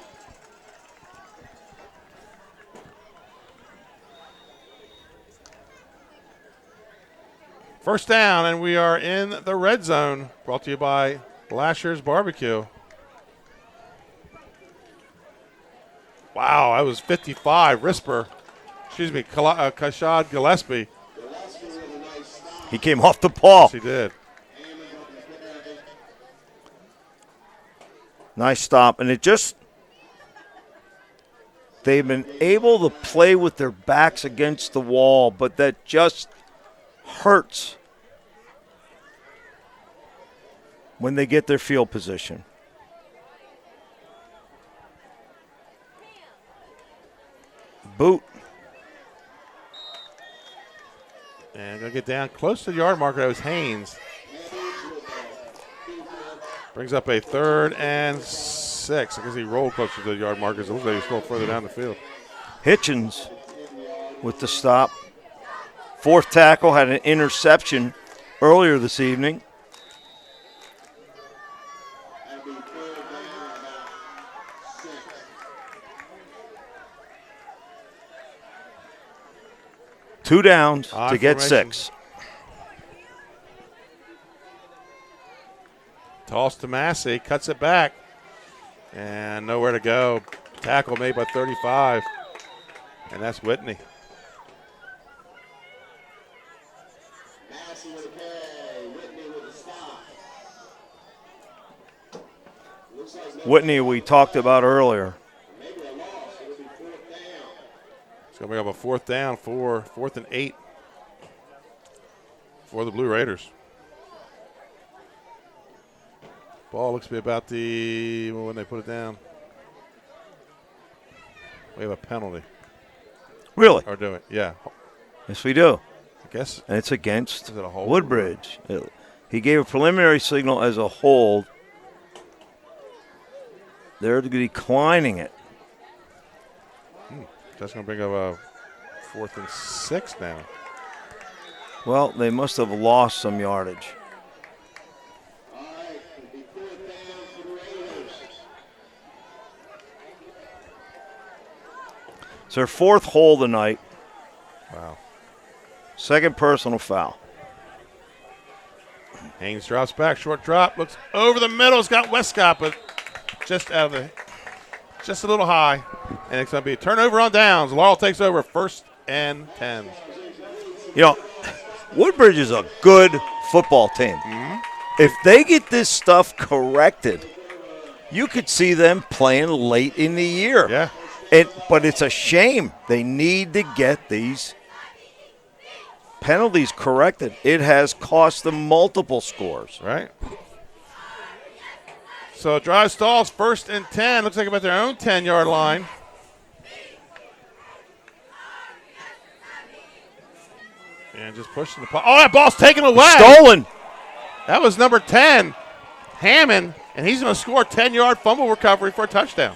[SPEAKER 1] First down, and we are in the red zone. Brought to you by Lasher's Barbecue. Wow, that was 55. Kashad Gillespie.
[SPEAKER 2] He came off the ball.
[SPEAKER 1] Yes, he did.
[SPEAKER 2] Nice stop. And they've been able to play with their backs against the wall, but that just hurts when they get their field position. Boot.
[SPEAKER 1] And going to get down close to the yard marker. That was Haynes. Brings up a 3rd and 6. I guess he rolled closer to the yard markers. It looks like he's a little further down the field.
[SPEAKER 2] Hitchens with the stop. 4th tackle, had an interception earlier this evening. Two downs to get
[SPEAKER 1] formation.
[SPEAKER 2] 6.
[SPEAKER 1] Toss to Massey, cuts it back, and nowhere to go. Tackle made by 35, and that's Whitney.
[SPEAKER 6] Massey with a carry, Whitney with a stop.
[SPEAKER 2] Whitney, we talked about earlier.
[SPEAKER 6] Maybe a loss. It'll be 4th down.
[SPEAKER 1] It's going to bring up a 4th down for 4th and 8 for the Blue Raiders. Ball looks to be about when they put it down. We have a penalty.
[SPEAKER 2] Really?
[SPEAKER 1] Or do it? Yeah.
[SPEAKER 2] Yes, we do.
[SPEAKER 1] I guess.
[SPEAKER 2] And it's against
[SPEAKER 1] Is it a hold?
[SPEAKER 2] Woodbridge. He gave a preliminary signal as a hold. They're declining it.
[SPEAKER 1] That's going to bring up a 4th and 6 now.
[SPEAKER 2] Well, they must have lost some yardage. It's their 4th hold tonight.
[SPEAKER 1] Wow.
[SPEAKER 2] 2nd personal foul.
[SPEAKER 1] Haynes drops back, short drop, looks over the middle. It's got Westcott, but just out of the, just a little high. And it's going to be a turnover on downs. Laurel takes over 1st and 10.
[SPEAKER 2] You know, Woodbridge is a good football team.
[SPEAKER 1] Mm-hmm.
[SPEAKER 2] If they get this stuff corrected, you could see them playing late in the year.
[SPEAKER 1] Yeah.
[SPEAKER 2] But it's a shame. They need to get these penalties corrected. It has cost them multiple scores.
[SPEAKER 1] Right. So drive stalls, 1st and 10. Looks like about their own 10-yard line. And just pushing the ball. Oh, that ball's taken away.
[SPEAKER 2] Stolen.
[SPEAKER 1] That was number 10, Hammond, and he's going to score a 10-yard fumble recovery for a touchdown.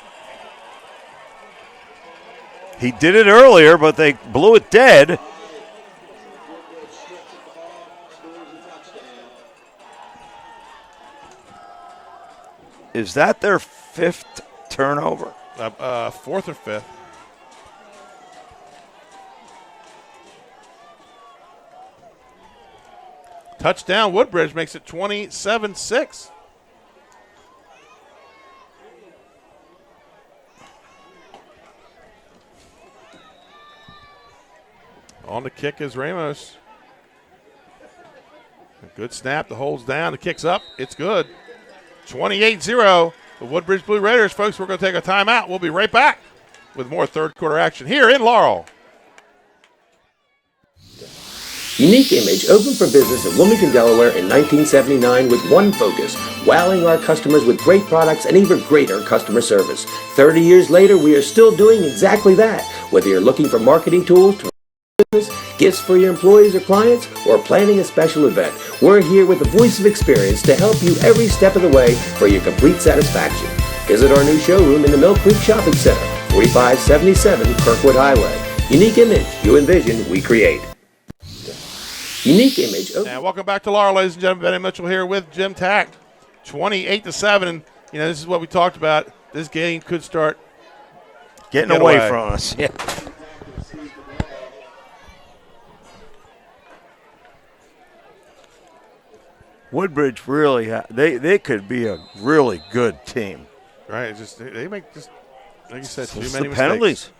[SPEAKER 2] He did it earlier, but they blew it dead. Is that their 5th turnover?
[SPEAKER 1] 4th or 5th. Touchdown, Woodbridge makes it 27-6. On the kick is Ramos. A good snap. The hold's down. The kick's up. It's good. 28-0. The Woodbridge Blue Raiders. Folks, we're going to take a timeout. We'll be right back with more third quarter action here in Laurel.
[SPEAKER 7] Unique Image opened for business in Wilmington, Delaware in 1979 with one focus, wowing our customers with great products and even greater customer service. 30 years later, we are still doing exactly that. Whether you're looking for marketing tools to business, gifts for your employees or clients, or planning a special event, we're here with the voice of experience to help you every step of the way for your complete satisfaction. Visit our new showroom in the Mill Creek Shopping Center, 4577 Kirkwood Highway. Unique Image, you envision, we create. Unique Image.
[SPEAKER 1] And welcome back to Laurel, ladies and gentlemen. Benny Mitchell here with Jim Tact. 28-7. And, you know, this is what we talked about. This game could start
[SPEAKER 2] getting away from us. Yeah. Woodbridge really, they could be a really good team.
[SPEAKER 1] Right. It's just they make just, like you said, too many
[SPEAKER 2] the
[SPEAKER 1] mistakes.
[SPEAKER 2] Penalties.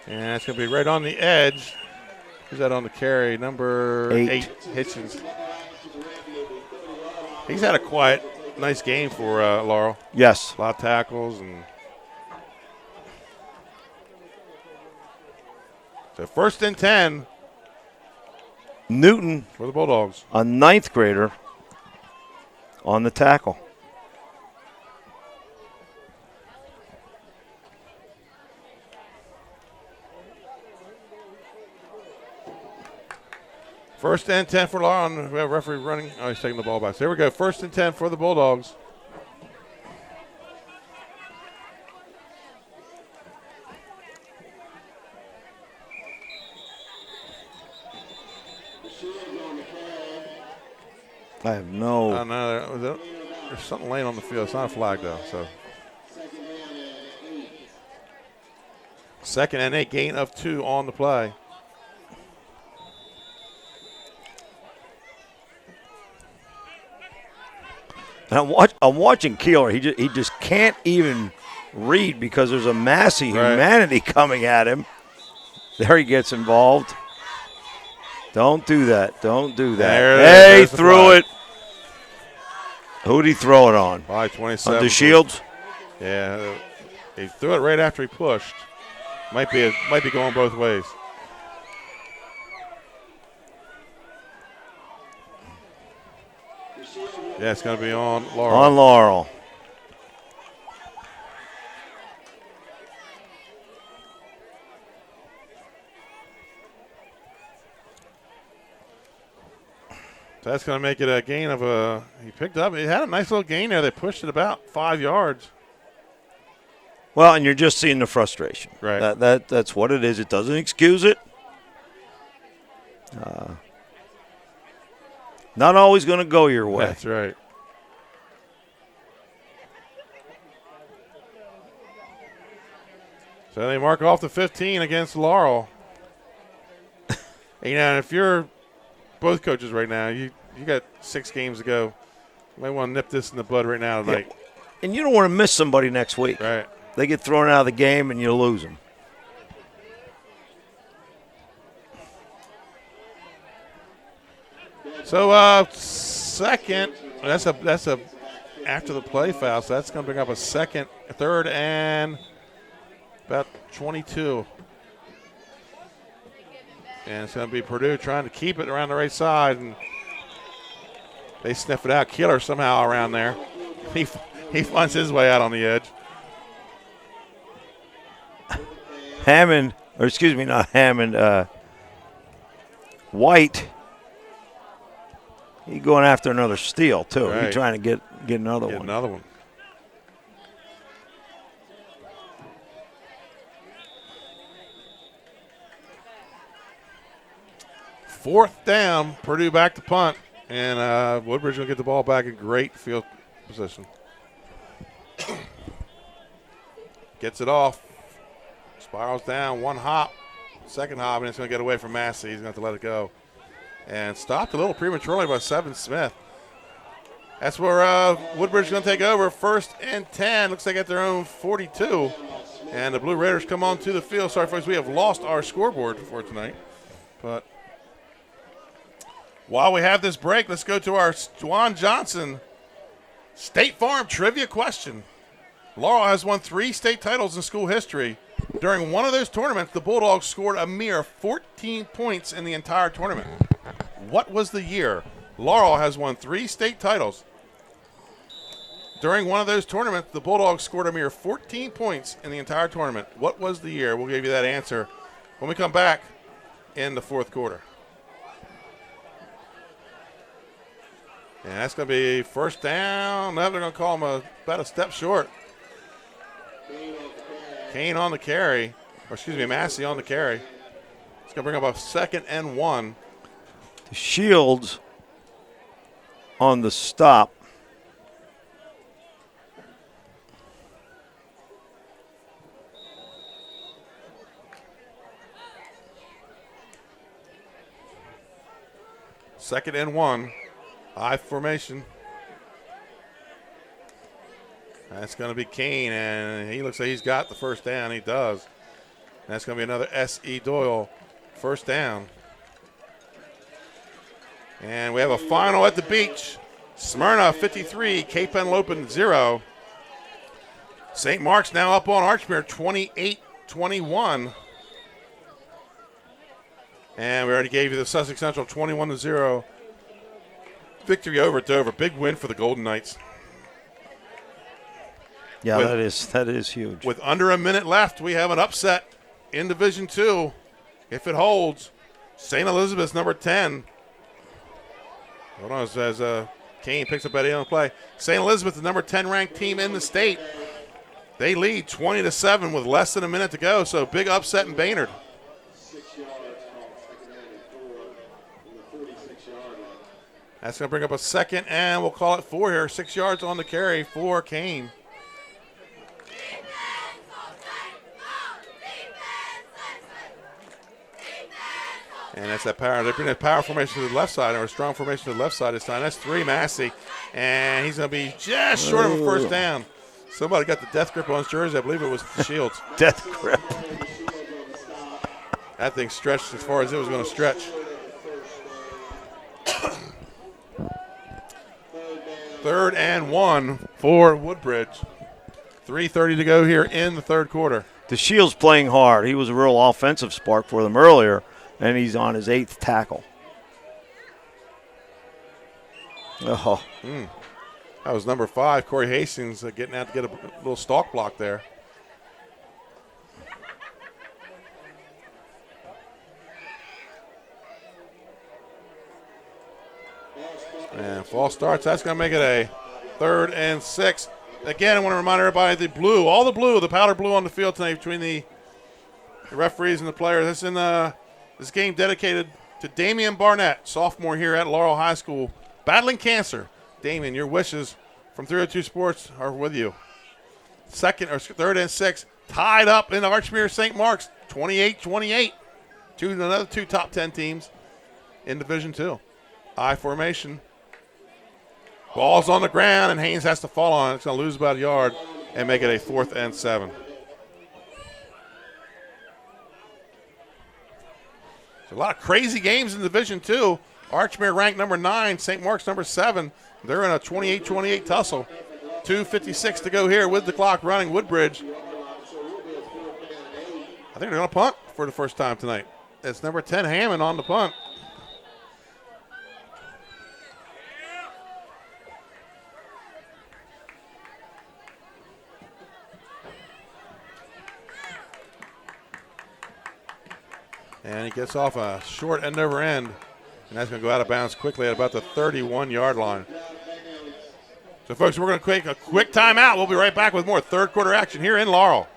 [SPEAKER 1] And it's going to be right on the edge. Who's that on the carry? Number 8, Hitchens. He's had a quiet, nice game for Laurel.
[SPEAKER 2] Yes.
[SPEAKER 1] A lot of tackles. And so 1st and 10.
[SPEAKER 2] Newton.
[SPEAKER 1] For the Bulldogs.
[SPEAKER 2] A 9th grader on the tackle.
[SPEAKER 1] First and 10 for Laurel. We have a referee running. Oh, he's taking the ball back. So here we go. 1st and 10 for the Bulldogs.
[SPEAKER 2] I have no.
[SPEAKER 1] Oh, no, there's something laying on the field. It's not a flag, though. So 2nd and 8, gain of 2 on the play.
[SPEAKER 2] And I'm watching Keeler. He just can't even read because there's a mass of humanity coming at him. There he gets involved. Don't do that. Don't do that. Hey, threw it. Who'd he throw it on?
[SPEAKER 1] By 27.
[SPEAKER 2] On the Shields?
[SPEAKER 1] Yeah. He threw it right after he pushed. Might be going both ways. Yeah, it's going to be on Laurel.
[SPEAKER 2] On Laurel.
[SPEAKER 1] So that's going to make it a gain of he picked up. He had a nice little gain there. They pushed it about 5 yards.
[SPEAKER 2] Well, and you're just seeing the frustration.
[SPEAKER 1] Right.
[SPEAKER 2] That's what it is. It doesn't excuse it. Not always going to go your way.
[SPEAKER 1] That's right. So they mark off the 15 against Laurel. And if you're both coaches right now, you got 6 games to go. You might want to nip this in the bud right now tonight.
[SPEAKER 2] Yeah. And you don't want to miss somebody next week.
[SPEAKER 1] Right.
[SPEAKER 2] They get thrown out of the game and you lose them.
[SPEAKER 1] So second, that's a after the play foul, so that's going to bring up a third and about 22. And it's going to be Purdue trying to keep it around the right side, and they sniff it out. Keeler somehow around there. He finds his way out on the edge.
[SPEAKER 2] White. He going after another steal, too.
[SPEAKER 1] Right.
[SPEAKER 2] He's trying to get another one.
[SPEAKER 1] Another one. Fourth down, Purdue back to punt, and Woodbridge will get the ball back in great field position. Gets it off, spirals down, one hop, second hop, and it's going to get away from Massey. He's going to have to let it go. And stopped a little prematurely by Seven Smith. That's where Woodbridge is going to take over. 1st and 10. Looks like at their own 42. And the Blue Raiders come onto the field. Sorry, folks, we have lost our scoreboard for tonight. But while we have this break, let's go to our Juwan Johnson State Farm trivia question. Laurel has won 3 state titles in school history. During one of those tournaments, the Bulldogs scored a mere 14 points in the entire tournament. What was the year? Laurel has won 3 state titles. During one of those tournaments, the Bulldogs scored a mere 14 points in the entire tournament. What was the year? We'll give you that answer when we come back in the 4th quarter. And that's going to be first down. Now they're going to call him about a step short. Kane on the carry. Or excuse me, Massey on the carry. It's going to bring up a 2nd and 1.
[SPEAKER 2] The Shields on the stop.
[SPEAKER 1] Second and 1. High formation. That's going to be Kane, and he looks like he's got the first down. He does. That's going to be another S.E. Doyle first down. And we have a final at the beach. Smyrna 53, Cape Henlopen 0. St. Mark's now up on Archmere 28-21. And we already gave you the Sussex Central 21-0 victory over Dover. Big win for the Golden Knights.
[SPEAKER 2] Yeah, that is huge.
[SPEAKER 1] With under a minute left, we have an upset in Division II. If it holds, St. Elizabeth's number 10. Hold on, as Kane picks up that on play. St. Elizabeth, the number 10 ranked team in the state. They lead 20-7 with less than a minute to go, so big upset in Baynard. That's going to bring up a 2nd, and we'll call it 4 here. 6 yards on the carry for Kane. And that's that power. They bring that power formation to the left side, or a strong formation to the left side this time. That's 3, Massey. And he's going to be just short of a first down. Somebody got the death grip on his jersey. I believe it was Shields.
[SPEAKER 2] Death grip.
[SPEAKER 1] That thing stretched as far as it was going to stretch. 3rd and 1 for Woodbridge. 3:30 to go here in the 3rd quarter.
[SPEAKER 2] The Shields playing hard. He was a real offensive spark for them earlier, and he's on his 8th tackle. Oh.
[SPEAKER 1] That was number 5, Corey Hastings, getting out to get a little stalk block there. And false starts. That's going to make it a 3rd and 6. Again, I want to remind everybody the blue, all the blue, the powder blue on the field tonight between the referees and the players. This game dedicated to Damian Barnett, sophomore here at Laurel High School, battling cancer. Damian, your wishes from 302 Sports are with you. 3rd and 6, tied up in Archmere St. Mark's, 28-28. Another 2 top 10 teams in Division 2. I formation. Ball's on the ground, and Haynes has to fall on it. It's going to lose about a yard and make it a 4th and 7. So a lot of crazy games in Division 2. Archmere ranked number 9, St. Mark's number 7. They're in a 28-28 tussle. 2:56 to go here with the clock running. Woodbridge, I think they're going to punt for the first time tonight. It's number 10, Hammond, on the punt. And he gets off a short end over end, and that's going to go out of bounds quickly at about the 31-yard line. So, folks, we're going to take a quick timeout. We'll be right back with more third quarter action here in Laurel.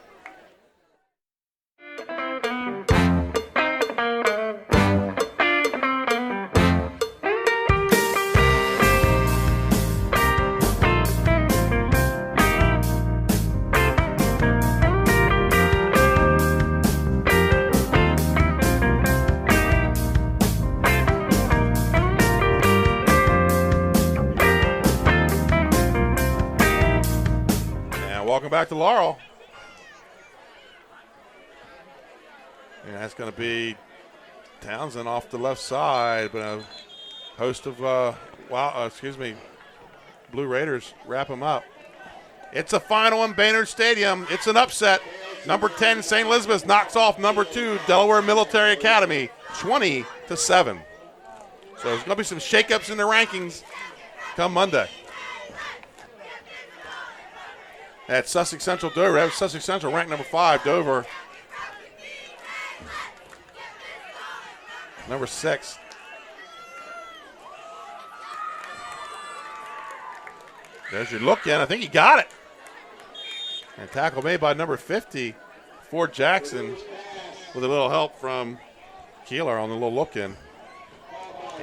[SPEAKER 1] Welcome back to Laurel. And that's going to be Townsend off the left side, but a host of Blue Raiders wrap him up. It's a final in Baynard Stadium. It's an upset. Number 10, St. Elizabeth knocks off number 2, Delaware Military Academy, 20-7. So there's going to be some shakeups in the rankings come Monday. At Sussex Central Dover. Sussex Central ranked number 5, Dover number 6. There's your look in. I think he got it. And tackle made by number 50, Ford Jackson, with a little help from Keeler on the little look in.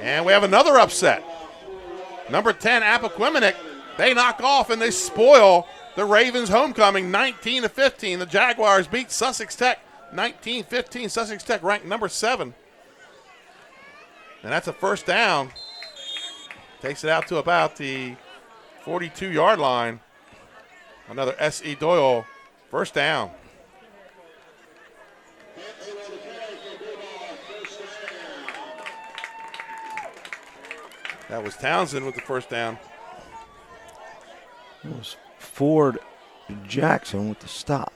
[SPEAKER 1] And we have another upset. Number 10, Appoquinimink. They knock off and they spoil the Ravens' homecoming, 19-15. The Jaguars beat Sussex Tech, 19-15. Sussex Tech ranked number 7. And that's a first down. Takes it out to about the 42-yard line. Another S.E. Doyle first down. That was Townsend with the first down.
[SPEAKER 2] It was Ford Jackson with the stop.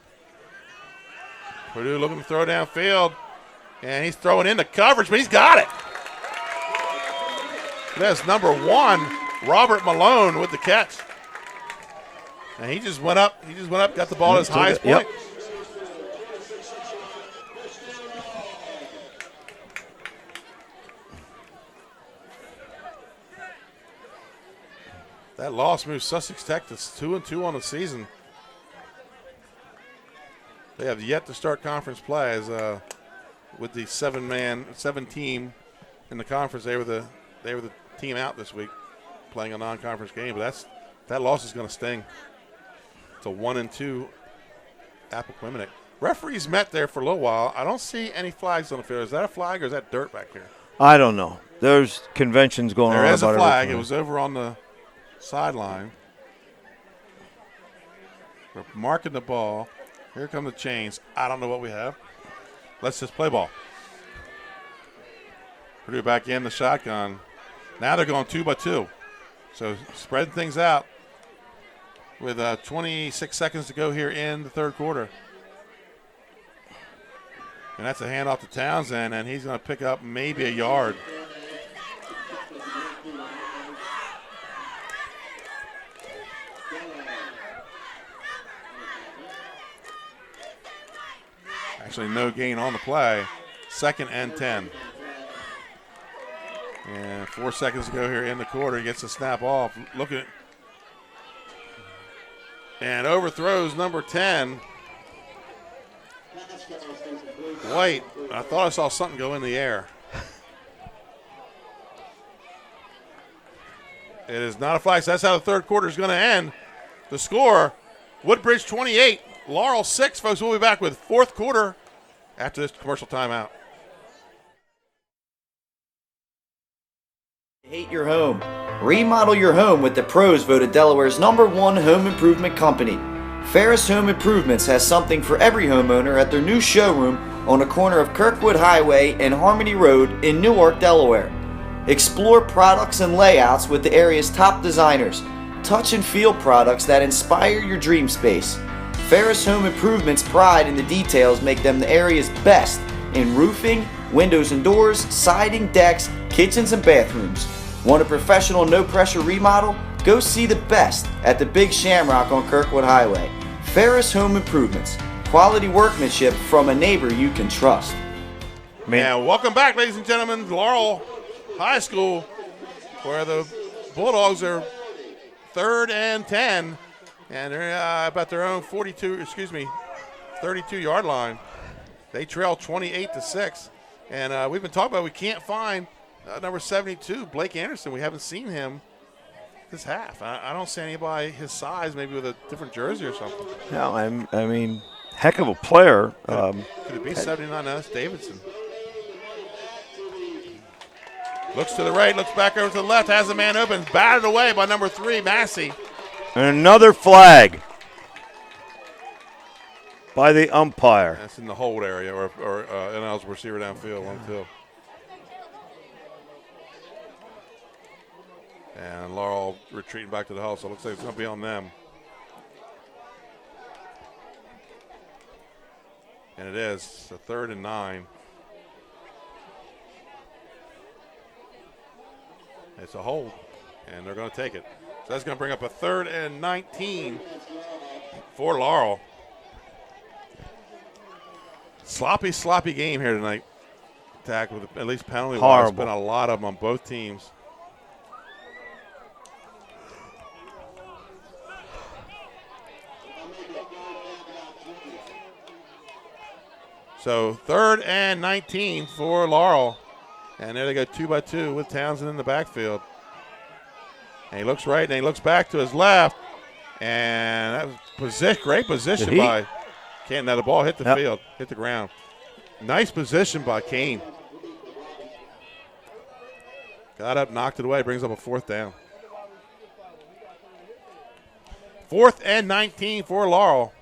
[SPEAKER 1] Purdue looking to throw downfield, and he's throwing into coverage, but he's got it. That's number 1, Robert Malone with the catch. And he just went up, got the ball at his highest point.
[SPEAKER 2] Yep.
[SPEAKER 1] That loss moves Sussex Tech to 2-2 on the season. They have yet to start conference play as with the 7-team in the conference. They were the team out this week, playing a non-conference game. But that loss is going to sting. It's a 1-2 Appoquinimink. Referees met there for a little while. I don't see any flags on the field. Is that a flag or is that dirt back here?
[SPEAKER 2] I don't know. There's conventions going on.
[SPEAKER 1] There is
[SPEAKER 2] about
[SPEAKER 1] a flag.
[SPEAKER 2] everything.
[SPEAKER 1] It was over on the sideline. We're marking the ball. Here come the chains. I don't know what we have. Let's just play ball. Purdue back in the shotgun. Now they're going 2-2. So spreading things out with 26 seconds to go here in the third quarter. And that's a handoff to Townsend, and he's going to pick up maybe a yard. Actually, no gain on the play. 2nd and 10. And 4 seconds to go here in the quarter. He gets the snap off. Look at it. And overthrows number 10. White. I thought I saw something go in the air. It is not a flag. So that's how the third quarter is going to end. The score, Woodbridge 28, Laurel 6. Folks, we'll be back with fourth quarter after this commercial timeout.
[SPEAKER 9] Hate your home? Remodel your home with the pros voted Delaware's #1 home improvement company. Ferris Home Improvements has something for every homeowner at their new showroom on the corner of Kirkwood Highway and Harmony Road in Newark, Delaware. Explore products and layouts with the area's top designers. Touch and feel products that inspire your dream space. Ferris Home Improvements' pride in the details make them the area's best in roofing, windows and doors, siding, decks, kitchens, and bathrooms. Want a professional, no-pressure remodel? Go see the best at the Big Shamrock on Kirkwood Highway. Ferris Home Improvements. Quality workmanship from a neighbor you can trust.
[SPEAKER 1] And welcome back, ladies and gentlemen, to Laurel High School, where the Bulldogs are 3rd and 10, and they're about their own 32-yard line. They trail 28-6, and we've been talking about we can't find number 72, Blake Anderson. We haven't seen him this half. I don't see anybody his size, maybe with a different jersey or something.
[SPEAKER 2] No, I mean, heck of a player.
[SPEAKER 1] Could it be 79? No, that's Davidson. Looks to the right, looks back over to the left, has a man open, batted away by number 3, Massey.
[SPEAKER 2] And another flag by the umpire.
[SPEAKER 1] That's in the hold area, or an eligible receiver downfield, 1-2. And Laurel retreating back to the huddle, so it looks like it's going to be on them. And it is. It's a 3rd and 9. It's a hold, and they're going to take it. So that's going to bring up a 3rd and 19 for Laurel. Sloppy game here tonight. Attack with at least penalty-wise.
[SPEAKER 2] Horrible.
[SPEAKER 1] There's been a lot of them on both teams. So 3rd and 19 for Laurel. And there they go 2-by-2 with Townsend in the backfield. And he looks right and he looks back to his left. And that was great position by Kane. Now the ball hit the field, hit the ground. Nice position by Kane. Got up, knocked it away, brings up a 4th down. 4th and 19 for Laurel.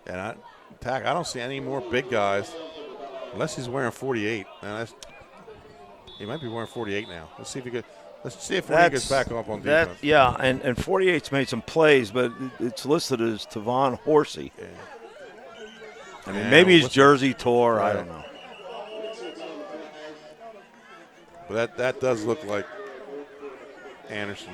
[SPEAKER 1] And I don't see any more big guys, unless he's wearing 48. And he might be wearing 48 now. Let's see if 48 gets back up on defense.
[SPEAKER 2] Yeah, and 48's made some plays, but it's listed as Tavon Horsey.
[SPEAKER 1] Yeah.
[SPEAKER 2] I mean, maybe his jersey tore.
[SPEAKER 1] Right.
[SPEAKER 2] I don't know.
[SPEAKER 1] But that does look like Anderson.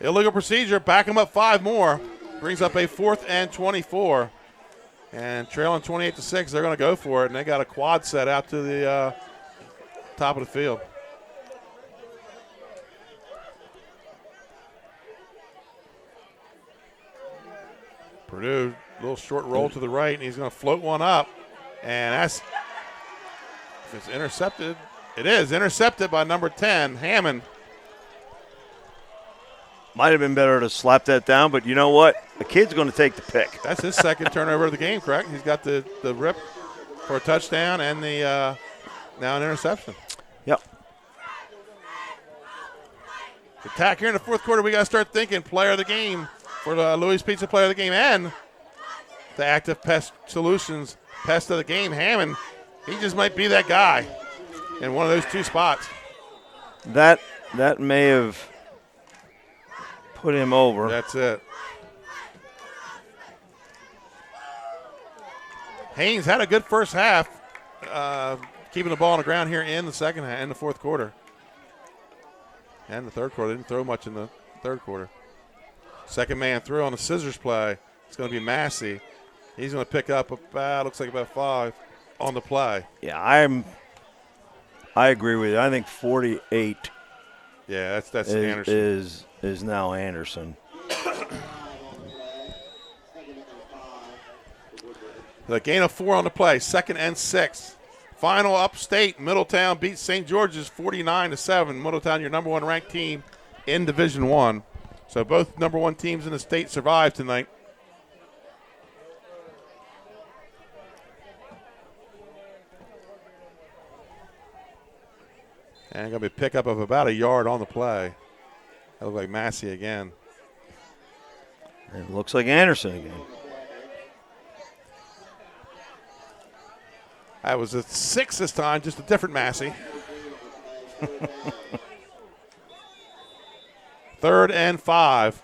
[SPEAKER 1] Illegal procedure, back him up 5 more. Brings up a 4th and 24. And trailing 28-6, they're going to go for it. And they got a quad set out to the top of the field. Purdue, little short roll to the right, and he's going to float one up. And if it's intercepted, it is intercepted by number 10, Hammond.
[SPEAKER 2] Might have been better to slap that down, but you know what? The kid's going to take the pick.
[SPEAKER 1] That's his second turnover of the game, correct? He's got the rip for a touchdown and the now an interception.
[SPEAKER 2] Yep.
[SPEAKER 1] Attack here in the fourth quarter. We got to start thinking player of the game for the Louis Pizza player of the game and the Active Pest Solutions pest of the game, Hammond. He just might be that guy in one of those 2 spots.
[SPEAKER 2] That may have put him over.
[SPEAKER 1] That's it. Haynes had a good first half, keeping the ball on the ground here in the second half, in the fourth quarter. And the third quarter. They didn't throw much in the third quarter. Second man through on the scissors play. It's going to be Massey. He's going to pick up looks like about 5 on the play.
[SPEAKER 2] Yeah, I agree with you. I think 48.
[SPEAKER 1] Yeah, that's Anderson.
[SPEAKER 2] Is now Anderson.
[SPEAKER 1] The gain of 4 on the play, 2nd and 6. Final upstate, Middletown beats St. George's 49-7. Middletown, your number 1 ranked team in Division I. So both number 1 teams in the state survived tonight. And going to be a pickup of about a yard on the play. That looks like Massey again.
[SPEAKER 2] And it looks like Anderson again.
[SPEAKER 1] That was a 6 this time, just a different Massey. 3rd and 5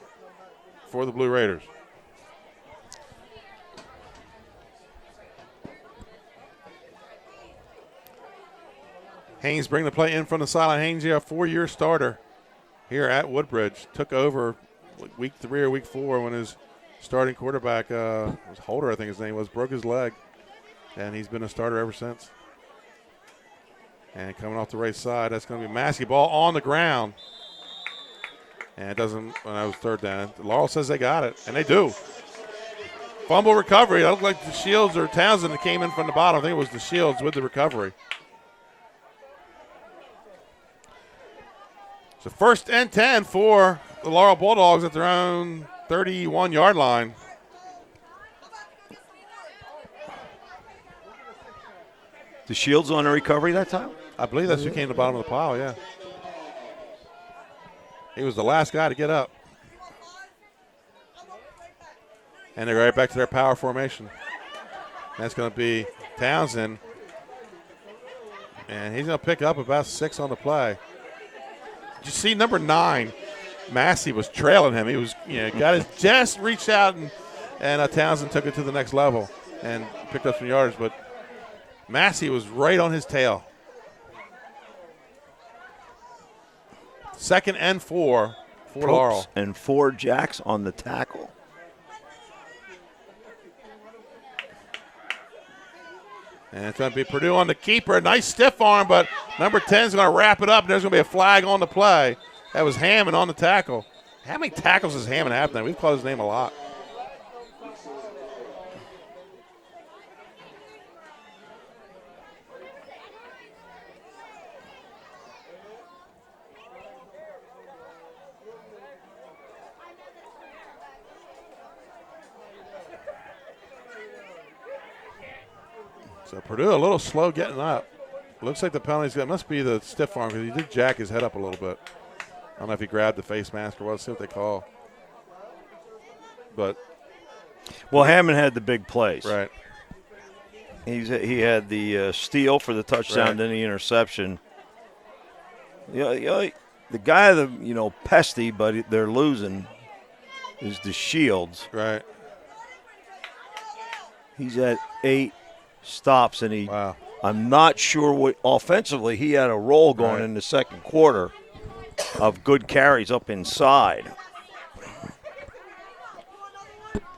[SPEAKER 1] for the Blue Raiders. Haynes bringing the play in from the sideline. Haynes, a 4-year starter here at Woodbridge. Took over week 3 or week 4 when his starting quarterback, was Holder, I think his name was, broke his leg. And he's been a starter ever since. And coming off the right side, that's going to be Massey. Ball on the ground. And it doesn't, that was 3rd down. Laurel says they got it, and they do. Fumble recovery. That looked like the Shields or Townsend that came in from the bottom. I think it was the Shields with the recovery. So 1st and 10 for the Laurel Bulldogs at their own 31-yard line.
[SPEAKER 2] The Shields on a recovery that time?
[SPEAKER 1] I believe that's who came to the bottom of the pile, yeah. He was the last guy to get up. And they're right back to their power formation. That's going to be Townsend. And he's going to pick up about 6 on the play. Did you see number 9? Massey was trailing him. He was, just reached out, and Townsend took it to the next level and picked up some yards. But Massey was right on his tail. 2nd and 4 for Laurel.
[SPEAKER 2] And 4 jacks on the tackle.
[SPEAKER 1] And it's going to be Purdue on the keeper. Nice stiff arm, but number 10 is going to wrap it up. There's going to be a flag on the play. That was Hammond on the tackle. How many tackles does Hammond have now? We've called his name a lot. So Purdue a little slow getting up. Looks like the penalty's got, must be the stiff arm because he did jack his head up a little bit. I don't know if he grabbed the face mask or what. Let's see what they call. But
[SPEAKER 2] well, Hammond had the big plays.
[SPEAKER 1] Right.
[SPEAKER 2] He had the steal for the touchdown,
[SPEAKER 1] right.
[SPEAKER 2] Then the interception. The guy that pesty, but they're losing, is the Shields.
[SPEAKER 1] Right.
[SPEAKER 2] He's at 8 stops, and
[SPEAKER 1] wow.
[SPEAKER 2] I'm not sure what offensively he had a role going in the second quarter of good carries up inside.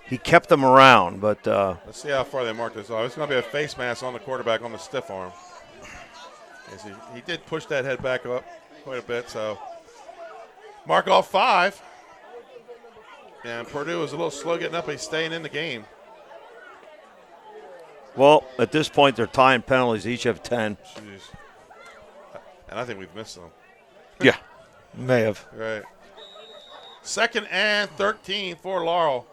[SPEAKER 2] He kept them around, but
[SPEAKER 1] let's see how far they mark this off. It's going to be a face mask on the quarterback on the stiff arm. Yes, he did push that head back up quite a bit, so mark off 5. And Purdue was a little slow getting up, but he's staying in the game.
[SPEAKER 2] Well, at this point, they're tying penalties. Each have 10.
[SPEAKER 1] Jeez. And I think we've missed them.
[SPEAKER 2] Yeah, may have.
[SPEAKER 1] Right. 2nd and 13 for Laurel.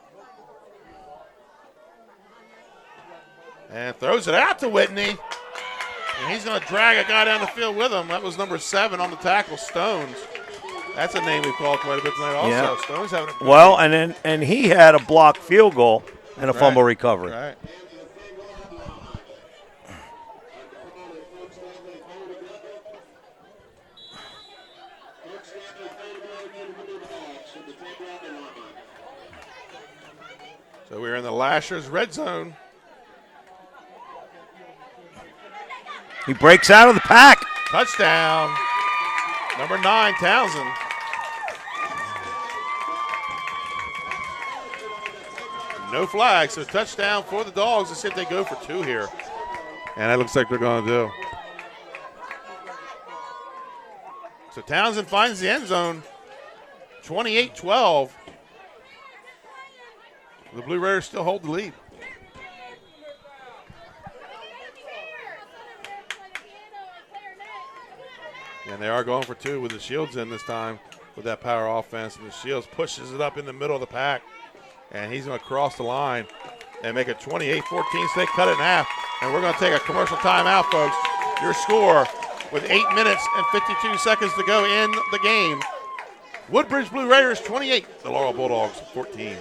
[SPEAKER 1] And throws it out to Whitney. And he's going to drag a guy down the field with him. That was number 7 on the tackle, Stones. That's a name we've called quite a bit tonight also.
[SPEAKER 2] Yeah.
[SPEAKER 1] Stones having a
[SPEAKER 2] well, and he had a blocked field goal and a fumble recovery.
[SPEAKER 1] Right. So we're in the Lashers red zone.
[SPEAKER 2] He breaks out of the pack.
[SPEAKER 1] Touchdown. Number 9, Townsend. No flag, so touchdown for the Dogs. Let's see if they go for 2 here. And that looks like they're going to do. So Townsend finds the end zone. 28-12. The Blue Raiders still hold the lead. And they are going for 2 with the Shields in this time with that power offense. And the Shields pushes it up in the middle of the pack. And he's going to cross the line and make it 28-14. So they cut it in half. And we're going to take a commercial timeout, folks. Your score with 8 minutes and 52 seconds to go in the game. Woodbridge Blue Raiders 28, the Laurel Bulldogs 14.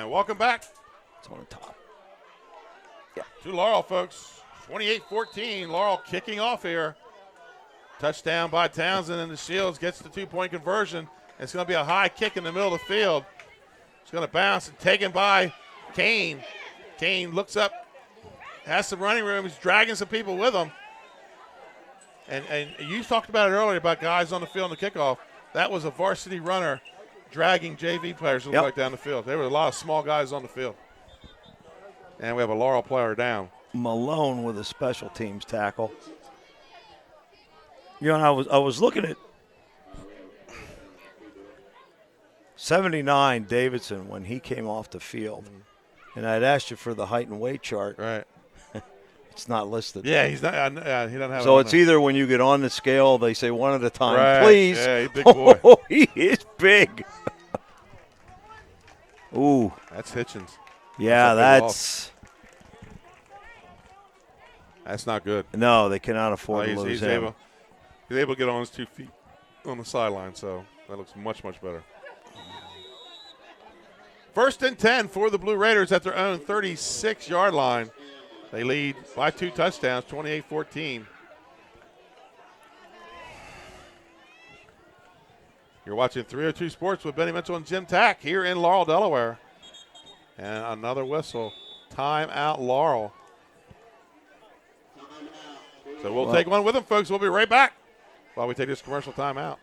[SPEAKER 1] Welcome back.
[SPEAKER 2] It's on the top.
[SPEAKER 1] Yeah. To Laurel, folks. 28-14. Laurel kicking off here. Touchdown by Townsend, and the Shields gets the 2-point conversion. It's going to be a high kick in the middle of the field. It's going to bounce and taken by Kane. Kane looks up, has some running room. He's dragging some people with him. And you talked about it earlier about guys on the field in the kickoff. That was a varsity runner dragging JV players to look down the field. There were a lot of small guys on the field. And we have a Laurel player down.
[SPEAKER 2] Malone with a special teams tackle. You know, I was looking at 79 Davidson when he came off the field. And I'd asked you for the height and weight chart.
[SPEAKER 1] Right.
[SPEAKER 2] It's not listed.
[SPEAKER 1] Yeah, he's not. He doesn't have.
[SPEAKER 2] So it's either when you get on the scale, they say one at a time,
[SPEAKER 1] right.
[SPEAKER 2] please.
[SPEAKER 1] Yeah, he's a big boy.
[SPEAKER 2] Oh, he is big. Ooh,
[SPEAKER 1] that's Hitchens.
[SPEAKER 2] Yeah, that's
[SPEAKER 1] not good.
[SPEAKER 2] No, they cannot afford to lose him.
[SPEAKER 1] He's able to get on his 2 feet on the sideline, so that looks much, much better. 1st and 10 for the Blue Raiders at their own 36-yard line. They lead by 2 touchdowns, 28-14. You're watching 302 Sports with Benny Mitchell and Jim Tack here in Laurel, Delaware. And another whistle. Timeout, Laurel. So we'll take one with them, folks. We'll be right back while we take this commercial timeout.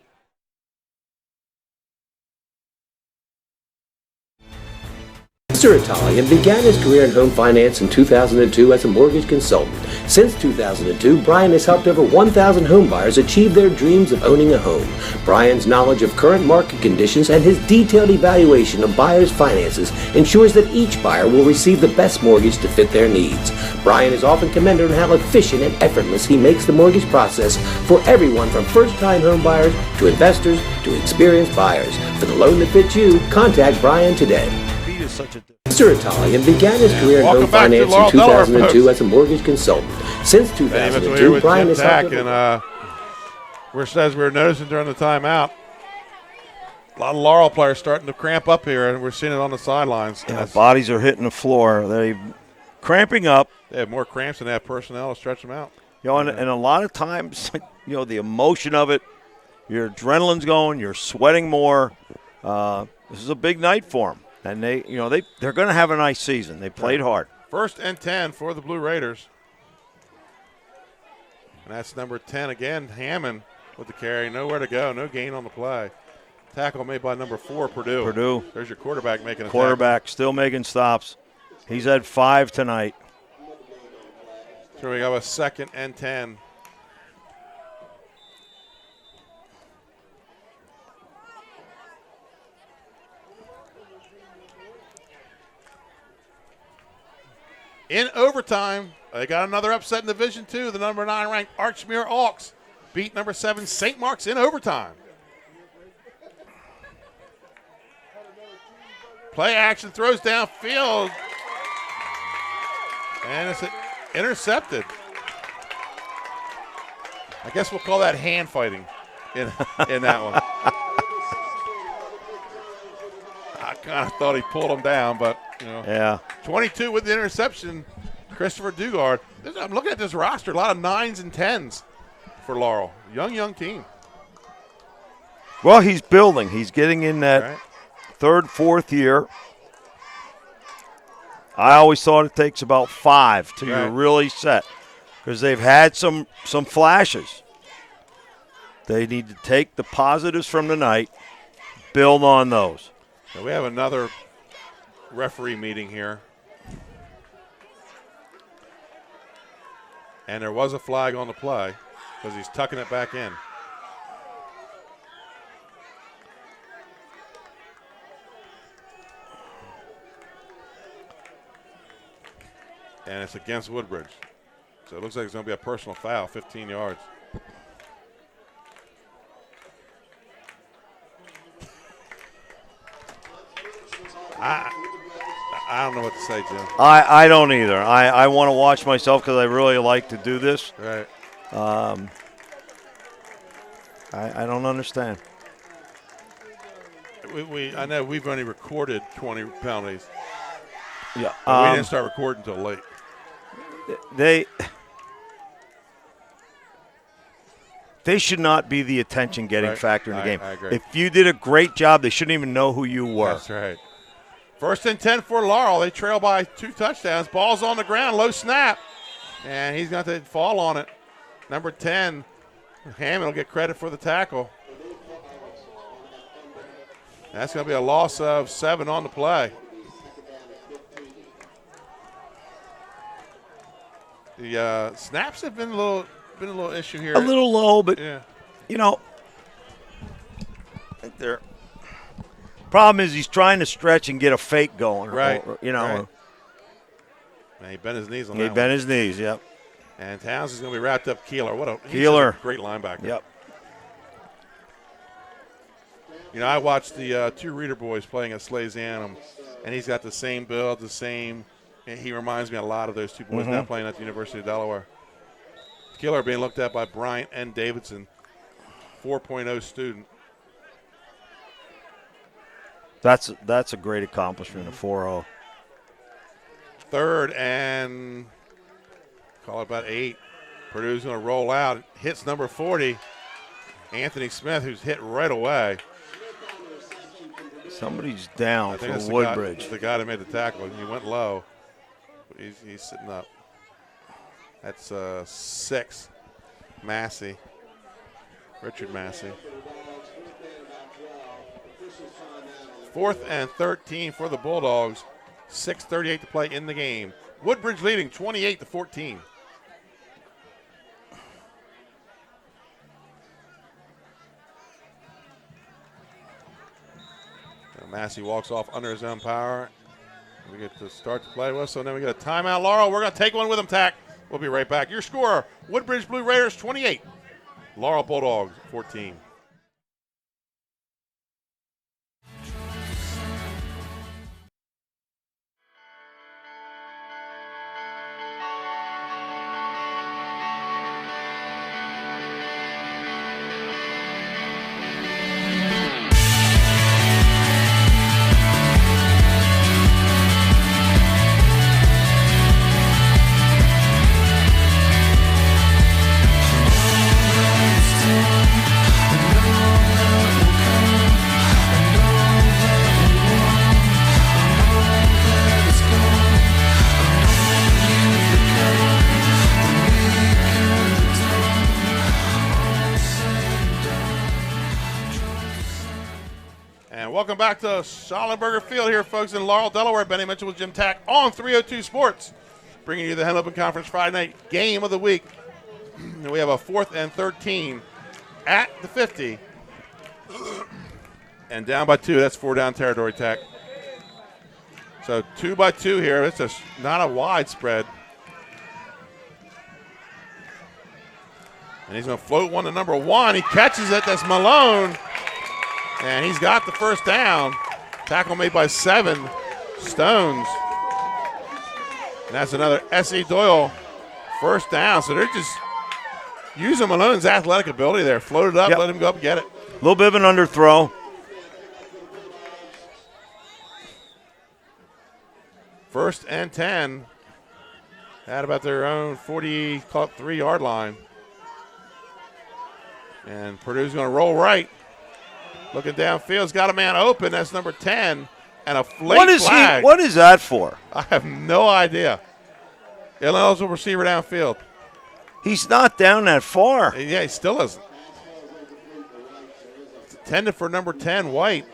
[SPEAKER 7] Mr. Italian began his career in home finance in 2002 as a mortgage consultant. Since 2002, Brian has helped over 1,000 home buyers achieve their dreams of owning a home. Brian's knowledge of current market conditions and his detailed evaluation of buyers' finances ensures that each buyer will receive the best mortgage to fit their needs. Brian is often commended on how efficient and effortless he makes the mortgage process for everyone from first-time home buyers to investors to experienced buyers. For the loan that fits you, contact Brian today. Mr. Italian began his career in home finance in 2002 as a mortgage consultant. Since 2002, Brian has helped.
[SPEAKER 1] And as we were noticing during the timeout, a lot of Laurel players starting to cramp up here, and we're seeing it on the sidelines.
[SPEAKER 2] Yeah, bodies are hitting the floor. They're cramping up.
[SPEAKER 1] They have more cramps than they have personnel to stretch them out.
[SPEAKER 2] You know, and a lot of times, you know, the emotion of it, your adrenaline's going, you're sweating more. This is a big night for them. And they're going to have a nice season. They played hard.
[SPEAKER 1] 1st and 10 for the Blue Raiders. And that's number 10 again, Hammond with the carry. Nowhere to go, no gain on the play. Tackle made by number 4, Purdue. There's your quarterback making a
[SPEAKER 2] tackle. Still making stops. He's had 5 tonight.
[SPEAKER 1] So we got a 2nd and 10. In overtime, they got another upset in Division II. The number 9 ranked Archmere Elks beat number 7 St. Mark's in overtime. Play action, throws downfield. And it's intercepted. I guess we'll call that hand fighting in that one. I kind of thought he pulled him down, but,
[SPEAKER 2] Yeah.
[SPEAKER 1] 22 with the interception, Christopher Dugard. I'm looking at this roster, a lot of 9s and 10s for Laurel. Young team.
[SPEAKER 2] Well, he's building. He's getting in that third, fourth year. I always thought it takes about 5 till you're really set, because they've had some flashes. They need to take the positives from tonight, build on those.
[SPEAKER 1] So we have another referee meeting here. And there was a flag on the play because he's tucking it back in. And it's against Woodbridge. So it looks like it's going to be a personal foul, 15 yards. I don't know what to say, Jim.
[SPEAKER 2] I don't either. I want to watch myself because I really like to do this.
[SPEAKER 1] Right.
[SPEAKER 2] I don't understand.
[SPEAKER 1] I know we've only recorded 20 penalties.
[SPEAKER 2] Yeah.
[SPEAKER 1] We didn't start recording until late.
[SPEAKER 2] They should not be the attention-getting factor in the game.
[SPEAKER 1] I agree.
[SPEAKER 2] If you did a great job, they shouldn't even know who you were.
[SPEAKER 1] That's right. 1st and 10 for Laurel. They trail by 2 touchdowns. Ball's on the ground, low snap. And he's got to fall on it. Number 10, Hammond will get credit for the tackle. That's going to be a loss of 7 on the play. The snaps have been a little issue here.
[SPEAKER 2] A little low, but
[SPEAKER 1] yeah.
[SPEAKER 2] Right there. Problem is he's trying to stretch and get a fake going.
[SPEAKER 1] Right.
[SPEAKER 2] Right.
[SPEAKER 1] And he bent his knees on that.
[SPEAKER 2] He bent his knees. Yep.
[SPEAKER 1] And Towns is going to be wrapped up. Keeler,
[SPEAKER 2] Keeler,
[SPEAKER 1] he's a great linebacker.
[SPEAKER 2] Yep.
[SPEAKER 1] I watched the 2 Reader boys playing at Slays Annam, and he's got the same build, he reminds me a lot of those 2 boys now playing at the University of Delaware. Keeler being looked at by Bryant and Davidson, 4.0 student.
[SPEAKER 2] That's a great accomplishment, a 4-0.
[SPEAKER 1] 3rd and call it about 8. Purdue's going to roll out. Hits number 40, Anthony Smith, who's hit right away.
[SPEAKER 2] Somebody's down for
[SPEAKER 1] that's
[SPEAKER 2] Woodbridge.
[SPEAKER 1] The guy that made the tackle. He went low. He's sitting up. That's 6. Massey. Richard Massey. 4th and 13 for the Bulldogs. 6:38 to play in the game. Woodbridge leading 28-14. Massey walks off under his own power. We get to start the play with, so then we get a timeout. Laurel, we're going to take one with him, Tack. We'll be right back. Your score, Woodbridge Blue Raiders 28, Laurel Bulldogs 14. Welcome back to Schallenberger Field here, folks, in Laurel, Delaware. Benny Mitchell with Jim Tack on 302 Sports, bringing you the Hen Open Conference Friday night game of the week. And we have a 4th and 13 at the 50. And down by 2. That's 4 down territory, Tack. So 2 by 2 here. It's just not a wide spread. And he's going to float one to number 1. He catches it. That's Malone. And he's got the first down. Tackle made by 7 Stones. And that's another S.E. Doyle first down. So they're just using Malone's athletic ability there. Float it up, let him go up and get it.
[SPEAKER 2] A little bit of an underthrow.
[SPEAKER 1] First and 10 at about their own 43-yard line. And Purdue's going to roll right. Looking downfield's got a man open. That's number 10. And a flag.
[SPEAKER 2] What is that for?
[SPEAKER 1] I have no idea. Ineligible receiver downfield.
[SPEAKER 2] He's not down that far.
[SPEAKER 1] Yeah, he still isn't. It's intended for number 10, White.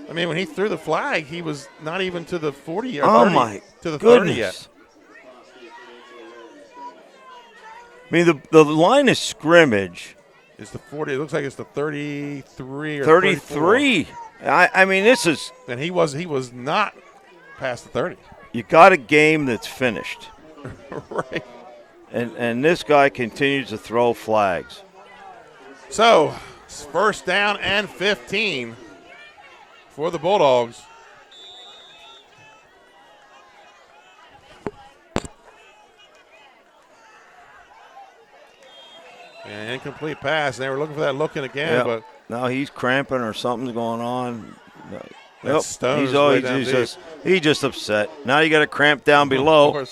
[SPEAKER 1] I mean, when he threw the flag, he was not even to the 40 or 30, to the 30 yet.
[SPEAKER 2] I mean, the line of scrimmage
[SPEAKER 1] is the 40. It looks like it's the 33 or
[SPEAKER 2] 33. I mean, this is.
[SPEAKER 1] And he was not past the 30.
[SPEAKER 2] You got a game that's finished.
[SPEAKER 1] Right.
[SPEAKER 2] And this guy continues to throw flags.
[SPEAKER 1] So, first down and 15 for the Bulldogs. And incomplete pass. They were looking for that looking again, but
[SPEAKER 2] now he's cramping or something's going on.
[SPEAKER 1] That's Stone's
[SPEAKER 2] he's just upset. Now you got to cramp down below.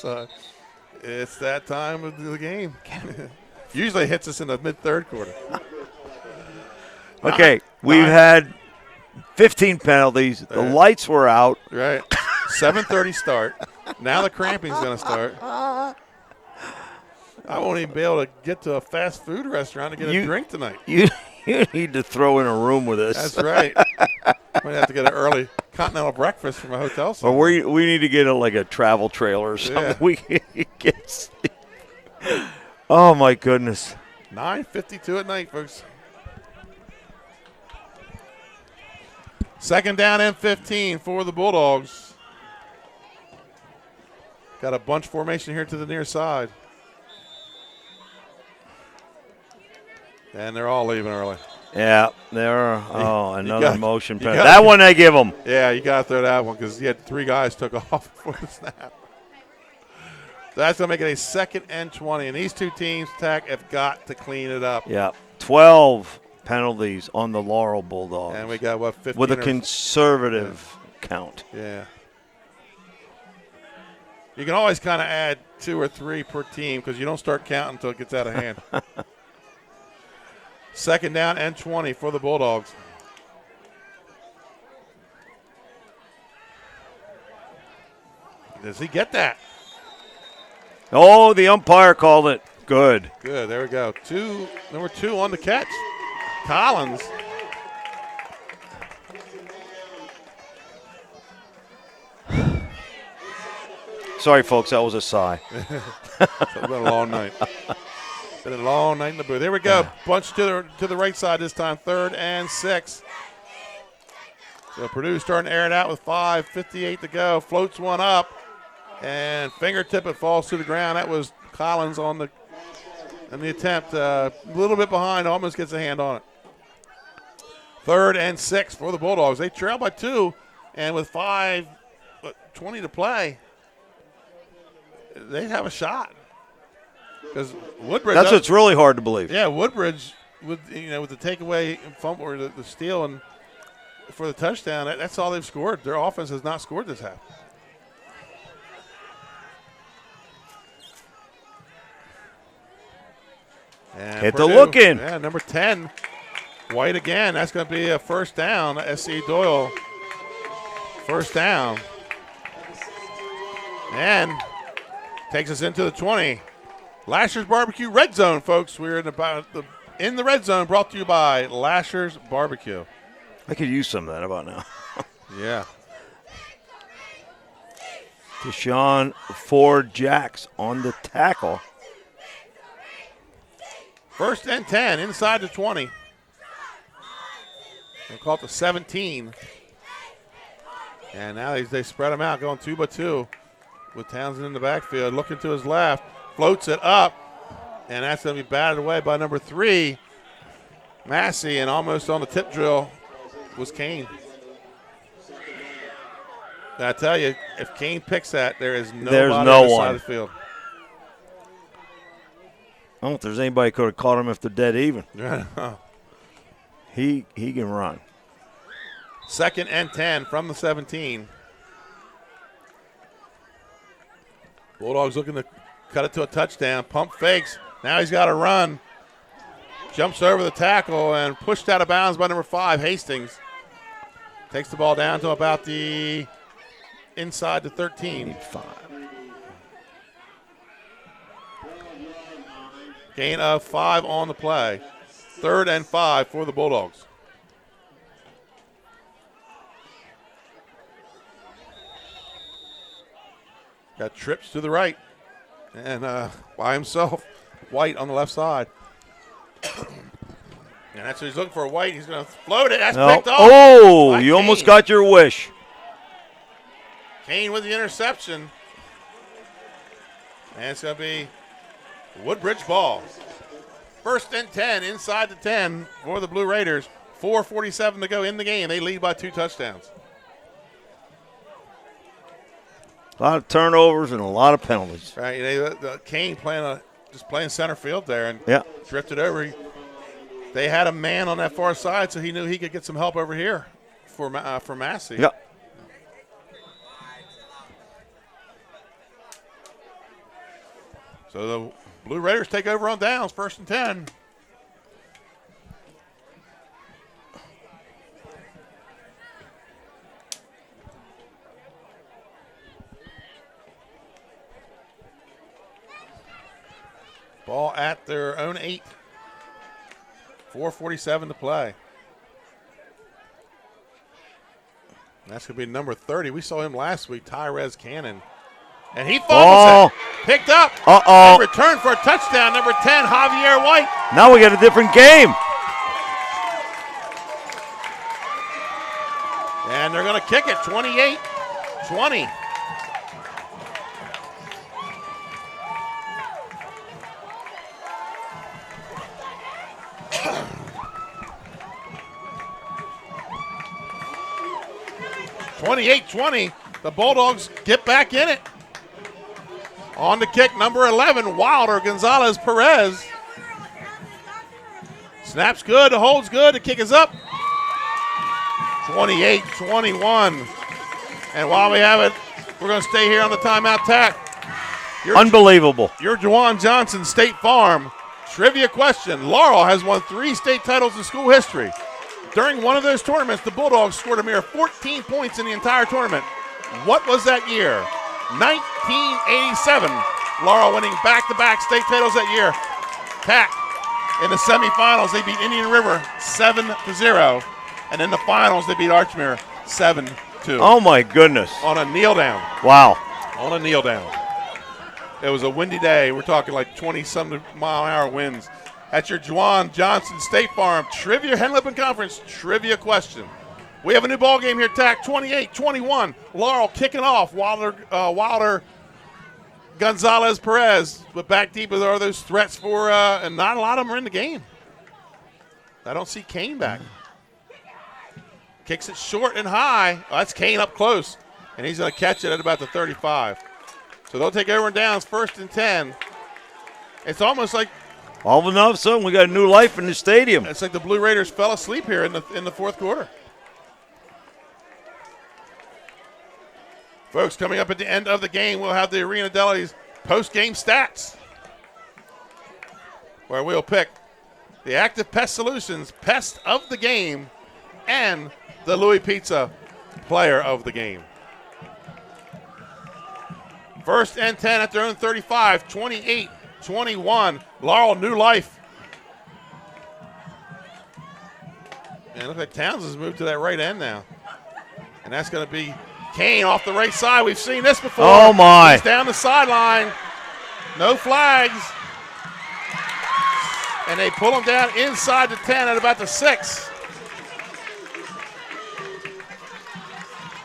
[SPEAKER 1] It's that time of the game. Usually hits us in the mid-third quarter.
[SPEAKER 2] Okay, we've had 15 penalties. The lights were out.
[SPEAKER 1] Right. 7:30 start. Now the cramping's going to start. I won't even be able to get to a fast food restaurant to get a drink tonight.
[SPEAKER 2] You need to throw in a room with us.
[SPEAKER 1] That's right. Might have to get an early continental breakfast from a hotel.
[SPEAKER 2] Or we need to get a travel trailer or something.
[SPEAKER 1] Yeah.
[SPEAKER 2] We can get sleep. Oh, my goodness.
[SPEAKER 1] 9:52 at night, folks. Second down and 15 for the Bulldogs. Got a bunch formation here to the near side. And they're all leaving early.
[SPEAKER 2] Yeah, another motion penalty.
[SPEAKER 1] That
[SPEAKER 2] That one I give them.
[SPEAKER 1] Yeah, you got to throw that one because you had 3 guys took off before the snap. So that's going to make it a 2nd and 20. And these two teams, Tech, have got to clean it up.
[SPEAKER 2] Yeah, 12 penalties on the Laurel Bulldogs.
[SPEAKER 1] And we got, 15?
[SPEAKER 2] With a conservative count.
[SPEAKER 1] Yeah. You can always kind of add 2 or 3 per team because you don't start counting until it gets out of hand. 2nd down and 20 for the Bulldogs. Does he get that?
[SPEAKER 2] Oh, the umpire called it. Good.
[SPEAKER 1] Good. There we go. Number 2 on the catch. Collins.
[SPEAKER 2] Sorry, folks. That was a sigh.
[SPEAKER 1] It's been a long night. Been a long night in the booth. There we go. Bunch to the right side this time. 3rd and 6. So Purdue starting to air it out with 5:58 to go. Floats one up. And fingertip it falls to the ground. That was Collins on the attempt. A little bit behind. Almost gets a hand on it. 3rd and 6 for the Bulldogs. They trail by 2. And with 5:20 to play, they have a shot. Because Woodbridge.
[SPEAKER 2] That's what's really hard to believe.
[SPEAKER 1] Yeah, Woodbridge with the takeaway fumble or the steal and for the touchdown. That's all they've scored. Their offense has not scored this half. And
[SPEAKER 2] Hit the look in.
[SPEAKER 1] Yeah, number 10, White again. That's going to be a first down. S.E. Doyle, first down. And takes us into the 20. Lasher's Barbecue Red Zone, folks. We're in the red zone, brought to you by Lasher's Barbecue.
[SPEAKER 2] I could use some of that about now.
[SPEAKER 1] Yeah.
[SPEAKER 2] Deshaun Ford-Jacks on the tackle.
[SPEAKER 1] 1st and 10 inside the 20. We'll call it the 17. And now they spread them out, going 2 by 2 with Townsend in the backfield. Looking to his left. Floats it up, and that's going to be batted away by number 3, Massey, and almost on the tip drill was Kane. I tell you, if Kane picks that, there is nobody
[SPEAKER 2] There's
[SPEAKER 1] on
[SPEAKER 2] no
[SPEAKER 1] the side
[SPEAKER 2] one.
[SPEAKER 1] of the field.
[SPEAKER 2] I don't know if there's anybody could have caught him if they're dead even.
[SPEAKER 1] Yeah.
[SPEAKER 2] He can run.
[SPEAKER 1] 2nd and 10 from the 17. Bulldogs looking to cut it to a touchdown. Pump fakes. Now he's got to run. Jumps over the tackle and pushed out of bounds by number 5, Hastings. Takes the ball down to about the inside the 13.
[SPEAKER 2] 5.
[SPEAKER 1] Gain of 5 on the play. 3rd and 5 for the Bulldogs. Got trips to the right. And by himself, White on the left side. And that's what he's looking for. White. He's going to float it. That's picked off.
[SPEAKER 2] Oh,
[SPEAKER 1] by
[SPEAKER 2] you
[SPEAKER 1] Kane.
[SPEAKER 2] almost got your wish.
[SPEAKER 1] Kane with the interception. And it's going to be Woodbridge ball. 1st and 10 inside the 10 for the Blue Raiders. 4:47 to go in the game. They lead by 2 touchdowns.
[SPEAKER 2] A lot of turnovers and a lot of penalties.
[SPEAKER 1] Right. Kane just playing center field there and drifted over. They had a man on that far side, so he knew he could get some help over here for Massey.
[SPEAKER 2] Yeah.
[SPEAKER 1] So the Blue Raiders take over on downs, 1st and 10. Ball at their own 8. 4:47 to play. And that's going to be number 30. We saw him last week, Tyrese Cannon. And he fumbles it. Picked up. And returned for a touchdown, number 10, Javier White.
[SPEAKER 2] Now we got a different game.
[SPEAKER 1] And they're going to kick it, 28-20. The Bulldogs get back in it. On the kick, number 11, Wilder Gonzalez Perez. Snaps good, the hold's good, the kick is up. 28-21. And while we have it, we're going to stay here on the timeout tack.
[SPEAKER 2] Unbelievable.
[SPEAKER 1] Your Juwan Johnson State Farm trivia question. Laurel has won 3 state titles in school history. During one of those tournaments, the Bulldogs scored a mere 14 points in the entire tournament. What was that year? 1987. Laurel winning back-to-back state titles that year. Tack in the semifinals, they beat Indian River 7-0. And in the finals, they beat Archmere 7-2.
[SPEAKER 2] Oh, my goodness.
[SPEAKER 1] On a kneel down.
[SPEAKER 2] Wow.
[SPEAKER 1] On a kneel down. It was a windy day. We're talking like 20-some mile-an-hour winds. That's your Juwan Johnson State Farm Trivia Henlipen Conference trivia question. We have a new ball game here, Tack, 28-21. Laurel kicking off. Wilder Gonzalez Perez. But back deep are those threats for, and not a lot of them are in the game. I don't see Kane back. Kicks it short and high. Oh, that's Kane up close. And he's going to catch it at about the 35. So they'll take over and downs, 1st and 10. It's almost like
[SPEAKER 2] all of a sudden we got a new life in the stadium.
[SPEAKER 1] It's like the Blue Raiders fell asleep here in the 4th quarter. Folks, coming up at the end of the game, we'll have the Arena Deli's post-game stats, where we'll pick the Active Pest Solutions Pest of the Game and the Louis Pizza Player of the Game. 1st and 10 at their own 35, 28-21. Laurel, new life. And it looks like Towns has moved to that right end now. And that's going to be Kane off the right side. We've seen this before.
[SPEAKER 2] Oh, my.
[SPEAKER 1] He's down the sideline. No flags. And they pull him down inside the 10 at about the 6.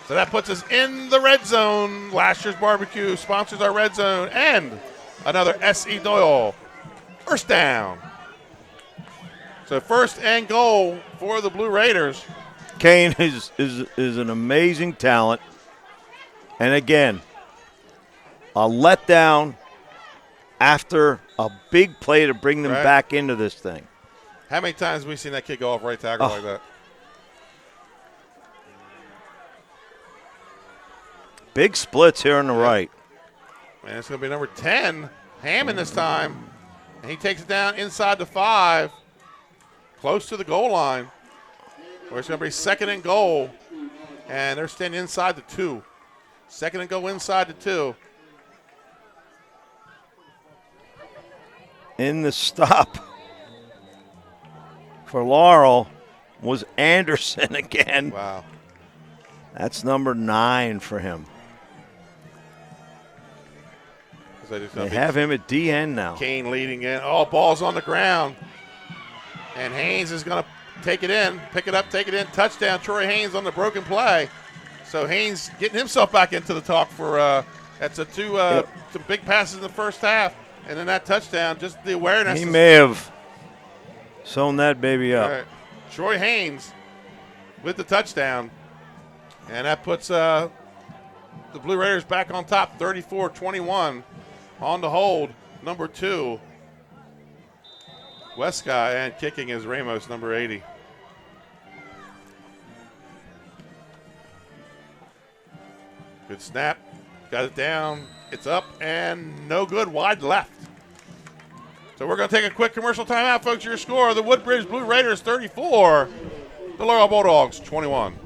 [SPEAKER 1] So that puts us in the red zone. Last year's barbecue sponsors our red zone. And another S.E. Doyle. 1st down. So 1st and goal for the Blue Raiders.
[SPEAKER 2] Kane is an amazing talent. And again, a letdown after a big play to bring them back into this thing.
[SPEAKER 1] How many times have we seen that kick go off right tackle like that?
[SPEAKER 2] Big splits here on the right.
[SPEAKER 1] And it's going to be number 10, Hammond this time. And he takes it down inside the 5, close to the goal line, where it's going to be 2nd and goal. And they're standing inside the 2. 2nd and goal inside the 2.
[SPEAKER 2] In the stop for Laurel was Anderson again.
[SPEAKER 1] Wow.
[SPEAKER 2] That's number 9 for him. They have him at DN now.
[SPEAKER 1] Kane leading in. Oh, ball's on the ground. And Haynes is going to take it in, pick it up, take it in. Touchdown, Troy Haynes on the broken play. So Haynes getting himself back into the talk for that's two big passes in the first half. And then that touchdown, just the awareness.
[SPEAKER 2] He may have sewn that baby up.
[SPEAKER 1] Right. Troy Haynes with the touchdown. And that puts the Blue Raiders back on top, 34-21. On the hold, number 2, Westcott, and kicking is Ramos, number 80. Good snap, got it down, it's up, and no good, wide left. So we're going to take a quick commercial timeout, folks. Your score, the Woodbridge Blue Raiders 34, the Laurel Bulldogs 21.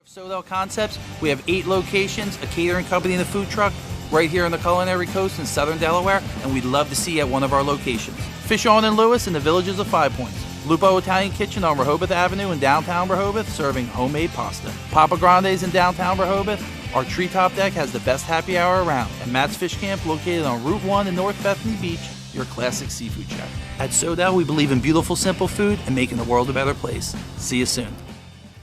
[SPEAKER 3] Sodell Concepts. We have 8 locations, a catering company and a food truck right here on the Culinary Coast in southern Delaware, and we'd love to see you at one of our locations. Fish On in Lewis in the Villages of 5 Points. Lupo Italian Kitchen on Rehoboth Avenue in downtown Rehoboth, serving homemade pasta. Papa Grande's in downtown Rehoboth. Our treetop deck has the best happy hour around. And Matt's Fish Camp, located on Route 1 in North Bethany Beach, your classic seafood shack. At Sodell, we believe in beautiful, simple food and making the world a better place. See you soon.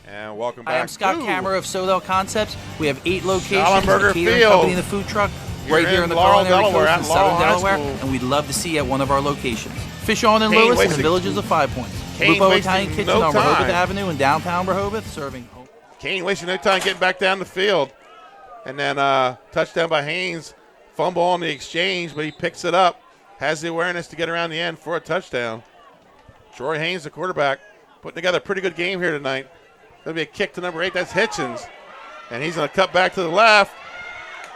[SPEAKER 1] And welcome back.
[SPEAKER 3] I am Scott Kammerer of Sodell Concepts. We have 8 locations,
[SPEAKER 1] Schallenberger
[SPEAKER 3] a catering
[SPEAKER 1] Field.
[SPEAKER 3] company and a food truck right here in the
[SPEAKER 1] Laurel,
[SPEAKER 3] Culinary
[SPEAKER 1] Delaware,
[SPEAKER 3] Coast in southern
[SPEAKER 1] Laurel High
[SPEAKER 3] Delaware,
[SPEAKER 1] School.
[SPEAKER 3] and we'd love to see you at one of our locations. Fish On in
[SPEAKER 1] Kane
[SPEAKER 3] Lewis in the
[SPEAKER 1] wasting-
[SPEAKER 3] Villages of 5 Points.
[SPEAKER 1] Kane
[SPEAKER 3] Lupo
[SPEAKER 1] wasting
[SPEAKER 3] Italian Kitchen
[SPEAKER 1] no
[SPEAKER 3] on Rehoboth
[SPEAKER 1] time.
[SPEAKER 3] Avenue in downtown Rehoboth, serving home.
[SPEAKER 1] Kane wasting no time getting back down the field. And then touchdown by Haynes. Fumble on the exchange, but he picks it up. Has the awareness to get around the end for a touchdown. Troy Haynes, the quarterback, putting together a pretty good game here tonight. Going to be a kick to number 8. That's Hitchens. And he's going to cut back to the left.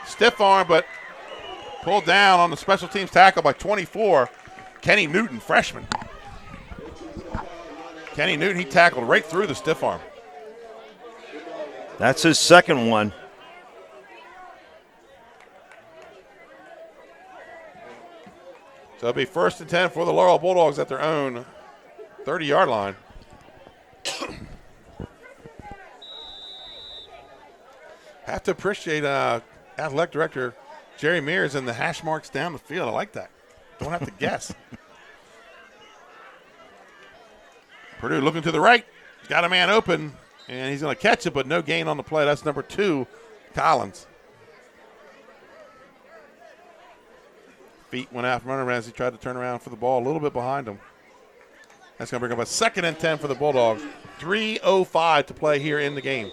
[SPEAKER 1] Stiff arm, but pulled down on the special teams tackle by 24. Kenny Newton, freshman. Kenny Newton, he tackled right through the stiff arm.
[SPEAKER 2] That's his second one.
[SPEAKER 1] So it'll be 1st and 10 for the Laurel Bulldogs at their own 30-yard line. Have to appreciate athletic director Jerry Mears and the hash marks down the field. I like that. Don't have to guess. Purdue looking to the right. Got a man open, and he's going to catch it, but no gain on the play. That's number 2, Collins. Feet went out from under him as he tried to turn around for the ball a little bit behind him. That's going to bring up a 2nd and 10 for the Bulldogs. 3:05 to play here in the game.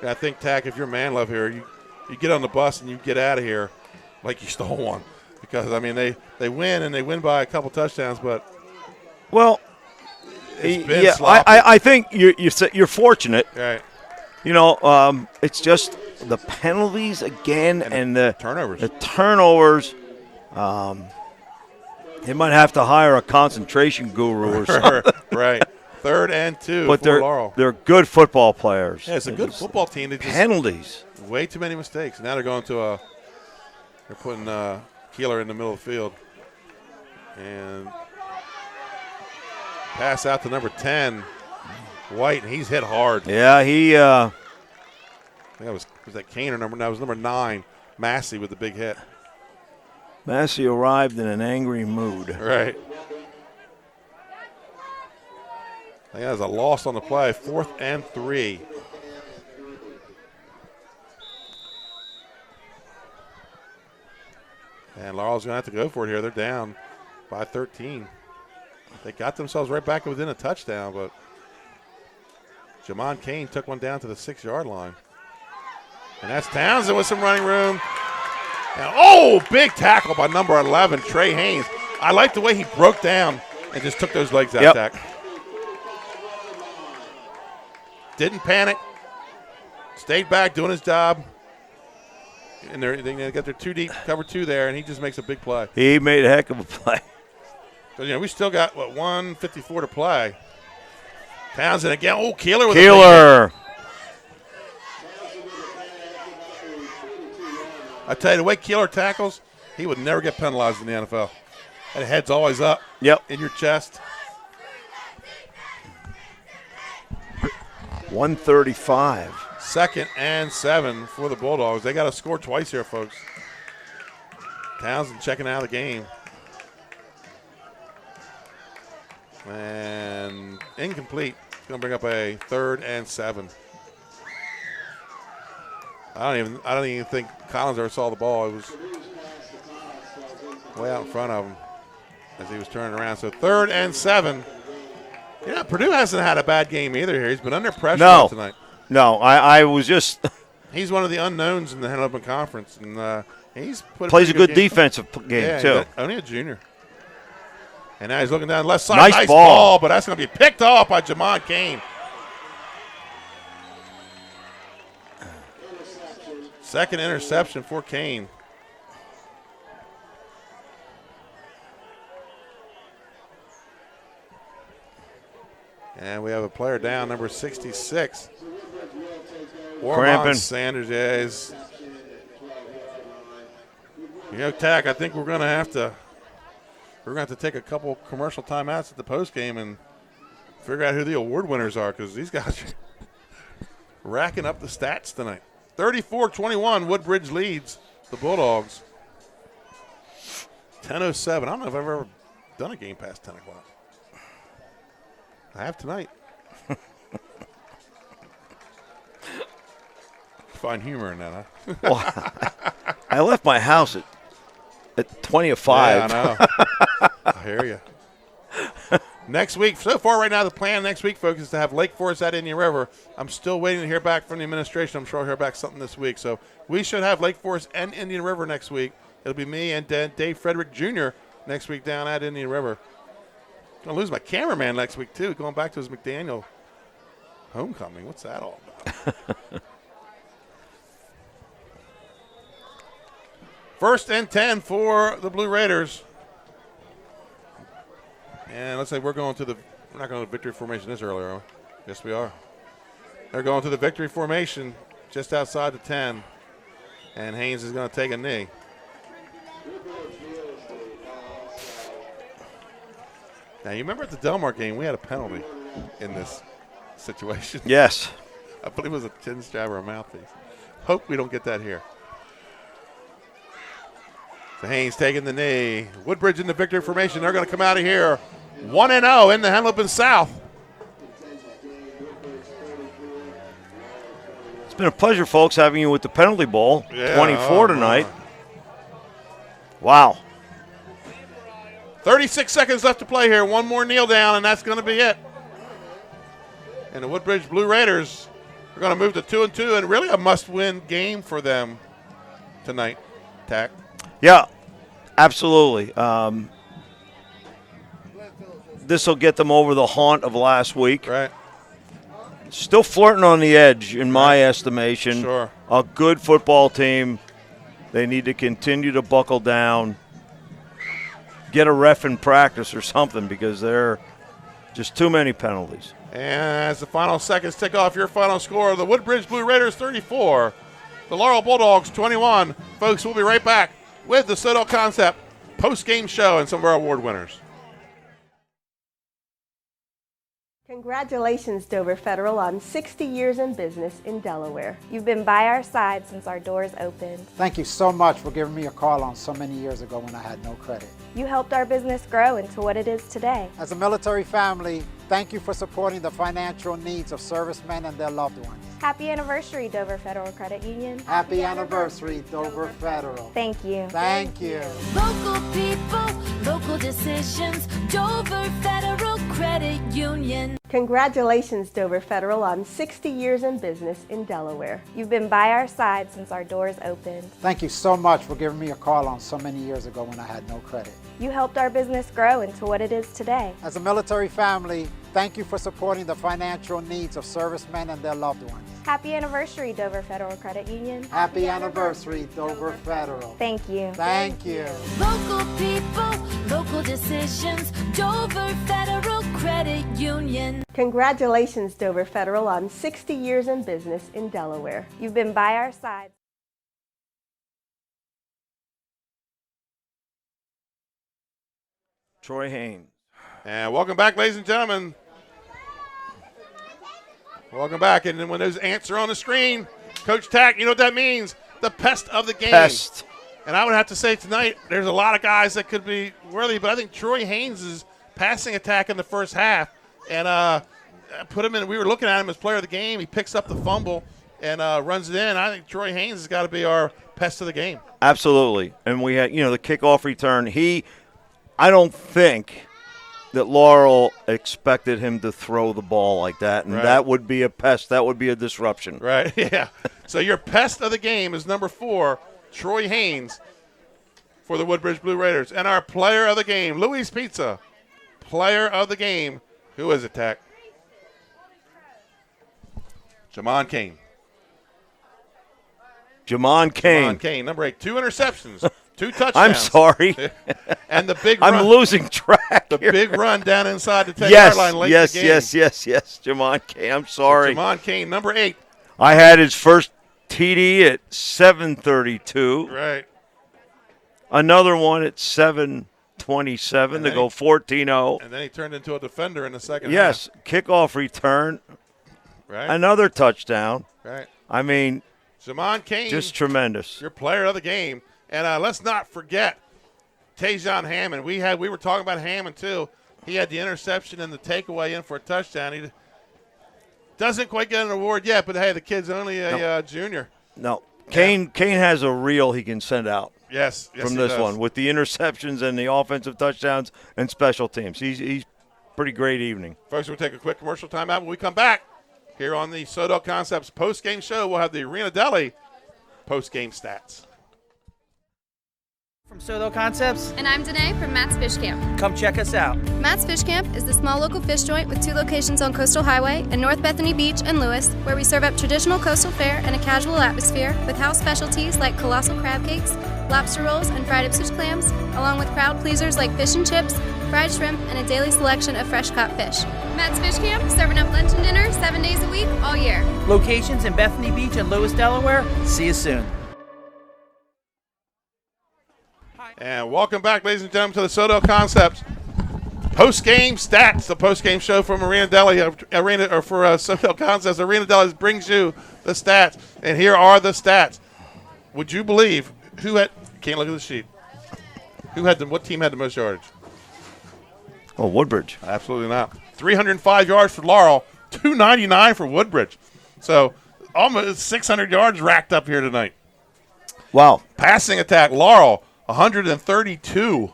[SPEAKER 1] I think, Tack, if you're man love here, you get on the bus and you get out of here like you stole one. Because, I mean, they win, and they win by a couple touchdowns, but
[SPEAKER 2] well,
[SPEAKER 1] it's been
[SPEAKER 2] yeah,
[SPEAKER 1] sloppy.
[SPEAKER 2] I think you're fortunate.
[SPEAKER 1] Right.
[SPEAKER 2] You know, it's just the penalties again and the
[SPEAKER 1] turnovers.
[SPEAKER 2] The turnovers. They might have to hire a concentration guru or something.
[SPEAKER 1] Right. 3rd and 2
[SPEAKER 2] But
[SPEAKER 1] for Laurel.
[SPEAKER 2] they're good football players.
[SPEAKER 1] Yeah, it's a good football team. They just
[SPEAKER 2] Penalties.
[SPEAKER 1] Way too many mistakes. Now they're going to they're putting Keeler in the middle of the field. And pass out to number 10, White, and he's hit hard.
[SPEAKER 2] Yeah, he
[SPEAKER 1] I think was that Kane or number? No, it was number 9, Massey with the big hit.
[SPEAKER 2] Massey arrived in an angry mood.
[SPEAKER 1] Right. I think that was a loss on the play. 4th and 3. And Laurel's going to have to go for it here. They're down by 13. They got themselves right back within a touchdown, but Jamon Kane took one down to the 6-yard line. And that's Townsend with some running room. And, big tackle by number 11, Trey Haynes. I like the way he broke down and just took those legs out, Tack. Didn't panic. Stayed back doing his job. And they got their 2 deep, cover 2 there, and he just makes a big play.
[SPEAKER 2] He made a heck of a play.
[SPEAKER 1] So, we still got, 1:54 to play. Townsend again. Keeler with
[SPEAKER 2] Keeler.
[SPEAKER 1] I tell you, the way Keeler tackles, he would never get penalized in the NFL. That head's always up in your chest.
[SPEAKER 2] 135.
[SPEAKER 1] 2nd and 7 for the Bulldogs. They got to score twice here, folks. Townsend checking out of the game. And incomplete. It's going to bring up a 3rd and 7. I don't even think Collins ever saw the ball. It was way out in front of him as he was turning around. So 3rd and 7. Purdue hasn't had a bad game either here. He's been under pressure tonight.
[SPEAKER 2] No, I was just.
[SPEAKER 1] He's one of the unknowns in the Henlopen Conference, and he's
[SPEAKER 2] plays a good defensive game too.
[SPEAKER 1] Only a junior. And now he's looking down the left side.
[SPEAKER 2] Nice ball,
[SPEAKER 1] but that's going to be picked off by Jamon Kane. Second interception for Kane. And we have a player down, number 66. Ormond Sanders is. Tack, I think we're going to have to take a couple commercial timeouts at the post game and figure out who the award winners are, because these guys are racking up the stats tonight. 34-21, Woodbridge leads the Bulldogs. 10:07. I don't know if I've ever done a game past 10 o'clock. I have tonight. Find humor in that, huh?
[SPEAKER 2] Well, I left my house at 20 of 5.
[SPEAKER 1] Yeah, I know. I hear you. Next week, so far right now, the plan next week, folks, is to have Lake Forest at Indian River. I'm still waiting to hear back from the administration. I'm sure I'll hear back something this week. So we should have Lake Forest and Indian River next week. It'll be me and Dave Frederick Jr. next week down at Indian River. I'm going to lose my cameraman next week, too, going back to his McDaniel homecoming. What's that all about? 1st and 10 for the Blue Raiders. And let's say we're not going to victory formation this early, are we? Yes, we are. They're going to the victory formation just outside the 10. And Haynes is going to take a knee. Now, you remember at the Delmar game, we had a penalty in this situation.
[SPEAKER 2] Yes.
[SPEAKER 1] I believe it was a chin strap or a mouthpiece. Hope we don't get that here. So Haynes taking the knee. Woodbridge in the victory formation. They're going to come out of here 1-0 in the Henlopen South.
[SPEAKER 2] It's been a pleasure, folks, having you with the penalty bowl. 24 tonight. Wow.
[SPEAKER 1] 36 seconds left to play here. One more kneel down, and that's going to be it. And the Woodbridge Blue Raiders are going to move to 2-2, and really a must-win game for them tonight. Tack.
[SPEAKER 2] Yeah, absolutely. This will get them over the haunt of last week.
[SPEAKER 1] Right.
[SPEAKER 2] Still flirting on the edge, in my estimation.
[SPEAKER 1] Sure.
[SPEAKER 2] A good football team. They need to continue to buckle down. Get a ref in practice or something, because there are just too many penalties.
[SPEAKER 1] And as the final seconds tick off, your final score, the Woodbridge Blue Raiders 34, the Laurel Bulldogs 21. Folks, we'll be right back with the Sodell Concept post-game show and some of our award winners.
[SPEAKER 14] Congratulations, Dover Federal, on 60 years in business in Delaware.
[SPEAKER 15] You've been by our side since our doors opened.
[SPEAKER 16] Thank you so much for giving me a call on so many years ago when I had no credit.
[SPEAKER 15] You helped our business grow into what it is today.
[SPEAKER 16] As a military family, thank you for supporting the financial needs of servicemen and their loved ones.
[SPEAKER 15] Happy anniversary, Dover Federal Credit Union.
[SPEAKER 16] Happy anniversary, Dover Federal.
[SPEAKER 15] Thank you.
[SPEAKER 16] Thank you.
[SPEAKER 17] Local people, local decisions, Dover Federal Credit Union.
[SPEAKER 14] Congratulations, Dover Federal, on 60 years in business in Delaware.
[SPEAKER 15] You've been by our side since our doors opened.
[SPEAKER 16] Thank you so much for giving me a call on so many years ago when I had no credit.
[SPEAKER 15] You helped our business grow into what it is today.
[SPEAKER 16] As a military family, thank you for supporting the financial needs of servicemen and their loved ones.
[SPEAKER 15] Happy anniversary, Dover Federal Credit Union.
[SPEAKER 16] Happy anniversary, Dover Federal.
[SPEAKER 15] Thank you.
[SPEAKER 16] Thank you.
[SPEAKER 17] Local people, local decisions, Dover Federal Credit Union.
[SPEAKER 14] Congratulations, Dover Federal, on 60 years in business in Delaware.
[SPEAKER 15] You've been by our side.
[SPEAKER 2] Troy Haynes.
[SPEAKER 1] And welcome back, ladies and gentlemen. Welcome back. And then when those ants are on the screen, Coach Tack, you know what that means? The pest of the game.
[SPEAKER 2] Pest.
[SPEAKER 1] And I would have to say tonight, there's a lot of guys that could be worthy, but I think Troy Haynes' passing attack in the first half and put him in. We were looking at him as player of the game. He picks up the fumble and runs it in. I think Troy Haynes has got to be our pest of the game.
[SPEAKER 2] Absolutely. And we had, the kickoff return. I don't think that Laurel expected him to throw the ball like that, and that would be a pest. That would be a disruption.
[SPEAKER 1] Right, yeah. So your pest of the game is number 4, Troy Haynes for the Woodbridge Blue Raiders. And our player of the game, Louis Pizza, player of the game. Who is it, Tack? Jamon Kane.
[SPEAKER 2] Jamon Kane.
[SPEAKER 1] Jamon Kane, number 8. 2 interceptions. 2 touchdowns.
[SPEAKER 2] I'm sorry.
[SPEAKER 1] And the big run.
[SPEAKER 2] I'm losing track.
[SPEAKER 1] The big run down inside the 10-yard line late in the game.
[SPEAKER 2] Yes. Jamon Kane. I'm sorry.
[SPEAKER 1] Jamon Kane, number 8.
[SPEAKER 2] I had his first TD at 7:32.
[SPEAKER 1] Right.
[SPEAKER 2] Another one at 7:27 to go 14-0.
[SPEAKER 1] And then he turned into a defender in the second half.
[SPEAKER 2] Yes, kickoff return.
[SPEAKER 1] Right.
[SPEAKER 2] Another touchdown.
[SPEAKER 1] Right.
[SPEAKER 2] I mean,
[SPEAKER 1] Jamon Kane.
[SPEAKER 2] just tremendous.
[SPEAKER 1] Your player of the game. And let's not forget Tajon Hammond. We were talking about Hammond too. He had the interception and the takeaway in for a touchdown. He doesn't quite get an award yet, but hey, the kid's only a junior.
[SPEAKER 2] No, Kane has a reel he can send out.
[SPEAKER 1] Yes,
[SPEAKER 2] from this one with the interceptions and the offensive touchdowns and special teams. He's pretty great evening.
[SPEAKER 1] Folks, we'll take a quick commercial timeout. When we come back here on the Sodell Concepts post-game show, we'll have the Arena Deli post-game stats.
[SPEAKER 3] From Sodell Concepts.
[SPEAKER 8] And I'm Danae from Matt's Fish Camp.
[SPEAKER 3] Come check us out.
[SPEAKER 8] Matt's Fish Camp is the small local fish joint with 2 locations on Coastal Highway in North Bethany Beach and Lewis, where we serve up traditional coastal fare and a casual atmosphere with house specialties like colossal crab cakes, lobster rolls, and fried Ipswich clams, along with crowd pleasers like fish and chips, fried shrimp, and a daily selection of fresh caught fish. Matt's Fish Camp, serving up lunch and dinner 7 days a week, all year.
[SPEAKER 3] Locations in Bethany Beach and Lewis, Delaware. See you soon.
[SPEAKER 1] And welcome back, ladies and gentlemen, to the Sodell Concepts post-game stats, the post-game show from Arena Deli, for Sodell Concepts. Arena Deli brings you the stats, and here are the stats. Would you believe can't look at the sheet. What team had the most yardage?
[SPEAKER 2] Oh, Woodbridge.
[SPEAKER 1] Absolutely not. 305 yards for Laurel, 299 for Woodbridge. So almost 600 yards racked up here tonight.
[SPEAKER 2] Wow.
[SPEAKER 1] Passing attack, Laurel, 132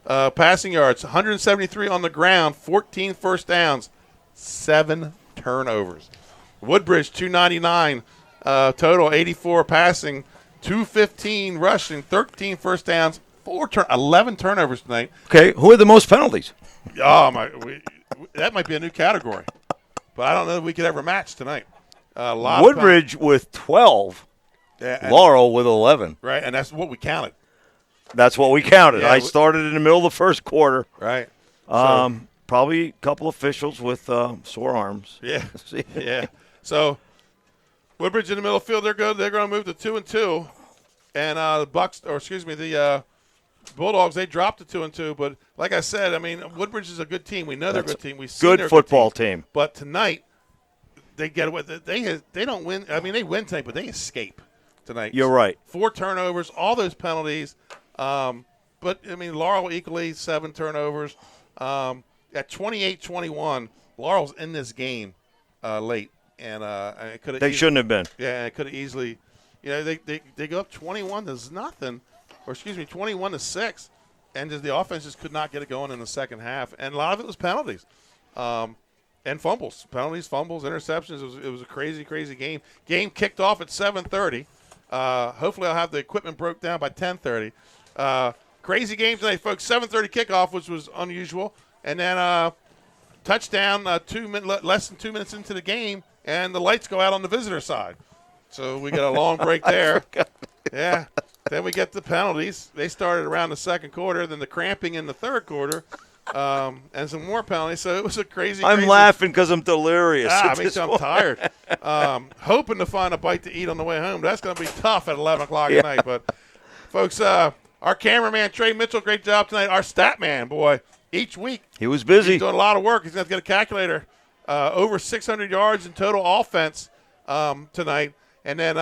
[SPEAKER 1] passing yards, 173 on the ground, 14 first downs, 7 turnovers. Woodbridge, 299 total, 84 passing, 215 rushing, 13 first downs, 11 turnovers tonight.
[SPEAKER 2] Okay, who had the most penalties?
[SPEAKER 1] Oh, that might be a new category. But I don't know if we could ever match tonight.
[SPEAKER 2] Woodbridge with 12, Laurel with 11.
[SPEAKER 1] Right, and that's what we counted.
[SPEAKER 2] That's what we counted.
[SPEAKER 1] Yeah,
[SPEAKER 2] I started in the middle of the first quarter.
[SPEAKER 1] Right.
[SPEAKER 2] Probably a couple officials with sore arms.
[SPEAKER 1] Yeah. Yeah. So Woodbridge in the middle of the field, they're good. They're going to move to 2-2. And the Bulldogs, they dropped to 2-2. But like I said, I mean, Woodbridge is a good team. We know they're a good team. We've seen
[SPEAKER 2] good
[SPEAKER 1] they're a
[SPEAKER 2] football
[SPEAKER 1] good team.
[SPEAKER 2] team.
[SPEAKER 1] But tonight, they get away. They don't win. I mean, they win tonight, but they escape tonight.
[SPEAKER 2] You're right.
[SPEAKER 1] 4 turnovers, all those penalties. But, I mean, Laurel equally 7 turnovers. At 28-21, Laurel's in this game late. And it could have.
[SPEAKER 2] They shouldn't have been.
[SPEAKER 1] Yeah, it could have easily. They go up 21-0, or 21-6, and just the offense just could not get it going in the second half. And a lot of it was penalties and fumbles. Penalties, fumbles, interceptions. It was a crazy, crazy game. Game kicked off at 7:30. Hopefully I'll have the equipment broke down by 10:30. Crazy game tonight, folks. 7:30 kickoff, which was unusual. And then touchdown less than 2 minutes into the game, and the lights go out on the visitor side. So we get a long break there. Yeah. Then we get the penalties. They started around the second quarter, then the cramping in the third quarter, and some more penalties. So it was a crazy.
[SPEAKER 2] I'm laughing because I'm delirious.
[SPEAKER 1] Me too. I'm tired. Hoping to find a bite to eat on the way home. That's going to be tough at 11 o'clock at night. But, folks, our cameraman, Trey Mitchell, great job tonight. Our stat man, boy, each week.
[SPEAKER 2] He was busy.
[SPEAKER 1] He's doing a lot of work. He's going to get a calculator. Over 600 yards in total offense tonight. And then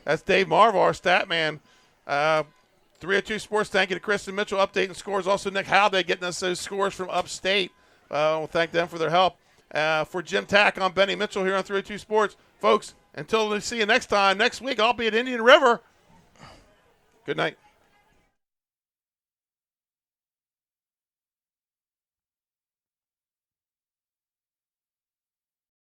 [SPEAKER 1] that's Dave Marvar, our stat man. 302 Sports, thank you to Kristen Mitchell, updating scores. Also, Nick Howday getting us those scores from upstate. We'll thank them for their help. For Jim Tack, I'm Benny Mitchell here on 302 Sports. Folks, until we see you next time, next week I'll be at Indian River. Good night.